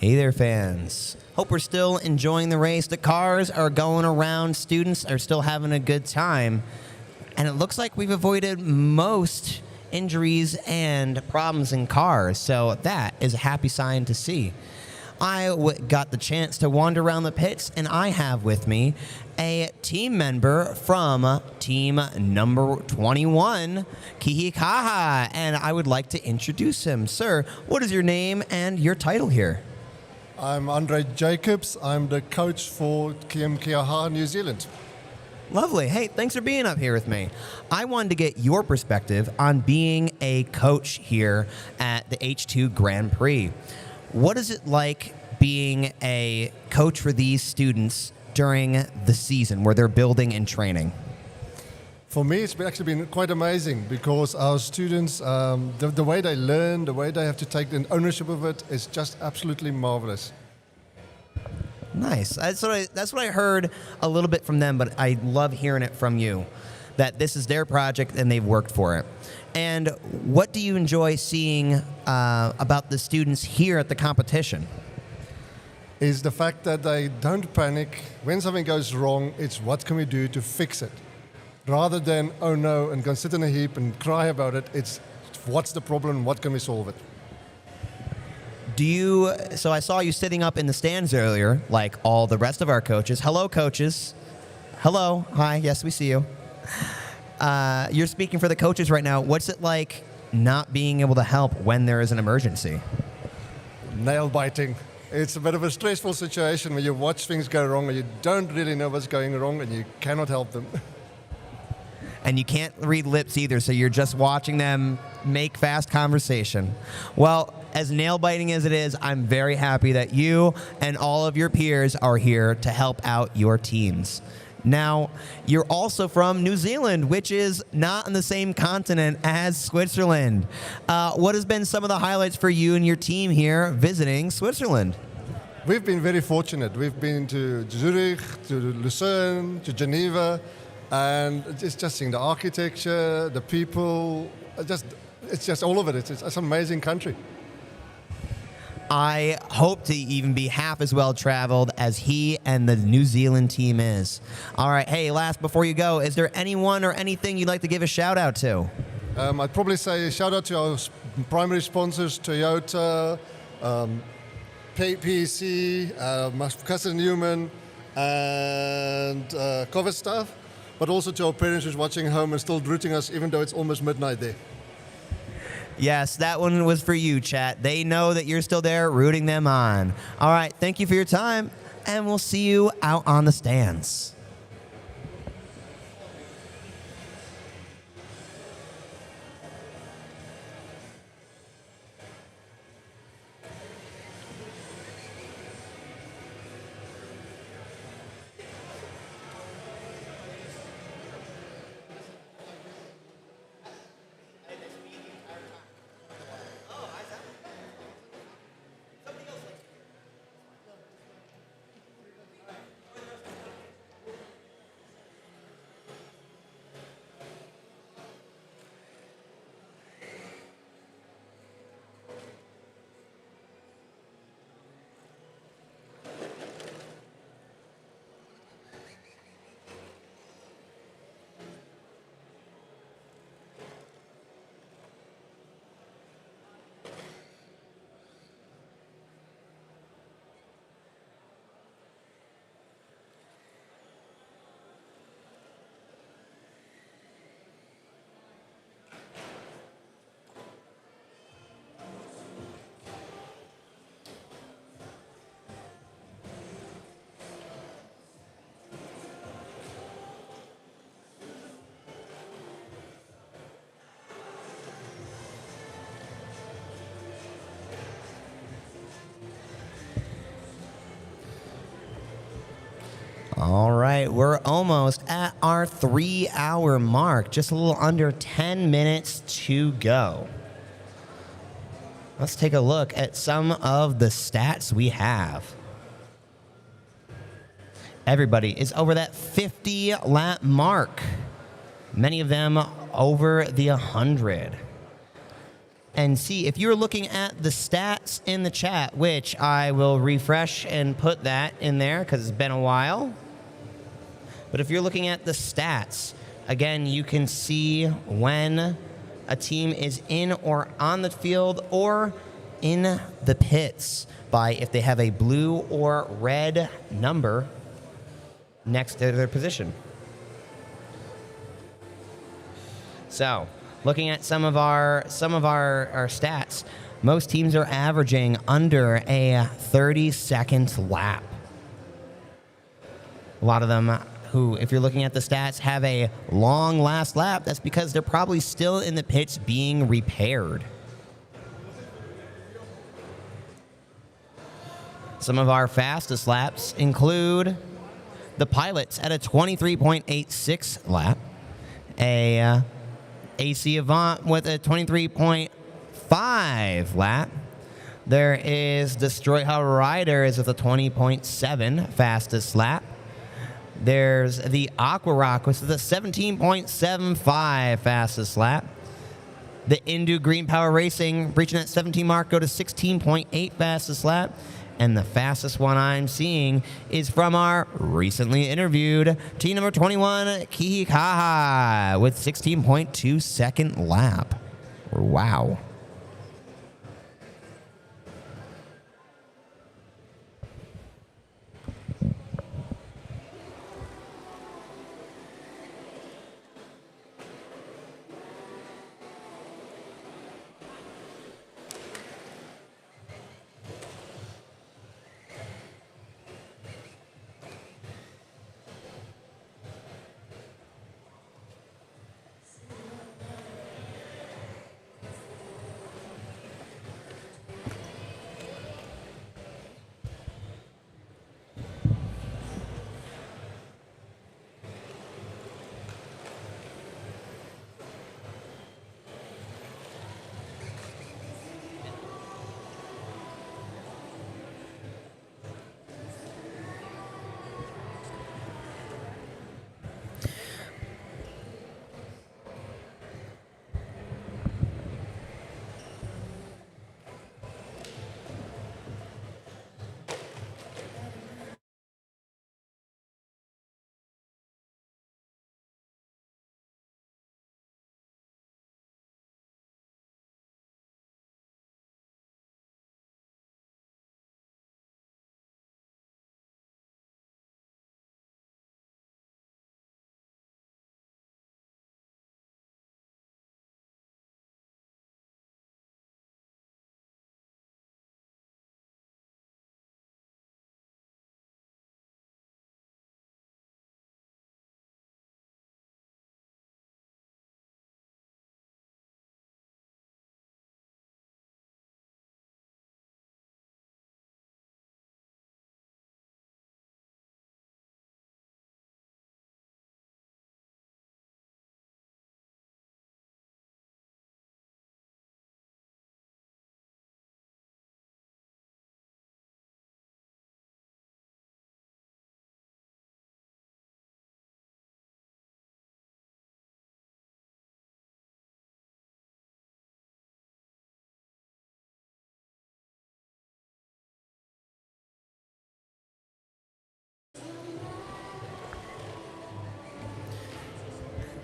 Speaker 2: Hey there, fans. Hope we're still enjoying the race. The cars are going around. Students are still having a good time. And it looks like we've avoided most injuries and problems in cars. So that is a happy sign to see. I got the chance to wander around the pits, and I have with me a team member from team number 21, Kihikaha, and I would like to introduce him. Sir, what is your name and your title here?
Speaker 11: I'm Andre Jacobs. I'm the coach for Kihikaha, New Zealand.
Speaker 2: Lovely. Hey, thanks for being up here with me. I wanted to get your perspective on being a coach here at the H2 Grand Prix. What is it like being a coach for these students during the season where they're building and training?
Speaker 11: For me, it's actually been quite amazing because our students, the way they learn, the way they have to take the ownership of it is just absolutely marvelous.
Speaker 2: Nice. That's what I heard a little bit from them, but I love hearing it from you, that this is their project and they've worked for it. And what do you enjoy seeing about the students here at the competition?
Speaker 11: Is the fact that they don't panic. When something goes wrong, it's what can we do to fix it? Rather than, oh no, and go sit in a heap and cry about it, it's what's the problem, what can we solve it?
Speaker 2: So I saw you sitting up in the stands earlier, like all the rest of our coaches. Hello, coaches. Hello. Hi. Yes, we see you. You're speaking for the coaches right now. What's it like not being able to help when there is an emergency?
Speaker 11: Nail biting. It's a bit of a stressful situation where you watch things go wrong and you don't really know what's going wrong and you cannot help them.
Speaker 2: And you can't read lips either, so you're just watching them make fast conversation. Well, as nail-biting as it is, I'm very happy that you and all of your peers are here to help out your teams. Now, you're also from New Zealand, which is not on the same continent as Switzerland. What has been some of the highlights for you and your team here visiting Switzerland?
Speaker 11: We've been very fortunate. We've been to Zurich, to Lucerne, to Geneva, and it's just seeing the architecture, the people, it's just all of it. It's an amazing country.
Speaker 2: I hope to even be half as well traveled as he and the New Zealand team is. All right, hey, last before you go, is there anyone or anything you'd like to give a shout out to?
Speaker 11: I'd probably say shout out to our primary sponsors, Toyota, PEC, my cousin Newman, and COVID staff, but also to our parents who's watching home and still rooting us even though it's almost midnight there.
Speaker 2: Yes, that one was for you, chat. They know that you're still there rooting them on. All right, thank you for your time, and we'll see you out on the stands. All right, we're almost at our 3-hour mark. Just a little under 10 minutes to go. Let's take a look at some of the stats we have. Everybody is over that 50-lap mark. Many of them over the 100. and see if you're looking at the stats in the chat, which I will refresh and put that in there because it's been a while. But if you're looking at the stats, again, you can see when a team is in or on the field or in the pits by if they have a blue or red number next to their position. So, looking at some of our stats, most teams are averaging under a 30-second lap. A lot of them who, if you're looking at the stats, have a long last lap. That's because they're probably still in the pits being repaired. Some of our fastest laps include the pilots at a 23.86 lap, a AC Avant with a 23.5 lap. There is Destroy How Riders with a 20.7 fastest lap. There's the Aqua Rock with a 17.75 fastest lap. The Indu Green Power Racing reaching that 17 mark, go to 16.8 fastest lap. And the fastest one I'm seeing is from our recently interviewed team number 21, Kihikaha, with 16.2 second lap. Wow.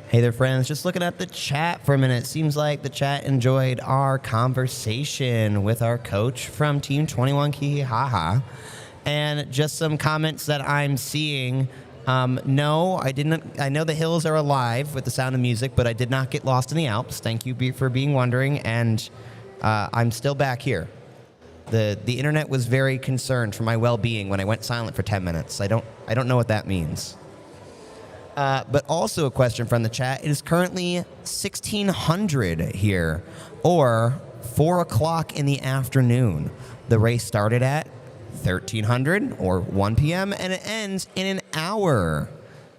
Speaker 2: Hey there, friends. Just looking at the chat for a minute. Seems like the chat enjoyed our conversation with our coach from Team 21 Kihihaha. And just some comments that I'm seeing. No, I didn't. I know the hills are alive with the sound of music, but I did not get lost in the Alps. Thank you for being wondering. And I'm still back here. The internet was very concerned for my well-being when I went silent for 10 minutes. I don't know what that means. But also a question from the chat. It is currently 1600 here, or 4 o'clock in the afternoon. The race started at 1300 or 1 p.m. and it ends in an hour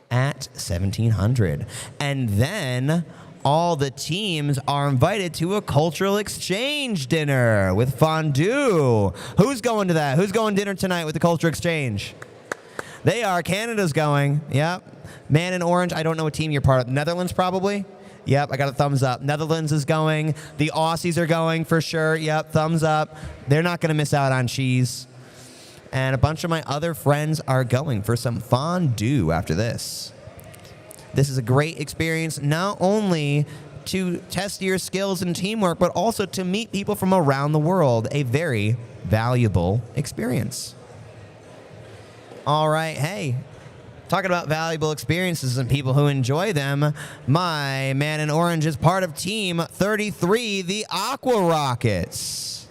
Speaker 2: at 1700. And then all the teams are invited to a cultural exchange dinner with fondue. Who's going to that? Who's going dinner tonight with the cultural exchange? They are. Canada's going. Yep. Man in orange. I don't know what team you're part of. Netherlands, probably. Yep, I got a thumbs up. Netherlands is going. The Aussies are going for sure. Yep, thumbs up. They're not going to miss out on cheese. And a bunch of my other friends are going for some fondue after this. This is a great experience, not only to test your skills and teamwork, but also to meet people from around the world. A very valuable experience. All right, hey. Talking about valuable experiences and people who enjoy them, my man in orange is part of Team 33, the Aqua Rockets.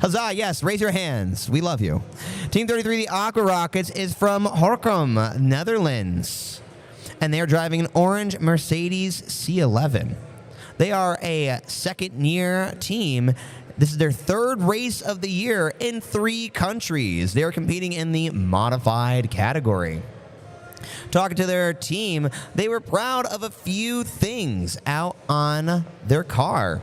Speaker 2: Huzzah, yes, raise your hands. We love you. Team 33, the Aqua Rockets, is from Horkum, Netherlands. And they're driving an orange Mercedes C11. They are a second-year team. This is their third race of the year in 3 countries. They're competing in the modified category. Talking to their team, they were proud of a few things out on their car.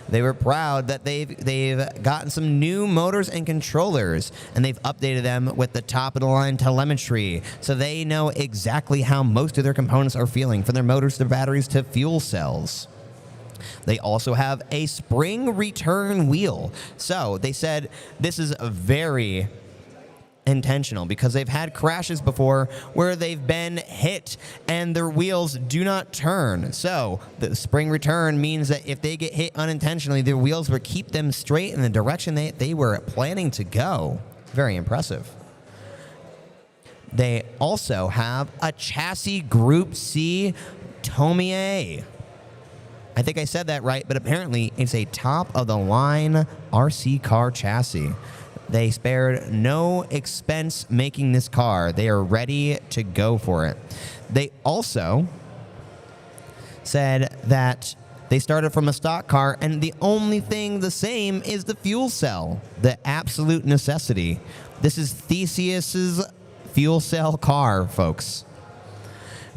Speaker 2: They were proud that they've gotten some new motors and controllers, and they've updated them with the top-of-the-line telemetry, so they know exactly how most of their components are feeling, from their motors to batteries to fuel cells. They also have a spring return wheel. So they said this is very intentional because they've had crashes before where they've been hit and their wheels do not turn. So the spring return means that if they get hit unintentionally, their wheels will keep them straight in the direction they were planning to go. Very impressive. They also have a chassis Group C Tomie. I think I said that right, but apparently it's a top-of-the-line RC car chassis. They spared no expense making this car. They are ready to go for it. They also said that they started from a stock car, and the only thing the same is the fuel cell, the absolute necessity. This is Theseus's fuel cell car, folks.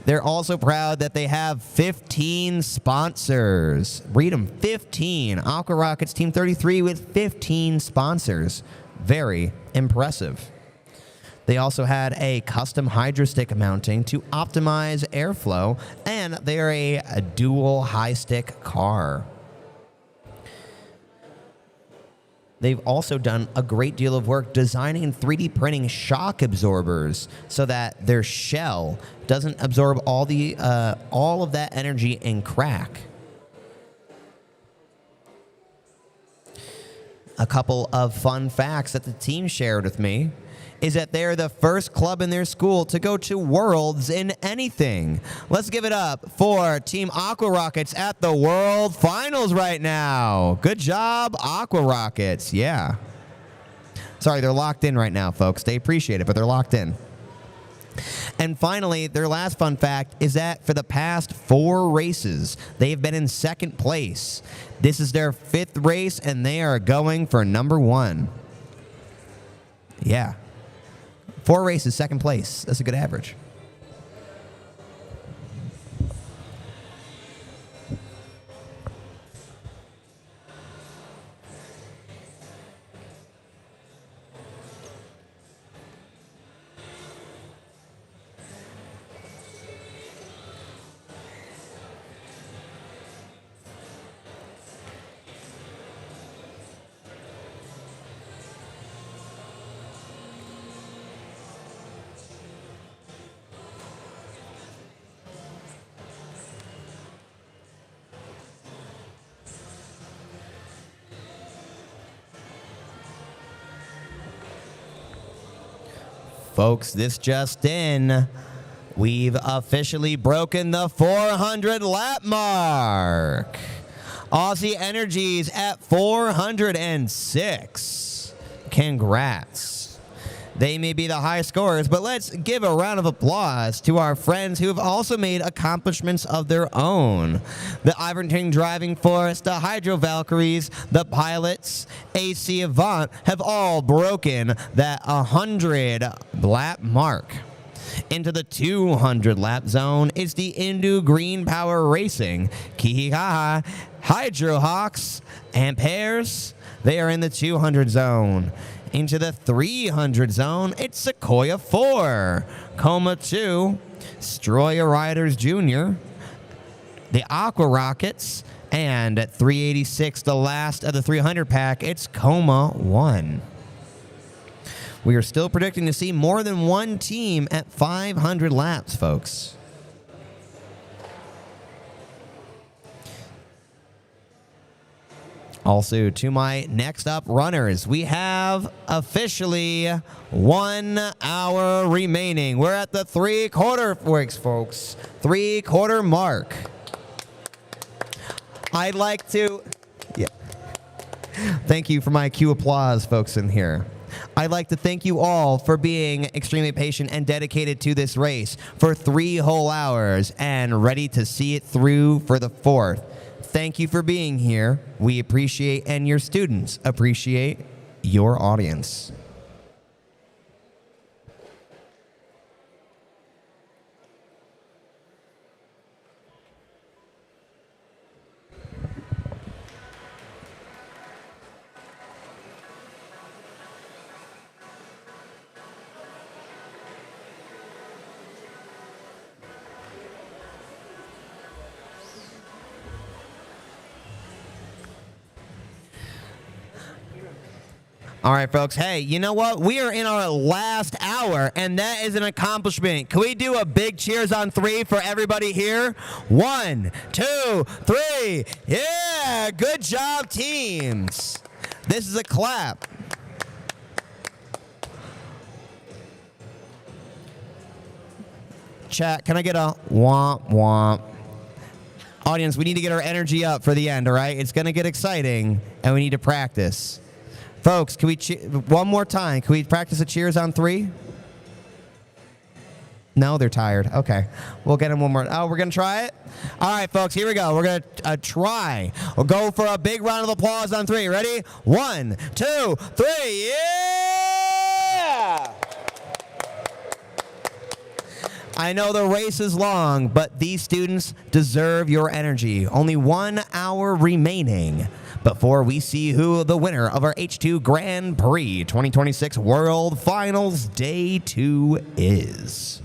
Speaker 2: They're also proud that they have 15 sponsors. Read them, 15. Aqua Rockets Team 33 with 15 sponsors. Very impressive. They also had a custom hydro stick mounting to optimize airflow, and they are a dual high stick car. They've also done a great deal of work designing and 3D printing shock absorbers so that their shell doesn't absorb all of that energy and crack. A couple of fun facts that the team shared with me is that they're the first club in their school to go to Worlds in anything. Let's give it up for Team Aqua Rockets at the World Finals right now. Good job, Aqua Rockets. Yeah. Sorry, they're locked in right now, folks. They appreciate it, but they're locked in. And finally, their last fun fact is that for the past 4 races, they've been in second place. This is their 5th race, and they are going for number 1. Yeah. 4 races, second place. That's a good average. Folks, this just in. We've officially broken the 400 lap mark. Aussie Energy's at 406. Congrats. They may be the high scorers, but let's give a round of applause to our friends who have also made accomplishments of their own. The Iverton Driving Force, the Hydro Valkyries, the Pilots, AC Avant have all broken that 100 lap mark. Into the 200 lap zone is the Indu Green Power Racing, Kihihaha, Hydro Hawks, Amperes. They are in the 200 zone. Into the 300 zone, it's Sequoia 4, Coma 2, Stroya Riders Jr., the Aqua Rockets. And at 386, the last of the 300 pack, it's Coma 1. We are still predicting to see more than one team at 500 laps, folks. Also, to my next up runners, we have officially 1 hour remaining. We're at the three-quarter mark. I'd like to, thank you for my cue applause, folks in here. I'd like to thank you all for being extremely patient and dedicated to this race for 3 whole hours and ready to see it through for the 4th. Thank you for being here. We appreciate, and your students appreciate, your audience. All right, folks. Hey, you know what? We are in our last hour, and that is an accomplishment. Can we do a big cheers on 3 for everybody here? 1, 2, 3. Yeah, good job, teams. This is a clap. Chat, can I get a womp womp? Audience, we need to get our energy up for the end, all right? It's going to get exciting, and we need to practice. Folks, can we one more time? Can we practice a cheers on 3? No, they're tired. Okay. We'll get them one more. Oh, we're going to try it? All right, folks, here we go. We're going to try. We'll go for a big round of applause on 3. Ready? 1, 2, 3. Yeah! I know the race is long, but these students deserve your energy. Only 1 hour remaining before we see who the winner of our H2 Grand Prix 2026 World Finals Day 2 is.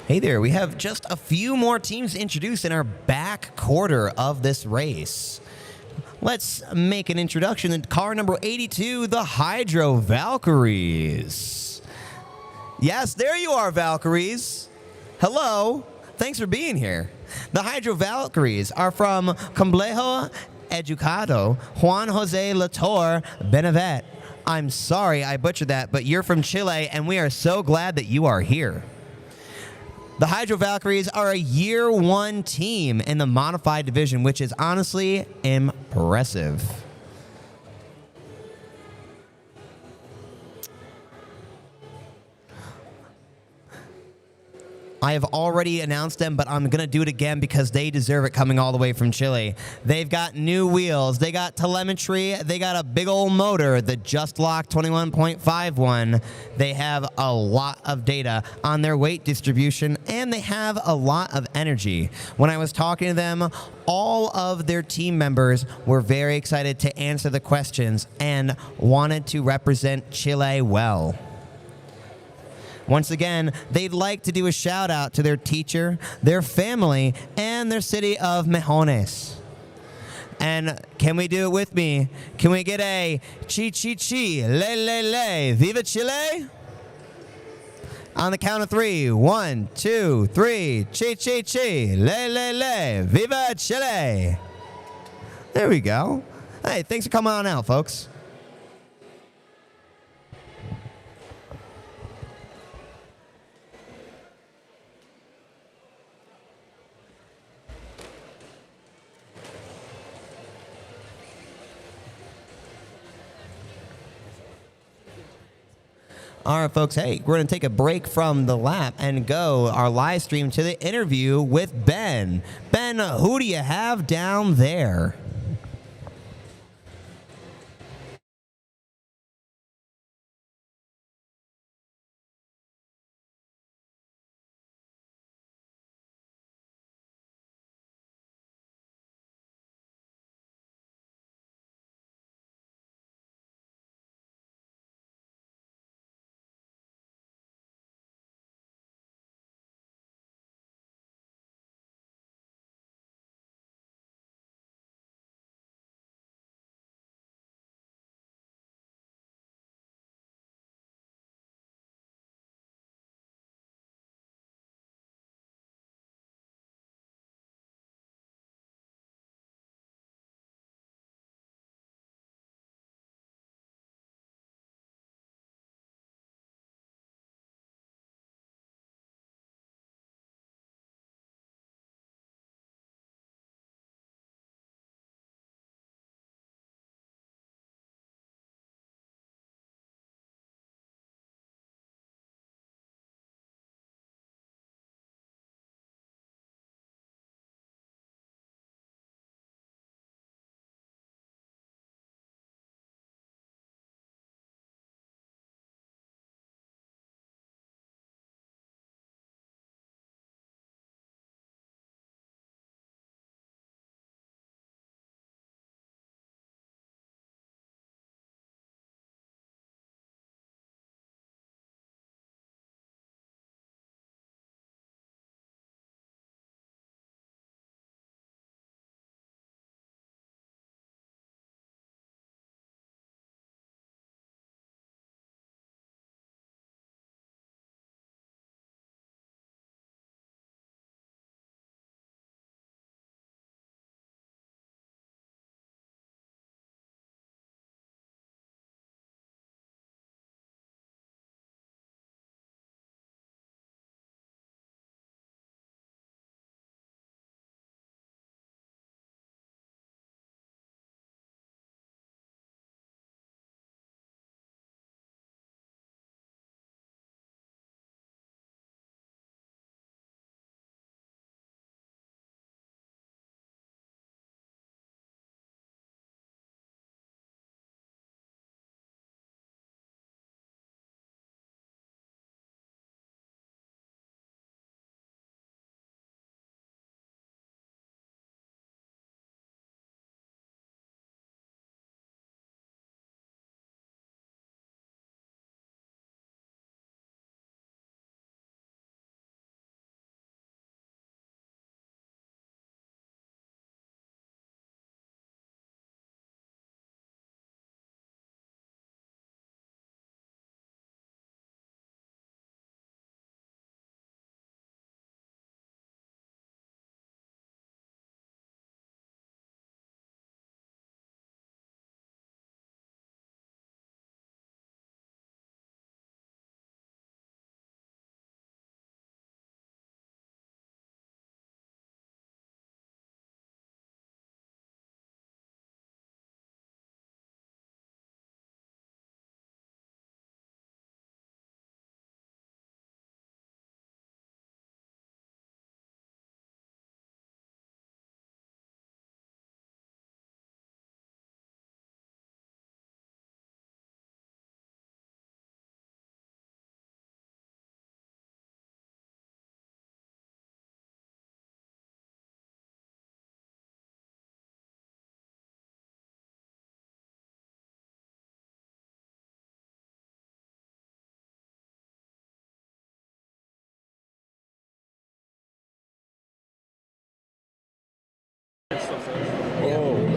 Speaker 2: Hey there, we have just a few more teams to introduce in our back quarter of this race. Let's make an introduction to car number 82, the Hydro Valkyries. Yes, there you are, Valkyries. Hello. Thanks for being here. The Hydro Valkyries are from Complejo Educado Juan Jose Lator Benavet. I'm sorry I butchered that, but you're from Chile, and we are so glad that you are here. The Hydro Valkyries are a year one team in the modified division, which is honestly impressive. I have already announced them, but I'm going to do it again because they deserve it coming all the way from Chile. They've got new wheels. They got telemetry. They got a big old motor, the Just Lock 21.51. They have a lot of data on their weight distribution, and they have a lot of energy. When I was talking to them, all of their team members were very excited to answer the questions and wanted to represent Chile well. Once again, they'd like to do a shout out to their teacher, their family, and their city of Mejones. And can we do it with me? Can we get a chi chi chi, le le le, viva Chile? On the count of 3, 1, 2, 3, chi chi chi, le le le, viva Chile. There we go. Hey, thanks for coming on out, folks. All right, folks, hey, we're going to take a break from the lap and go our live stream to the interview with Ben. Ben, who do you have down there?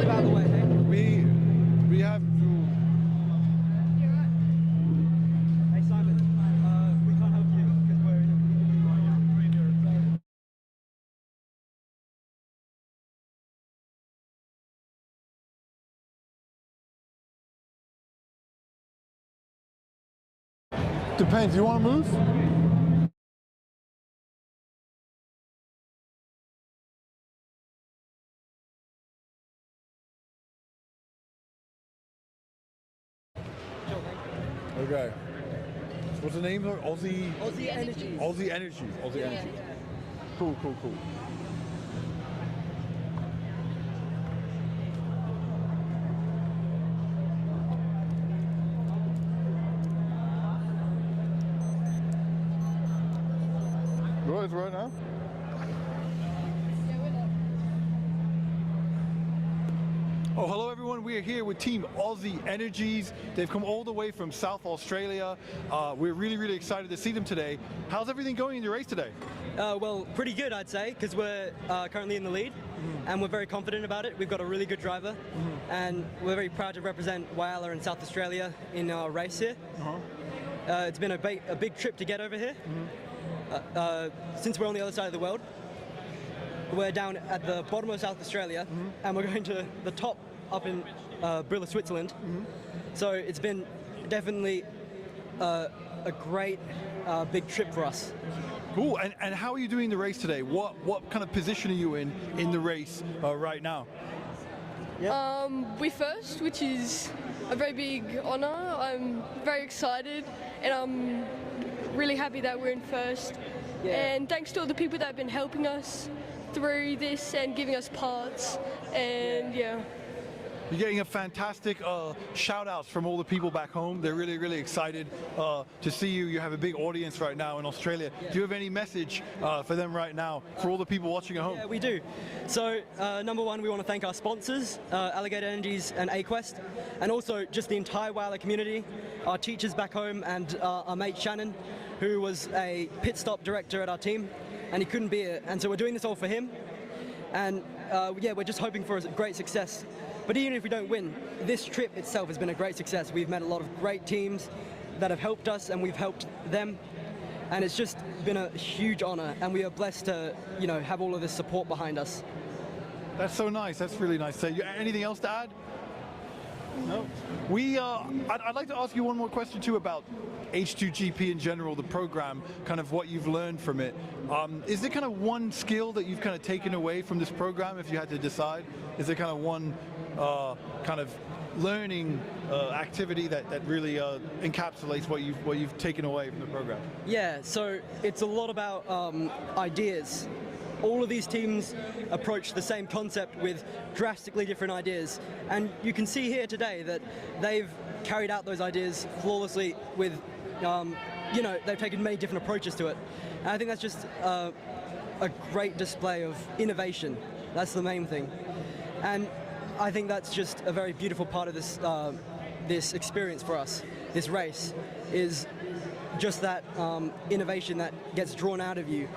Speaker 3: We have to.
Speaker 12: Hey Simon, we can't help you because we're in a radio.
Speaker 3: Depends. You want to move? Okay. What's the name? Aussie.
Speaker 12: Aussie Energies.
Speaker 3: Aussie Energies. Aussie Energies. Cool. Right now? Oh, hello everyone. We are here with Team Aussie Energies. They've come all the way from South Australia. We're really excited to see them today. How's everything going in your race today?
Speaker 12: Well, pretty good, I'd say, because we're currently in the lead, and we're very confident about it. We've got a really good driver, and we're very proud to represent Whyalla in South Australia in our race here. It's been a big trip to get over here. Since we're on the other side of the world, we're down at the bottom of South Australia, and we're going to the top up in Brilla, Switzerland. So it's been definitely a great big trip for us.
Speaker 3: Cool. And how are you doing the race today? What kind of position are you in the race right now?
Speaker 13: We're first, which is a very big honour. I'm very excited, and I'm really happy that we're in first. And thanks to all the people that have been helping us through this and giving us parts, and You're
Speaker 3: getting a fantastic shout outs from all the people back home. They're really excited to see you. You have a big audience right now in Australia. Do you have any message for them right now, for all the people watching at home?
Speaker 12: Yeah, we do. So number one, we want to thank our sponsors, Alligator Energies and A-Quest, and also just the entire Whyalla community, our teachers back home, and our mate Shannon, who was a pit stop director at our team, and he couldn't be here. And so we're doing this all for him. And we're just hoping for a great success. But even if we don't win, this trip itself has been a great success. We've met a lot of great teams that have helped us, and we've helped them. And it's just been a huge honor, and we are blessed to, have all of this support behind us.
Speaker 3: That's so nice. That's really nice. So, anything else to add? No. I'd like to ask you one more question too about H2GP in general, the program, kind of what you've learned from it. Is there kind of one skill that you've kind of taken away from this program, if you had to decide? Is there kind of one kind of learning activity that really encapsulates what you've taken away from the program?
Speaker 12: Yeah, so it's a lot about ideas. All of these teams approach the same concept with drastically different ideas, and you can see here today that they've carried out those ideas flawlessly with, they've taken many different approaches to it. And I think that's just a great display of innovation. That's the main thing. And I think that's just a very beautiful part of this this experience for us. This race is just that innovation that gets drawn out of you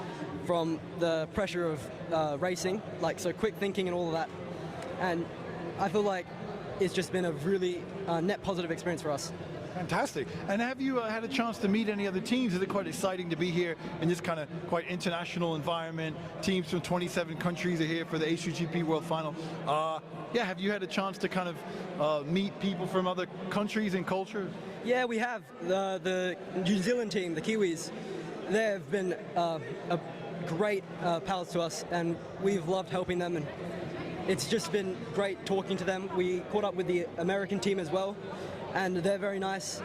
Speaker 12: from the pressure of racing, so quick thinking and all of that. And I feel like it's just been a really net positive experience for us.
Speaker 3: Fantastic. And have you had a chance to meet any other teams? Is it quite exciting to be here in this kind of quite international environment? Teams from 27 countries are here for the H2GP World Final. Have you had a chance to kind of meet people from other countries and cultures?
Speaker 12: Yeah, we have. The New Zealand team, the Kiwis, they've been great pals to us, and we've loved helping them, and it's just been great talking to them. We caught up with the American team as well, and they're very nice,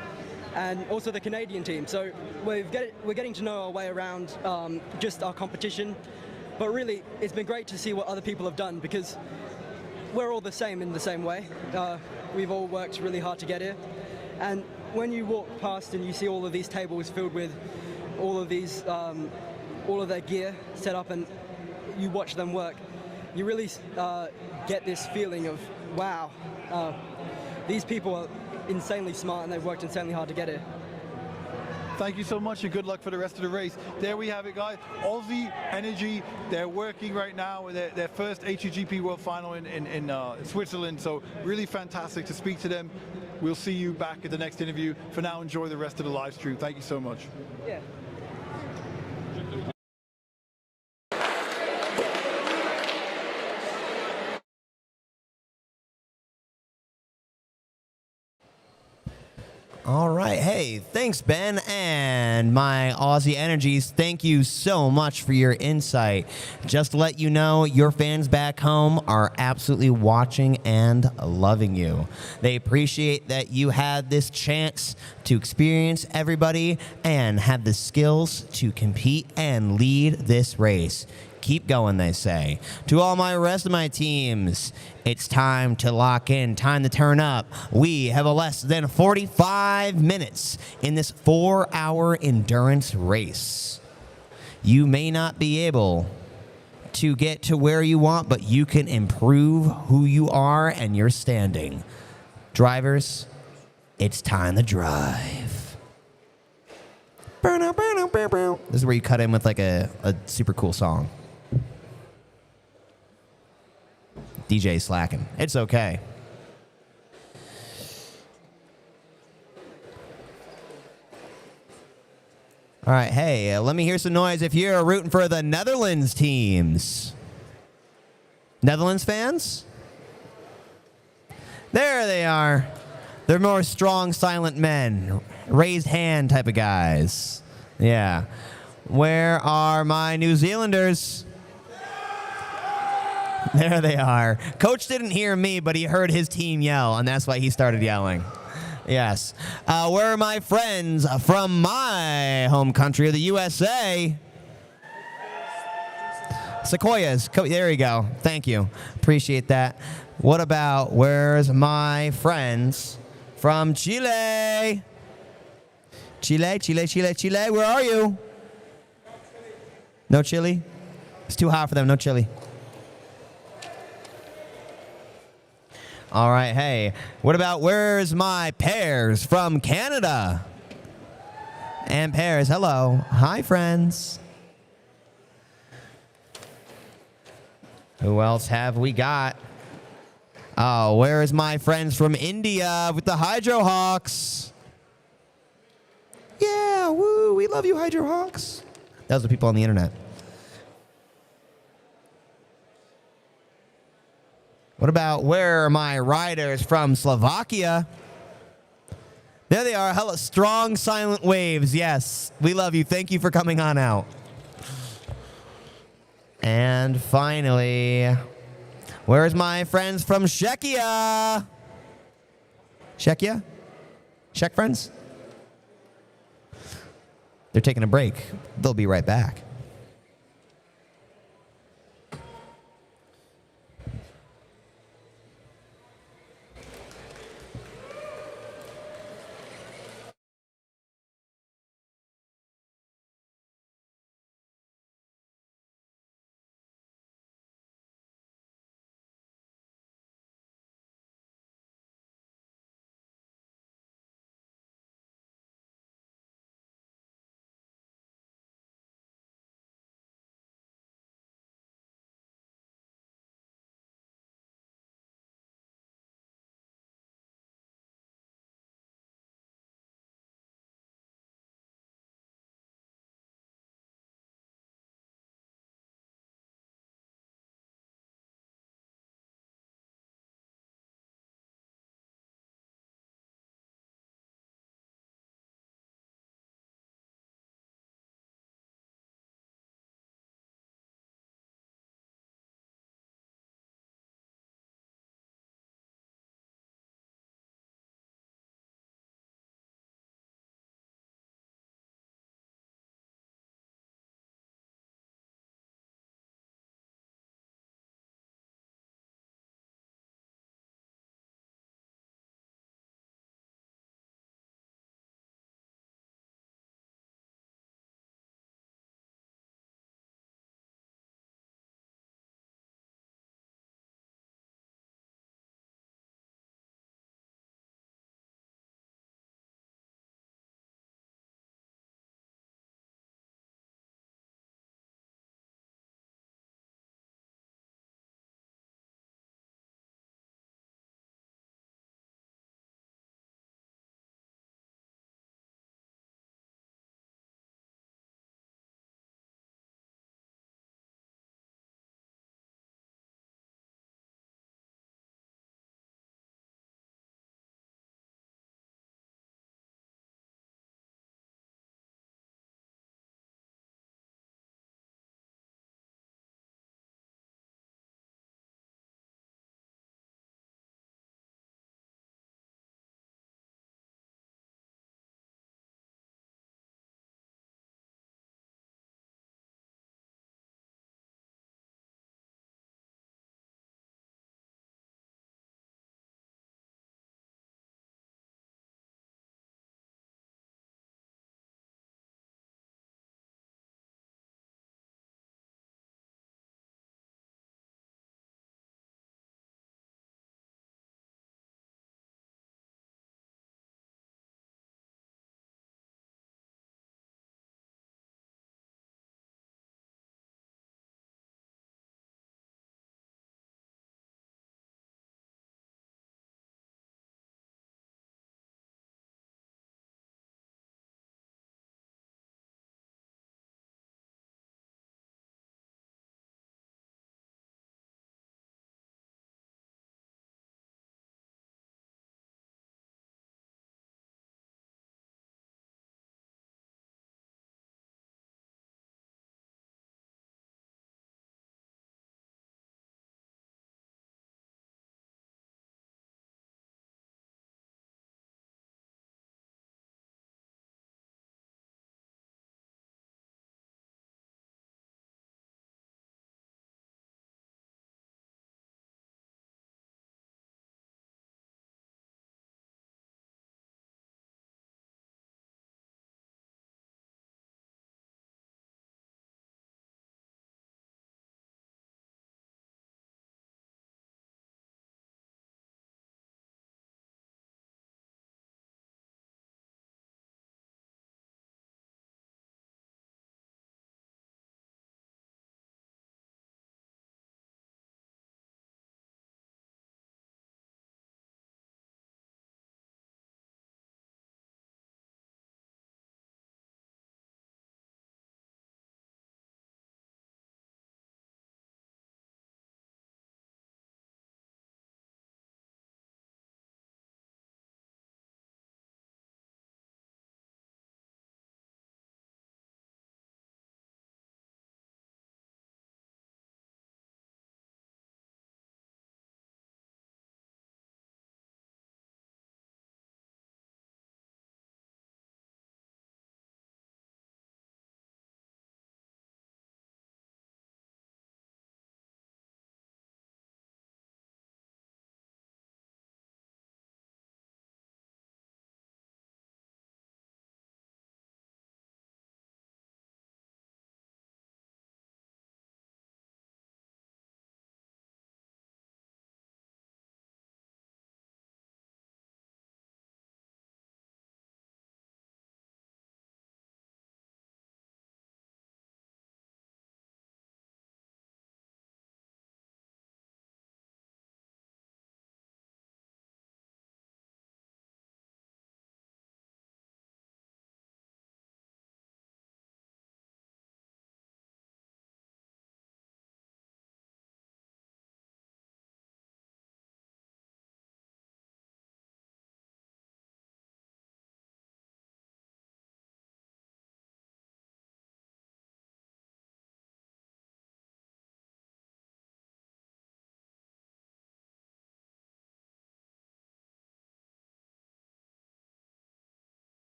Speaker 12: and also the Canadian team. So we're getting to know our way around just our competition, but really it's been great to see what other people have done, because we're all the same in the same way. We've all worked really hard to get here, and when you walk past and you see all of these tables filled with all of these all of their gear set up, and you watch them work, you really get this feeling of, wow, these people are insanely smart and they've worked insanely hard to get here.
Speaker 3: Thank you so much, and good luck for the rest of the race. There we have it, guys. Aussie Energy, they're working right now with their first H2GP World Final in Switzerland, so really fantastic to speak to them. We'll see you back at the next interview. For now, enjoy the rest of the live stream. Thank you so much.
Speaker 12: Yeah.
Speaker 2: All right. Hey, thanks, Ben. And my Aussie Energies, thank you so much for your insight. Just to let you know, your fans back home are absolutely watching and loving you. They appreciate that you had this chance to experience everybody and have the skills to compete and lead this race. Keep going, they say. To all my rest of my teams, it's time to lock in, time to turn up. We have a less than 45 minutes in this 4-hour endurance race. You may not be able to get to where you want, but you can improve who you are and your standing. Drivers, it's time to drive. This is where you cut in with like a super cool song. DJ slacking. It's okay. All right, hey, let me hear some noise if you're rooting for the Netherlands teams. Netherlands fans? There they are. They're more strong, silent men. Raised hand type of guys. Yeah. Where are my New Zealanders? There they are. Coach didn't hear me, but he heard his team yell, and that's why he started yelling. Yes. Where are my friends from my home country of the USA? Sequoias. There you go. Thank you. Appreciate that. What about where's my friends from Chile? Chile, Chile, Chile, Chile. Where are you? No chili? It's too hot for them. No chili. All right, hey, what about where's my pears from Canada? And pears, hello. Hi, friends. Who else have we got? Oh, where's my friends from India with the Hydro Hawks? Yeah, woo, we love you, Hydro Hawks. Those are the people on the internet. What about where are my riders from Slovakia? There they are. Hello, strong, silent waves. Yes, we love you. Thank you for coming on out. And finally, where's my friends from Czechia? Czechia? Czech friends? They're taking a break. They'll be right back.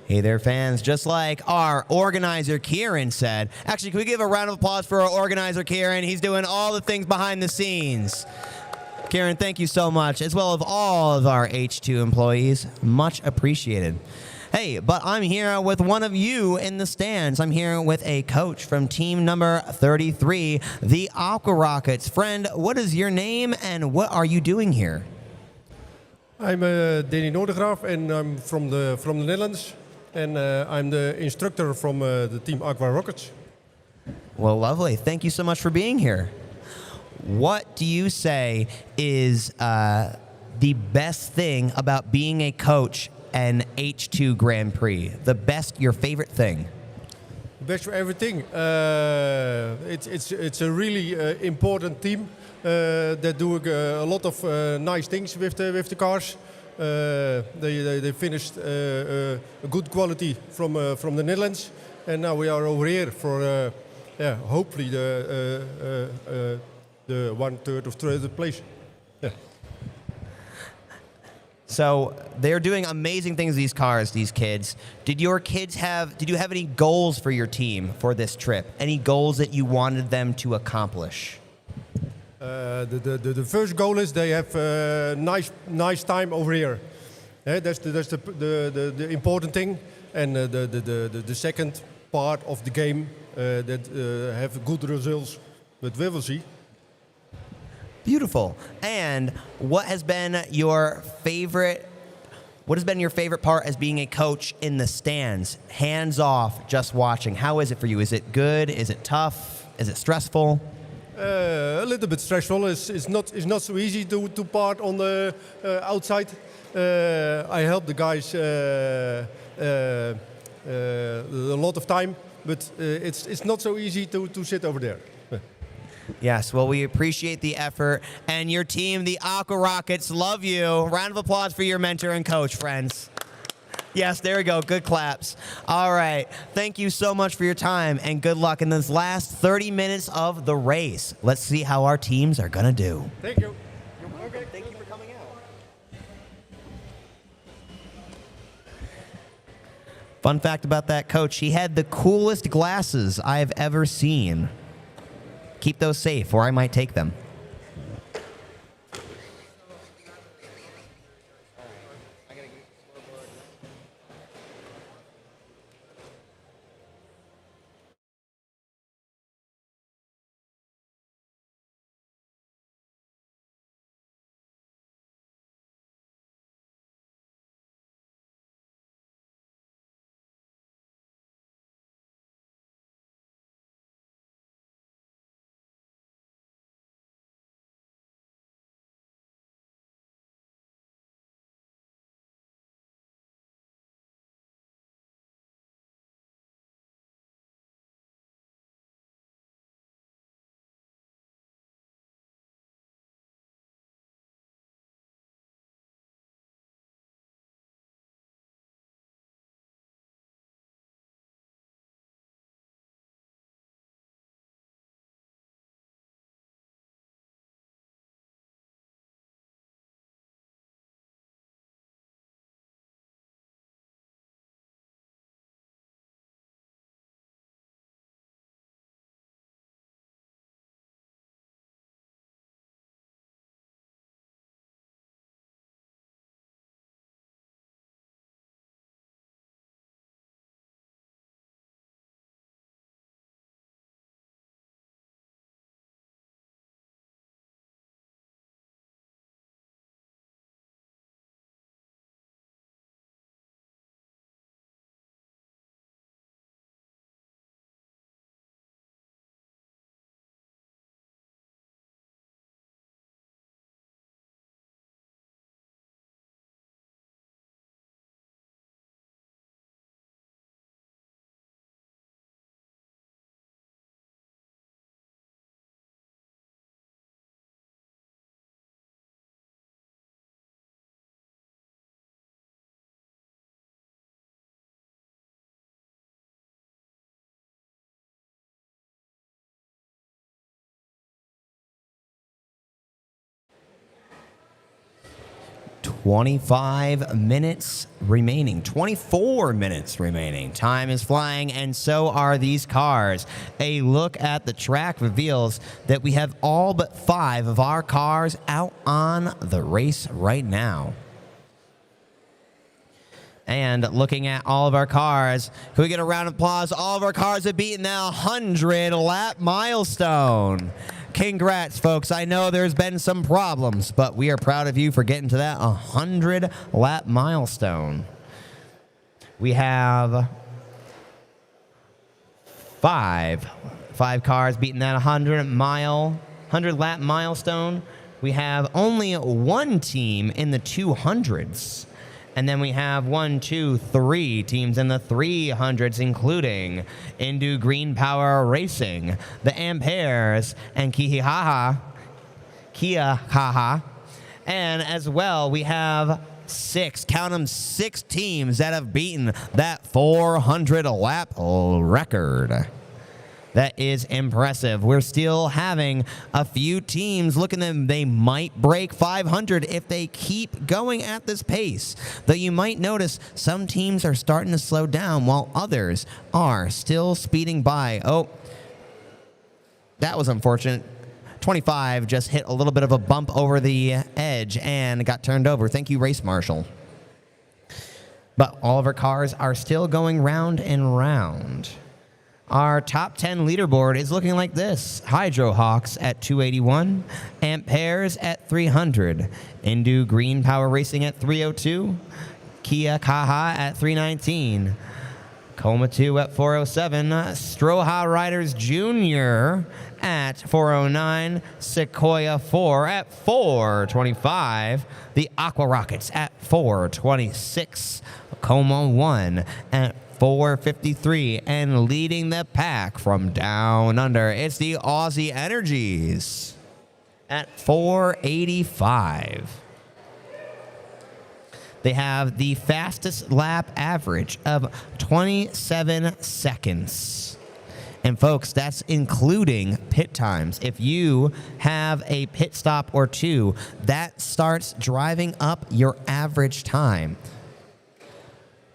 Speaker 2: Hey there, fans. Just like our organizer, Kieran, said. Actually, can we give a round of applause for our organizer, Kieran? He's doing all the things behind the scenes. Kieran, thank you so much, as well as all of our H2 employees. Much appreciated. Hey, but I'm here with one of you in the stands. I'm here with a coach from team number 33, the Aqua Rockets. Friend, what is your name and what are you doing here?
Speaker 14: I'm Danny Noordegraaf and I'm from the Netherlands. And I'm the instructor from the team Aqua Rockets.
Speaker 2: Well, lovely. Thank you so much for being here. What do you say is the best thing about being a coach and H2 Grand Prix? The best, your favorite thing?
Speaker 14: Best for everything. It's a really important team that do a lot of nice things with the cars. They finished a good quality from the Netherlands, and now we are over here for hopefully the 1/3 of third place. Yeah.
Speaker 2: So they're doing amazing things, these cars, these kids. Did you have any goals for your team for this trip? Any goals that you wanted them to accomplish?
Speaker 14: The first goal is they have nice time over here. That's the important thing, and the second part of the game that have good results, but we will see.
Speaker 2: Beautiful. And what has been your favorite part as being a coach in the stands? Hands off, just watching. How is it for you? Is it good? Is it tough? Is it stressful?
Speaker 14: A little bit stressful. It's not so easy to part on the outside. I help the guys a lot of time, but it's not so easy to sit over there.
Speaker 2: Yes, well, we appreciate the effort, and your team, the Aqua Rockets, love you. Round of applause for your mentor and coach, friends. Yes, there we go. Good claps. All right. Thank you so much for your time, and good luck in this last 30 minutes of the race. Let's see how our teams are going to do.
Speaker 14: Thank you.
Speaker 2: Okay, thank you for coming out. Fun fact about that coach, he had the coolest glasses I have ever seen. Keep those safe, or I might take them. 25 minutes remaining, 24 minutes remaining. Time is flying, and so are these cars. A look at the track reveals that we have all but 5 of our cars out on the race right now. And looking at all of our cars, can we get a round of applause? All of our cars have beaten the 100-lap milestone. Congrats, folks. I know there's been some problems, but we are proud of you for getting to that 100-lap milestone. We have 5 cars beating that 100-lap milestone. We have only 1 team in the 200s. And then we have 1, 2, 3 teams in the 300s, including Indu Green Power Racing, the Amperes, and Kia Haha. And as well, we have 6, count them, 6 teams that have beaten that 400-lap record. That is impressive. We're still having a few teams looking at them. They might break 500 if they keep going at this pace. Though you might notice some teams are starting to slow down while others are still speeding by. Oh, that was unfortunate. 25 just hit a little bit of a bump over the edge and got turned over. Thank you, Race Marshal. But all of our cars are still going round and round. Our top 10 leaderboard is looking like this. Hydrohawks at 281, Amperes at 300, Indu Green Power Racing at 302, Kia Kaha at 319, Coma 2 at 407, Stroha Riders Jr. at 409, Sequoia 4 at 425, the Aqua Rockets at 426, Coma 1 at 453, and leading the pack from down under, it's the Aussie Energies at 485. They have the fastest lap average of 27 seconds. And folks, that's including pit times. If you have a pit stop or 2, that starts driving up your average time.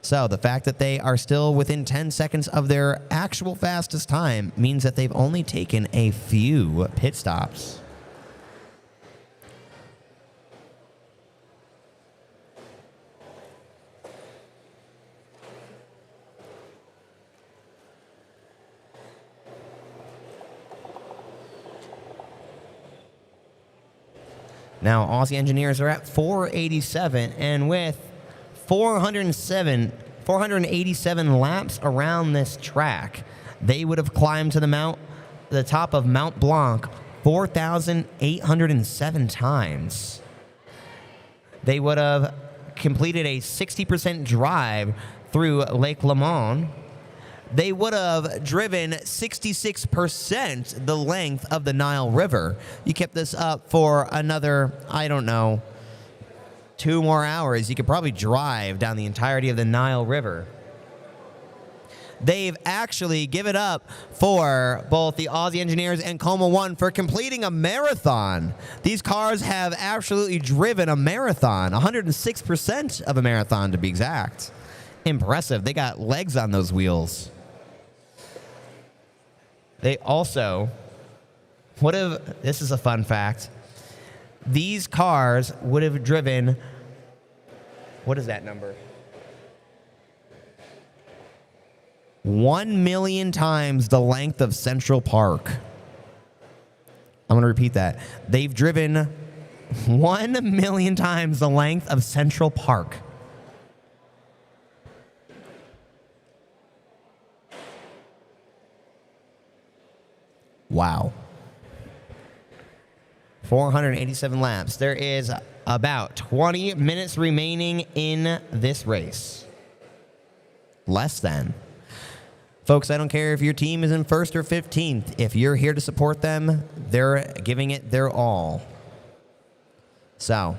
Speaker 2: So the fact that they are still within 10 seconds of their actual fastest time means that they've only taken a few pit stops. Now, Aussie Engineers are at 487, and with 487 laps around this track, they would have climbed to the top of Mount Blanc 4,807 times. They would have completed a 60% drive through Lake Lemans. They would have driven 66% the length of the Nile River. You kept this up for another, I don't know, 2 more hours, you could probably drive down the entirety of the Nile River. They've actually given up for both the Aussie Engineers and Coma 1 for completing a marathon. These cars have absolutely driven a marathon, 106% of a marathon to be exact. Impressive. They got legs on those wheels. They also would have, this is a fun fact, these cars would have driven, what is that number? 1 million times the length of Central Park. I'm going to repeat that. They've driven 1 million times the length of Central Park. Wow. 487 laps. There is about 20 minutes remaining in this race. Less than. Folks, I don't care if your team is in 1st or 15th. If you're here to support them, they're giving it their all. So,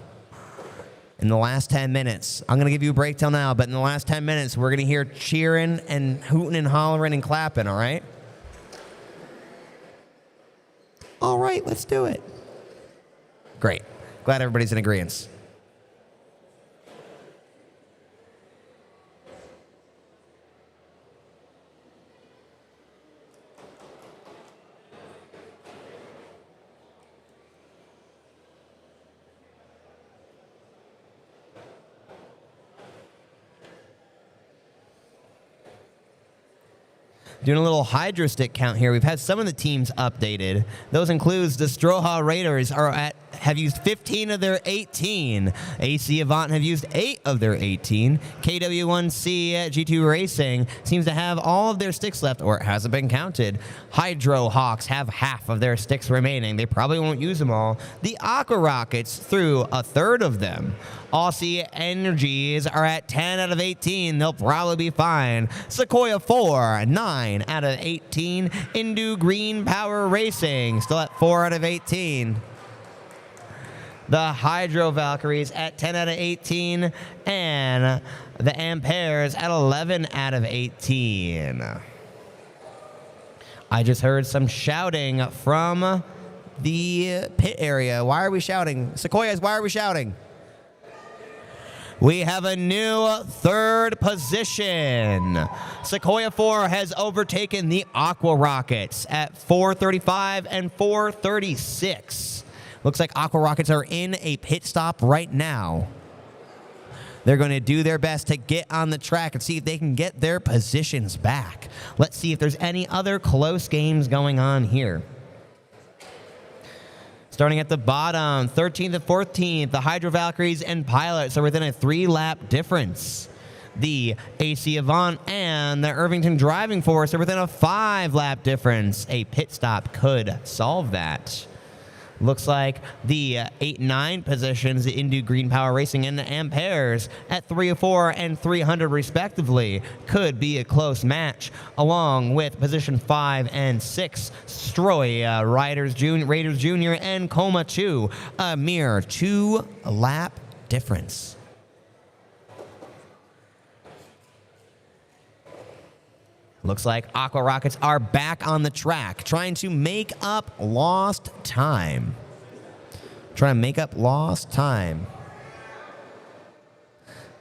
Speaker 2: in the last 10 minutes, I'm going to give you a break till now, but in the last 10 minutes, we're going to hear cheering and hooting and hollering and clapping, all right? All right, let's do it. Great. Glad everybody's in agreement. Doing a little hydro stick count here. We've had some of the teams updated. Those includes the Stroha Raiders have used 15 of their 18. AC Avant have used 8 of their 18. KW1C G2 Racing seems to have all of their sticks left, or it hasn't been counted. Hydro Hawks have half of their sticks remaining. They probably won't use them all. The Aqua Rockets threw a third of them. Aussie Energies are at 10 out of 18. They'll probably be fine. Sequoia 4, 9 out of 18. Indu Green Power Racing still at 4 out of 18. The Hydro Valkyries at 10 out of 18. And the Amperes at 11 out of 18. I just heard some shouting from the pit area. Why are we shouting? Sequoias, why are we shouting? We have a new third position. Sequoia 4 has overtaken the Aqua Rockets at 4:35 and 4:36. Looks like Aqua Rockets are in a pit stop right now. They're going to do their best to get on the track and see if they can get their positions back. Let's see if there's any other close games going on here. Starting at the bottom, 13th and 14th, the Hydro Valkyries and Pilots are within a 3-lap difference. The AC Avant and the Irvington Driving Force are within a 5-lap difference. A pit stop could solve that. Looks like the 8 and 9 positions, the Indu Green Power Racing and the Amperes at 304 and 300 respectively, could be a close match, along with position 5 and 6, Stroy Raiders Jr. and Coma 2, a mere 2-lap difference. Looks like Aqua Rockets are back on the track, trying to make up lost time.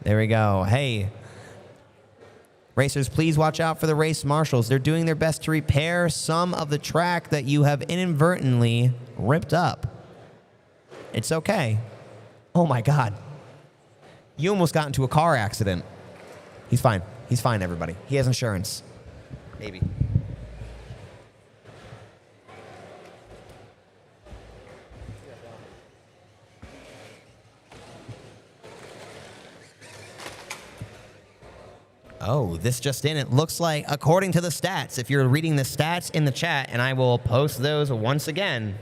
Speaker 2: There we go. Hey, racers, please watch out for the race marshals. They're doing their best to repair some of the track that you have inadvertently ripped up. It's okay. Oh my God. You almost got into a car accident. He's fine. He's fine, everybody. He has insurance. Maybe. Oh, this just in. It looks like, according to the stats, if you're reading the stats in the chat, and I will post those once again,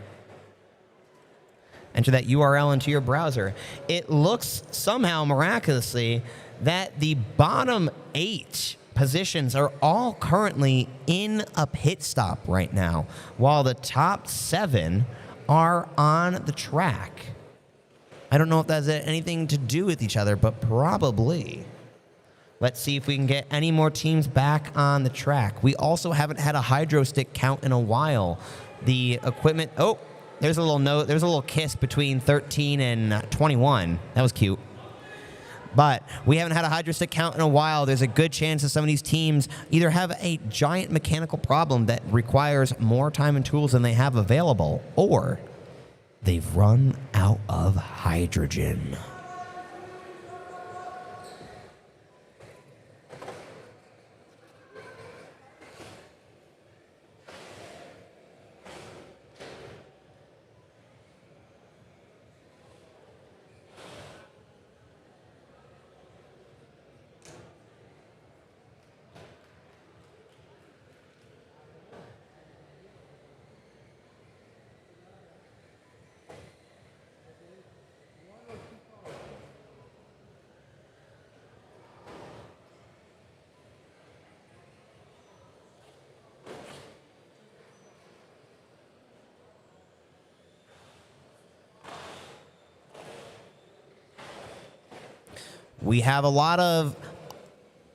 Speaker 2: enter that URL into your browser. It looks somehow miraculously that the bottom 8 positions are all currently in a pit stop right now, while the top 7 are on the track. I don't know if that has anything to do with each other, but probably. Let's see if we can get any more teams back on the track. We also haven't had a hydro stick count in a while. The equipment, oh, there's a little note, there's a little kiss between 13 and 21. That was cute. But we haven't had a hydro stick count in a while. There's a good chance that some of these teams either have a giant mechanical problem that requires more time and tools than they have available, or they've run out of hydrogen. We have a lot of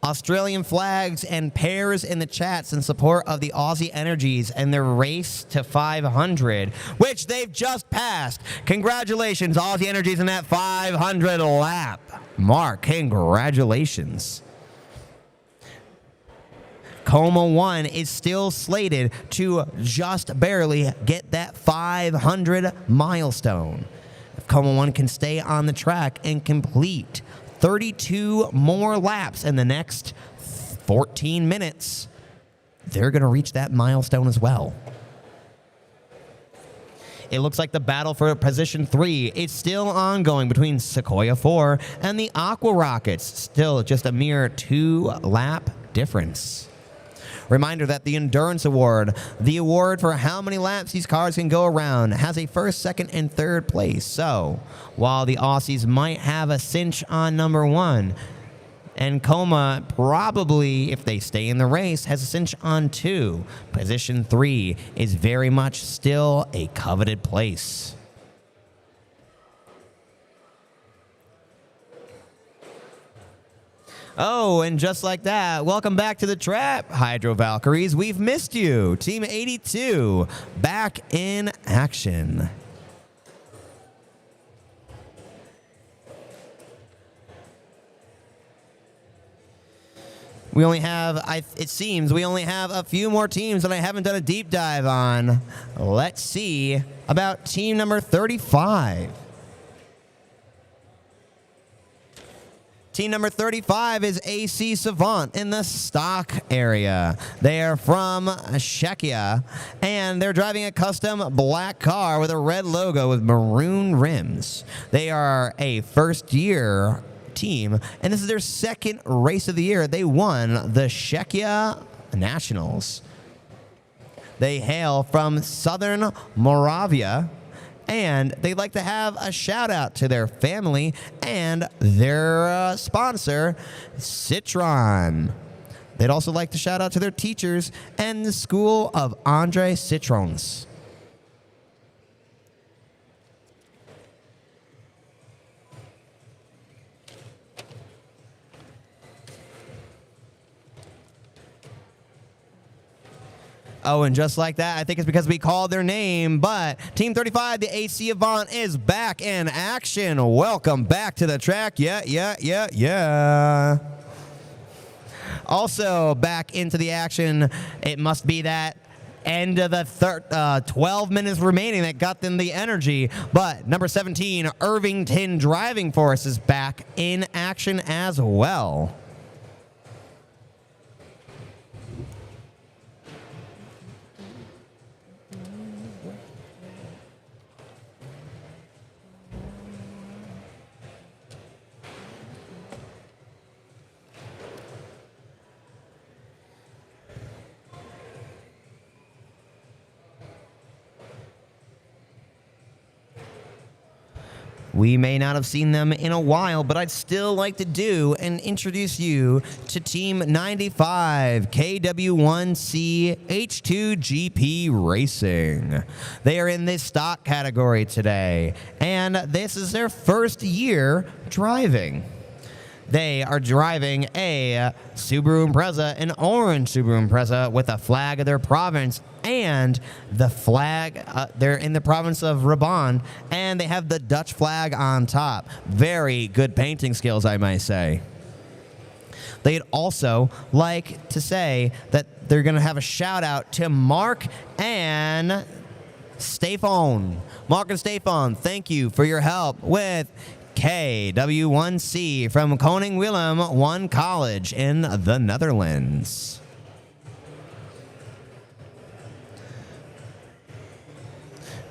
Speaker 2: Australian flags and pairs in the chats in support of the Aussie Energies and their race to 500, which they've just passed. Congratulations, Aussie Energies, in that 500 lap mark. Congratulations. Coma 1 is still slated to just barely get that 500 milestone. If Coma 1 can stay on the track and complete 32 more laps in the next 14 minutes, they're going to reach that milestone as well. It looks like the battle for position 3 is still ongoing between Sequoia 4 and the Aqua Rockets. Still just a mere 2-lap difference. Reminder that the Endurance Award, the award for how many laps these cars can go around, has a first, second, and third place. So, while the Aussies might have a cinch on number 1, and Coma probably, if they stay in the race, has a cinch on 2. Position 3 is very much still a coveted place. Oh, and just like that, welcome back to the trap, Hydro Valkyries. We've missed you. Team 82, back in action. We only have, it seems, we only have a few more teams that I haven't done a deep dive on. Let's see about team number 35. Team number 35 is AC Savant in the stock area. They are from Czechia, and they're driving a custom black car with a red logo with maroon rims. They are a first-year team, and this is their second race of the year. They won the Czechia Nationals. They hail from Southern Moravia, and they'd like to have a shout out to their family and their sponsor, Citroën. They'd also like to shout out to their teachers and the School of Andre Citrons. Oh, and just like that, I think it's because we called their name, but Team 35, the AC Avant, is back in action. Welcome back to the track. Yeah. Also, back into the action, it must be that end of the 12 minutes remaining that got them the energy. But number 17, Irvington Driving Force, is back in action as well. We may not have seen them in a while, but I'd still like to do and introduce you to Team 95, KW1C H2GP Racing. They are in this stock category today, and this is their first year driving. They are driving a Subaru Impreza, an orange Subaru Impreza with a flag of their province, and the flag, they're in the province of Brabant, and they have the Dutch flag on top. Very good painting skills, I might say. They'd also like to say that they're going to have a shout out to Mark and Stefan. Mark and Stefan, thank you for your help with KW1C from Koning Willem 1 College in the Netherlands.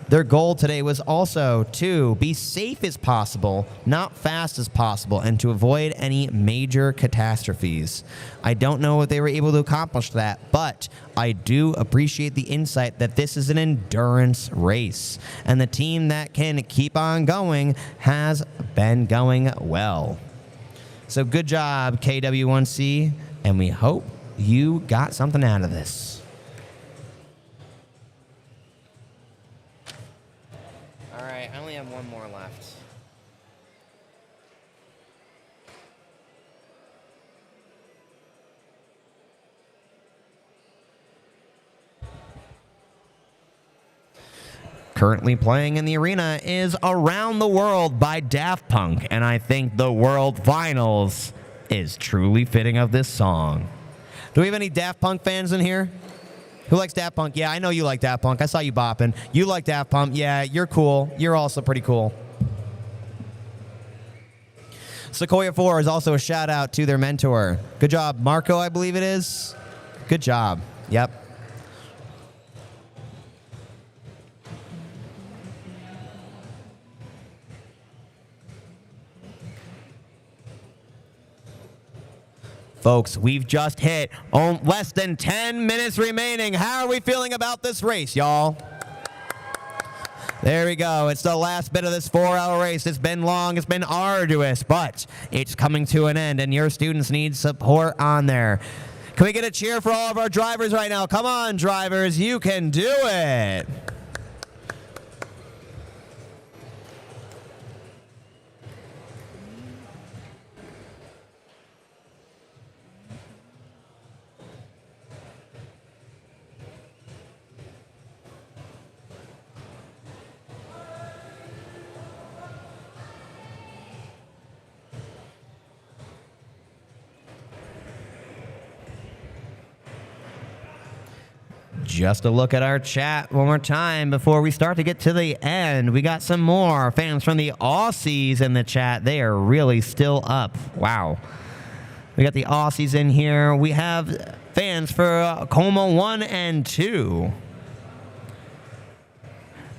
Speaker 2: Their goal today was also to be safe as possible, not fast as possible, and to avoid any major catastrophes. I don't know if they were able to accomplish that, but I do appreciate the insight that this is an endurance race, and the team that can keep on going has been going well. So good job, KW1C, and we hope you got something out of this. I only have one more left. Currently playing in the arena is Around the World by Daft Punk, and I think the World Finals is truly fitting of this song. Do we have any Daft Punk fans in here? Who likes Daft Punk? Yeah, I know you like Daft Punk. I saw you bopping. You like Daft Punk. Yeah, you're cool. You're also pretty cool. Sequoia 4 is also a shout out to their mentor. Good job, Marco, I believe it is. Good job. Yep. Folks, we've just hit less than 10 minutes remaining. How are we feeling about this race, y'all? There we go. It's the last bit of this 4-hour race. It's been long. It's been arduous, but it's coming to an end, and your students need support on there. Can we get a cheer for all of our drivers right now? Come on, drivers. You can do it. Just a look at our chat one more time before we start to get to the end. We got some more fans from the Aussies in the chat. They are really still up. Wow. We got the Aussies in here. We have fans for Como 1 and 2.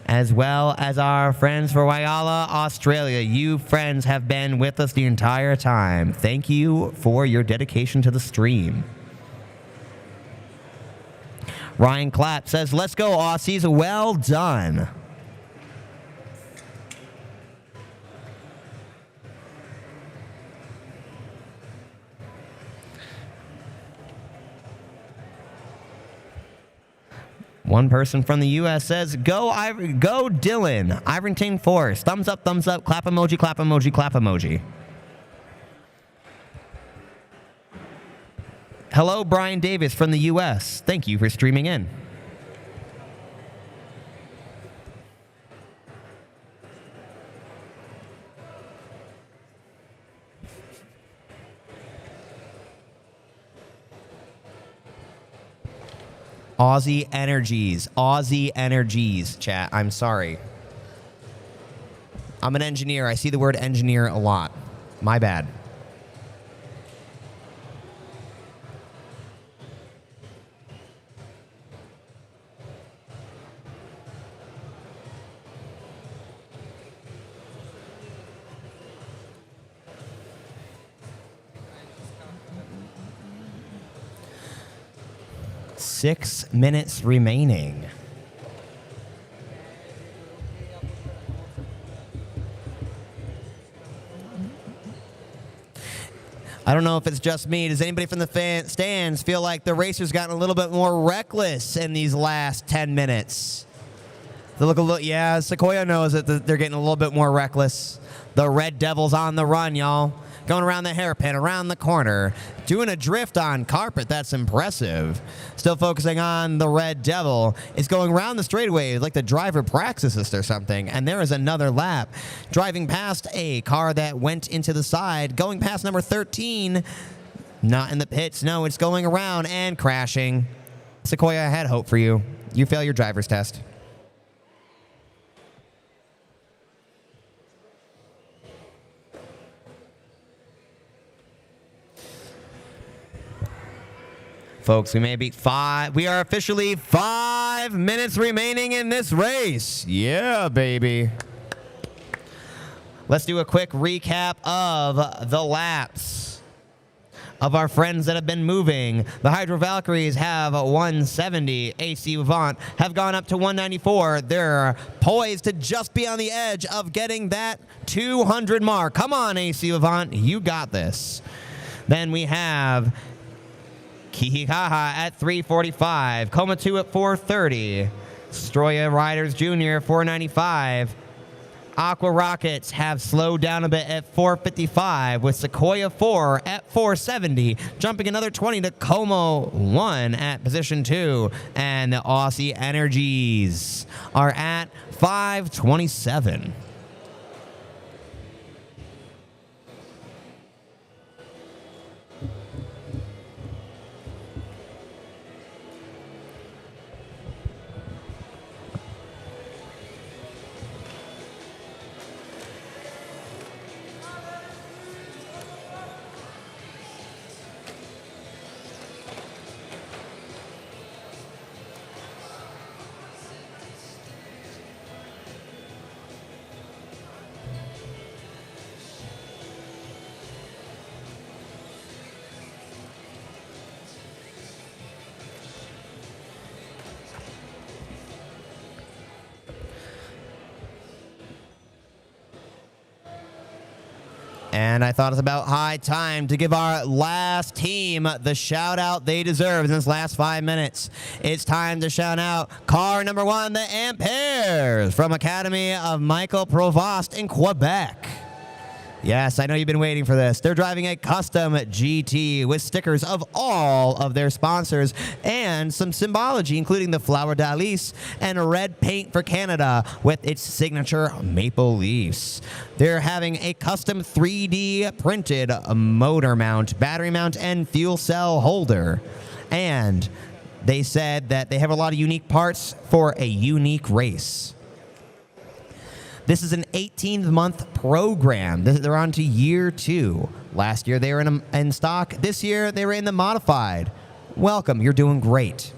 Speaker 2: As well as our friends for Whyalla, Australia. You friends have been with us the entire time. Thank you for your dedication to the stream. Ryan Clapp says, let's go, Aussies. Well done. One person from the U.S. says, go Dylan. Iverton Force. Thumbs up, clap emoji, clap emoji, clap emoji. Hello, Brian Davis from the U.S. Thank you for streaming in. Aussie Energies, chat. I'm sorry. I'm an engineer. I see the word engineer a lot. My bad. Six minutes remaining. I don't know if it's just me. Does anybody from the stands feel like the racers gotten a little bit more reckless in these last 10 minutes? They look a little, yeah, Sequoia knows that they're getting a little bit more reckless. The Red Devils on the run, y'all. Going around the hairpin, around the corner, doing a drift on carpet. That's impressive. Still focusing on the Red Devil. It's going around the straightaway like the driver praxisist or something. And there is another lap. Driving past a car that went into the side. Going past number 13. Not in the pits. No, it's going around and crashing. Sequoia, I had hope for you. You fail your driver's test. Folks, we are officially 5 minutes remaining in this race. Yeah, baby. Let's do a quick recap of the laps of our friends that have been moving. The Hydro Valkyries have 170. AC Avant have gone up to 194. They're poised to just be on the edge of getting that 200 mark. Come on, AC Avant. You got this. Then we have Kihikaha at 345, Coma 2 at 430, Stroya Riders Jr. 495. Aqua Rockets have slowed down a bit at 455 with Sequoia 4 at 470, jumping another 20 to Como 1 at position 2, and the Aussie Energies are at 527. And I thought it's about high time to give our last team the shout out they deserve in this last 5 minutes. It's time to shout out car number 1, the Ampères from Academy of Michael Provost in Quebec. Yes, I know you've been waiting for this. They're driving a custom GT with stickers of all of their sponsors and some symbology, including the Flower d'Alice and red paint for Canada with its signature maple leaves. They're having a custom 3D printed motor mount, battery mount, and fuel cell holder. And they said that they have a lot of unique parts for a unique race. This is an 18-month program. They're on to year 2. Last year they were in stock. This year they were in the modified. Welcome. You're doing great.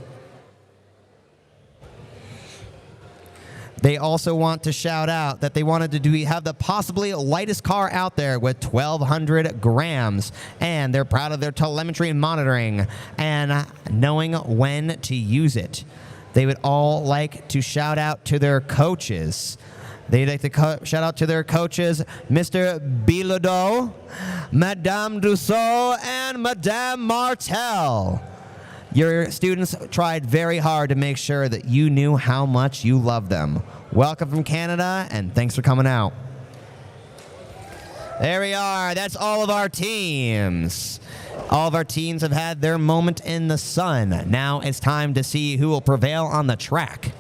Speaker 2: They also want to shout out that they wanted to have the possibly lightest car out there with 1,200 grams. And they're proud of their telemetry and monitoring and knowing when to use it. They would all like to shout out to their coaches. They'd like to shout out to their coaches, Mr. Bilodeau, Madame Dussault, and Madame Martel. Your students tried very hard to make sure that you knew how much you love them. Welcome from Canada, and thanks for coming out. There we are. That's all of our teams. All of our teams have had their moment in the sun. Now it's time to see who will prevail on the track.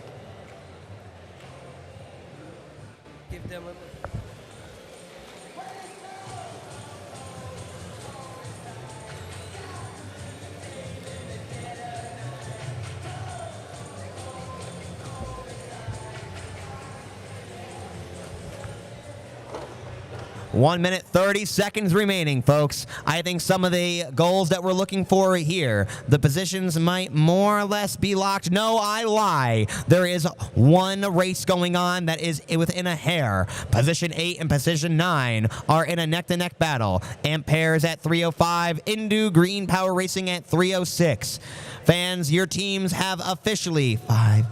Speaker 2: 1 minute, 30 seconds remaining, folks. I think some of the goals that we're looking for here, the positions might more or less be locked. No, I lie. There is one race going on that is within a hair. Position 8 and position 9 are in a neck-to-neck battle. Ampères at 305, Indu Green Power Racing at 306. Fans, your teams have officially 5,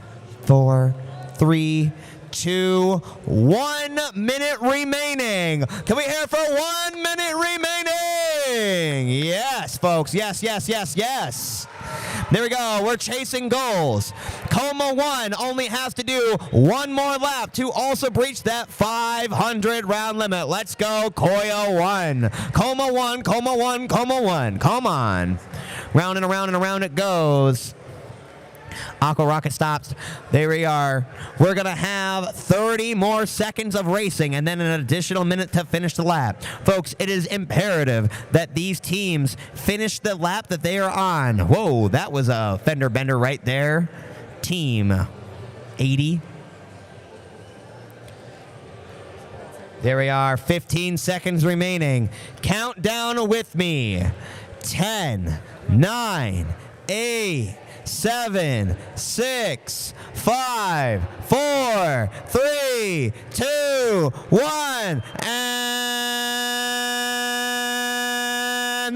Speaker 2: 4, 3, 2, 1 minute remaining. Can we hear for 1 minute remaining? Yes, folks. Yes, yes, yes, yes. There we go. We're chasing goals. Coma 1 only has to do one more lap to also breach that 500 round limit. Let's go, Koya 1. Coma 1, Coma 1, Coma 1. Come on. Round and around it goes. Aqua Rocket stops. There we are. We're going to have 30 more seconds of racing and then an additional minute to finish the lap. Folks, it is imperative that these teams finish the lap that they are on. Whoa, that was a fender bender right there. Team 80. There we are. 15 seconds remaining. Count down with me. 10, 9, 8, 7, 6, 5, 4, 3, 2, 1, and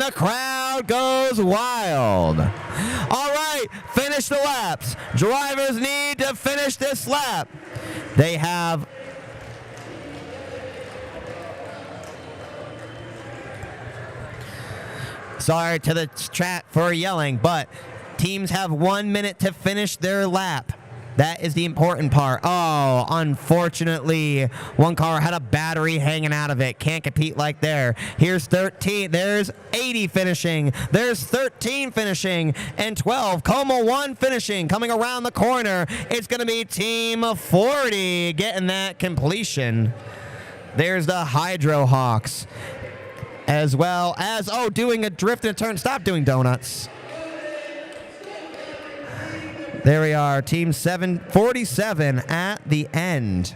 Speaker 2: the crowd goes wild. All right, finish the laps. Drivers need to finish this lap. They have sorry to the chat for yelling, but teams have 1 minute to finish their lap. That is the important part. Oh, unfortunately, one car had a battery hanging out of it. Can't compete like there. Here's 13. There's 80 finishing. There's 13 finishing. And 12. Como 1 finishing. Coming around the corner, it's going to be Team 40 getting that completion. There's the Hydro Hawks. As well as, oh, doing a drift and a turn. Stop doing donuts. There we are, Team 47 at the end.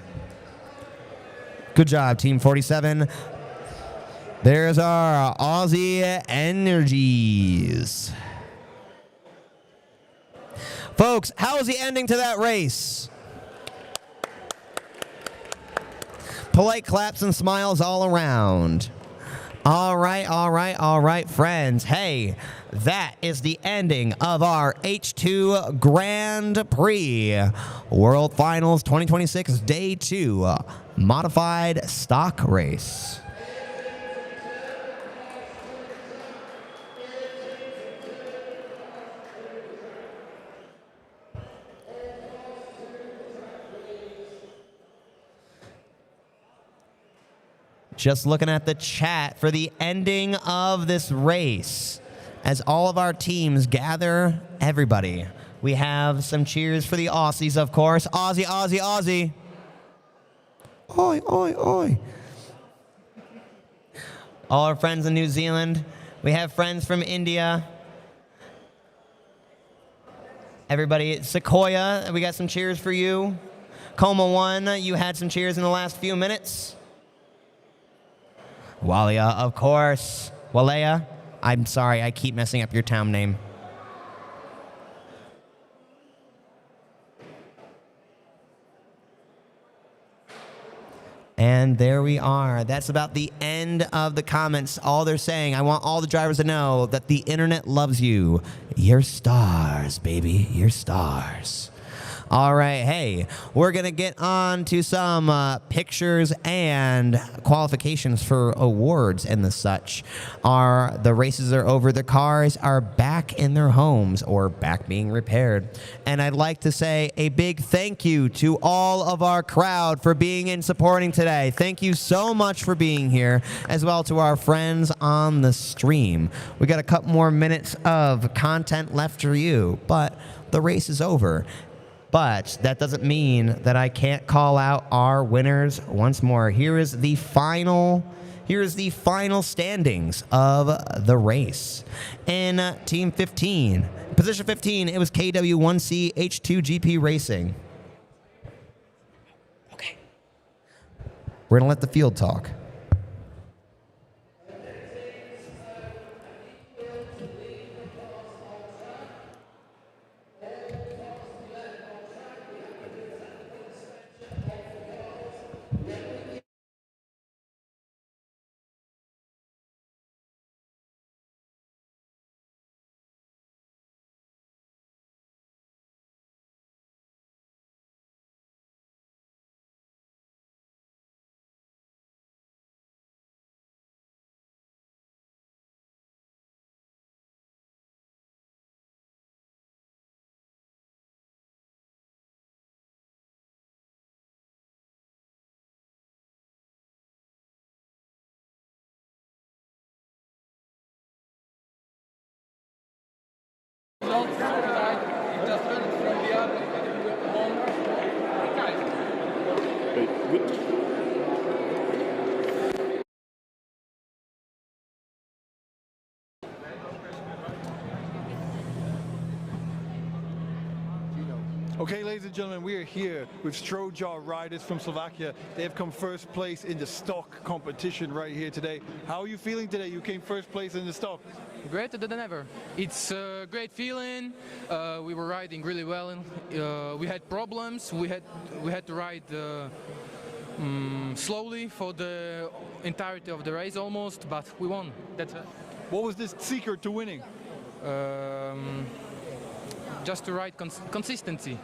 Speaker 2: Good job, Team 47. There's our Aussie Energies. Folks, how's the ending to that race? Polite claps and smiles all around. All right, friends. Hey, that is the ending of our H2 Grand Prix World Finals 2026 Day 2 Modified Stock Race. Just looking at the chat for the ending of this race. As all of our teams gather everybody, we have some cheers for the Aussies, of course. Aussie, Aussie, Aussie. Oi, oi, oi. All our friends in New Zealand. We have friends from India. Everybody, Sequoia, we got some cheers for you. Coma 1, you had some cheers in the last few minutes. Walia, of course. Walea, I'm sorry, I keep messing up your town name. And there we are. That's about the end of the comments. All they're saying, I want all the drivers to know that the internet loves you. You're stars, baby. You're stars. All right, hey, we're going to get on to some pictures and qualifications for awards and the such. The races are over. The cars are back in their homes or back being repaired. And I'd like to say a big thank you to all of our crowd for being and supporting today. Thank you so much for being here, as well to our friends on the stream. We got a couple more minutes of content left for you, but the race is over. But that doesn't mean that I can't call out our winners once more. Here is the final standings of the race. In Team 15, position 15, it was KW1C H2GP Racing. Okay. We're going to let the field talk.
Speaker 3: Okay, ladies and gentlemen, we are here with H2GP riders from Slovakia. They have come first place in the stock competition right here today. How are you feeling today? You came first place in the stock.
Speaker 15: Greater than ever. It's a great feeling. We were riding really well. We had problems. We had to ride slowly for the entirety of the race almost, but we won. That's it.
Speaker 3: What was the secret to winning?
Speaker 15: Just to ride consistency.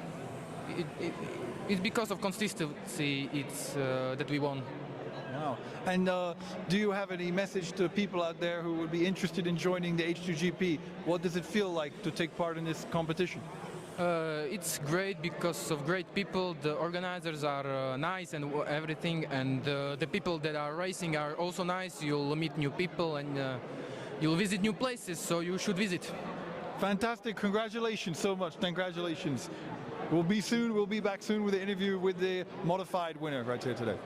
Speaker 15: It's because of consistency that we won.
Speaker 3: Wow. And do you have any message to people out there who would be interested in joining the H2GP? What does it feel like to take part in this competition?
Speaker 15: It's great because of great people. The organizers are nice and everything, and the people that are racing are also nice. You'll meet new people and you'll visit new places, so you should visit.
Speaker 3: Fantastic. Congratulations so much. Congratulations. We'll be back soon with the interview with the modified winner right here today.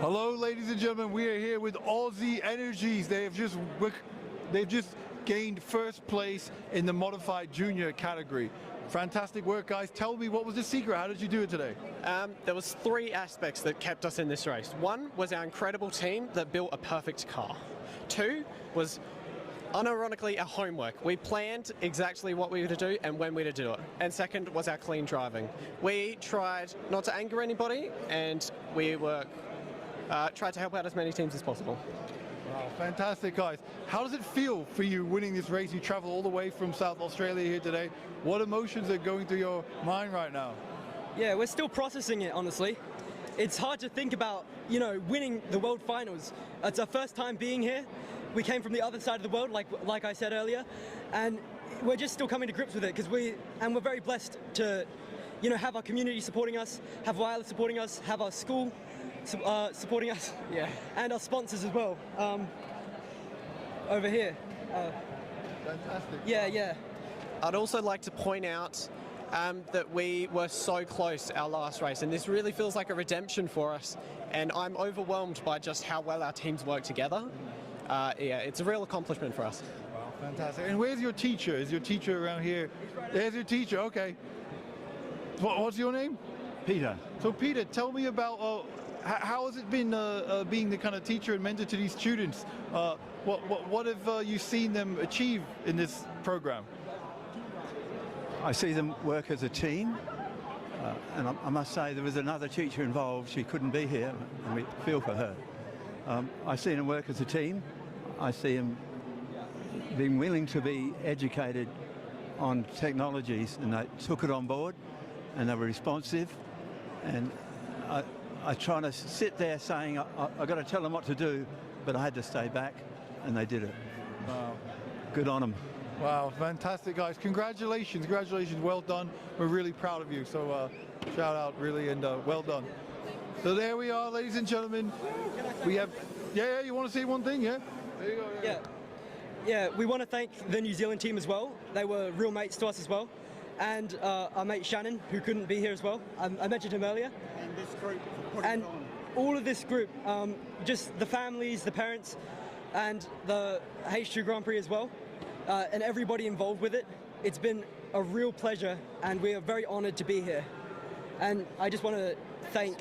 Speaker 3: Hello, ladies and gentlemen. We are here with Aussie Energies. They've just gained first place in the modified junior category. Fantastic work, guys. Tell me, what was the secret? How did you do it today?
Speaker 16: There was 3 aspects that kept us in this race. 1 was our incredible team that built a perfect car. 2 was, unironically, our homework. We planned exactly what we were to do and when we were to do it. And 2nd was our clean driving. We tried not to anger anybody, and we tried to help out as many teams as possible.
Speaker 3: Wow, fantastic, guys. How does it feel for you winning this race? You travel all the way from South Australia here today. What emotions are going through your mind right now?
Speaker 12: Yeah, we're still processing it, honestly. It's hard to think about, winning the World Finals. It's our first time being here. We came from the other side of the world, like I said earlier, and we're just still coming to grips with it because we're very blessed to, have our community supporting us, have Wireless supporting us, have our school supporting us, and our sponsors as well. Over here.
Speaker 3: Fantastic.
Speaker 12: Yeah.
Speaker 16: I'd also like to point out that we were so close our last race, and this really feels like a redemption for us, and I'm overwhelmed by just how well our teams work together. It's a real accomplishment for us.
Speaker 3: Wow, fantastic. And where's your teacher? Is your teacher around here? There's your teacher, okay. What's your name?
Speaker 17: Peter.
Speaker 3: So Peter, tell me about how has it been being the kind of teacher and mentor to these students? What have you seen them achieve in this program?
Speaker 17: I see them work as a team, and I must say there was another teacher involved. She couldn't be here, and we feel for her. I see them work as a team. I see them being willing to be educated on technologies, and they took it on board, and they were responsive. And I try to sit there saying, I've got to tell them what to do, but I had to stay back, and they did it.
Speaker 3: Wow.
Speaker 17: Good on them.
Speaker 3: Wow, fantastic, guys. Congratulations, well done. We're really proud of you, so shout out, really, and well done. So there we are, ladies and gentlemen. We have, you want to say one thing, yeah? There you go.
Speaker 12: Yeah, we want to thank the New Zealand team as well. They were real mates to us as well. And our mate Shannon, who couldn't be here as well. I mentioned him earlier.
Speaker 17: And this group.
Speaker 12: And all of this group, just the families, the parents, and the H2 Grand Prix as well, and everybody involved with it. It's been a real pleasure, and we are very honoured to be here. And I just want to thank,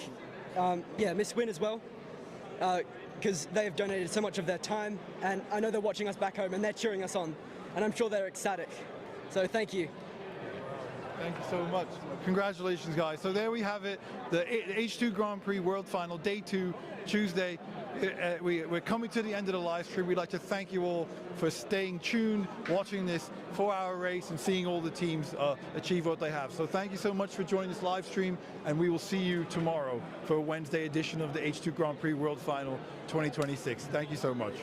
Speaker 12: Miss Wynn as well, because they have donated so much of their time, and I know they're watching us back home, and they're cheering us on, and I'm sure they're ecstatic. So thank you.
Speaker 3: Thank you so much. Congratulations, guys. So there we have it, the H2 Grand Prix World Final, Day 2, Tuesday. We're coming to the end of the live stream. We'd like to thank you all for staying tuned, watching this 4-hour race and seeing all the teams achieve what they have. So thank you so much for joining this live stream, and we will see you tomorrow for a Wednesday edition of the H2 Grand Prix World Final 2026. Thank you so much.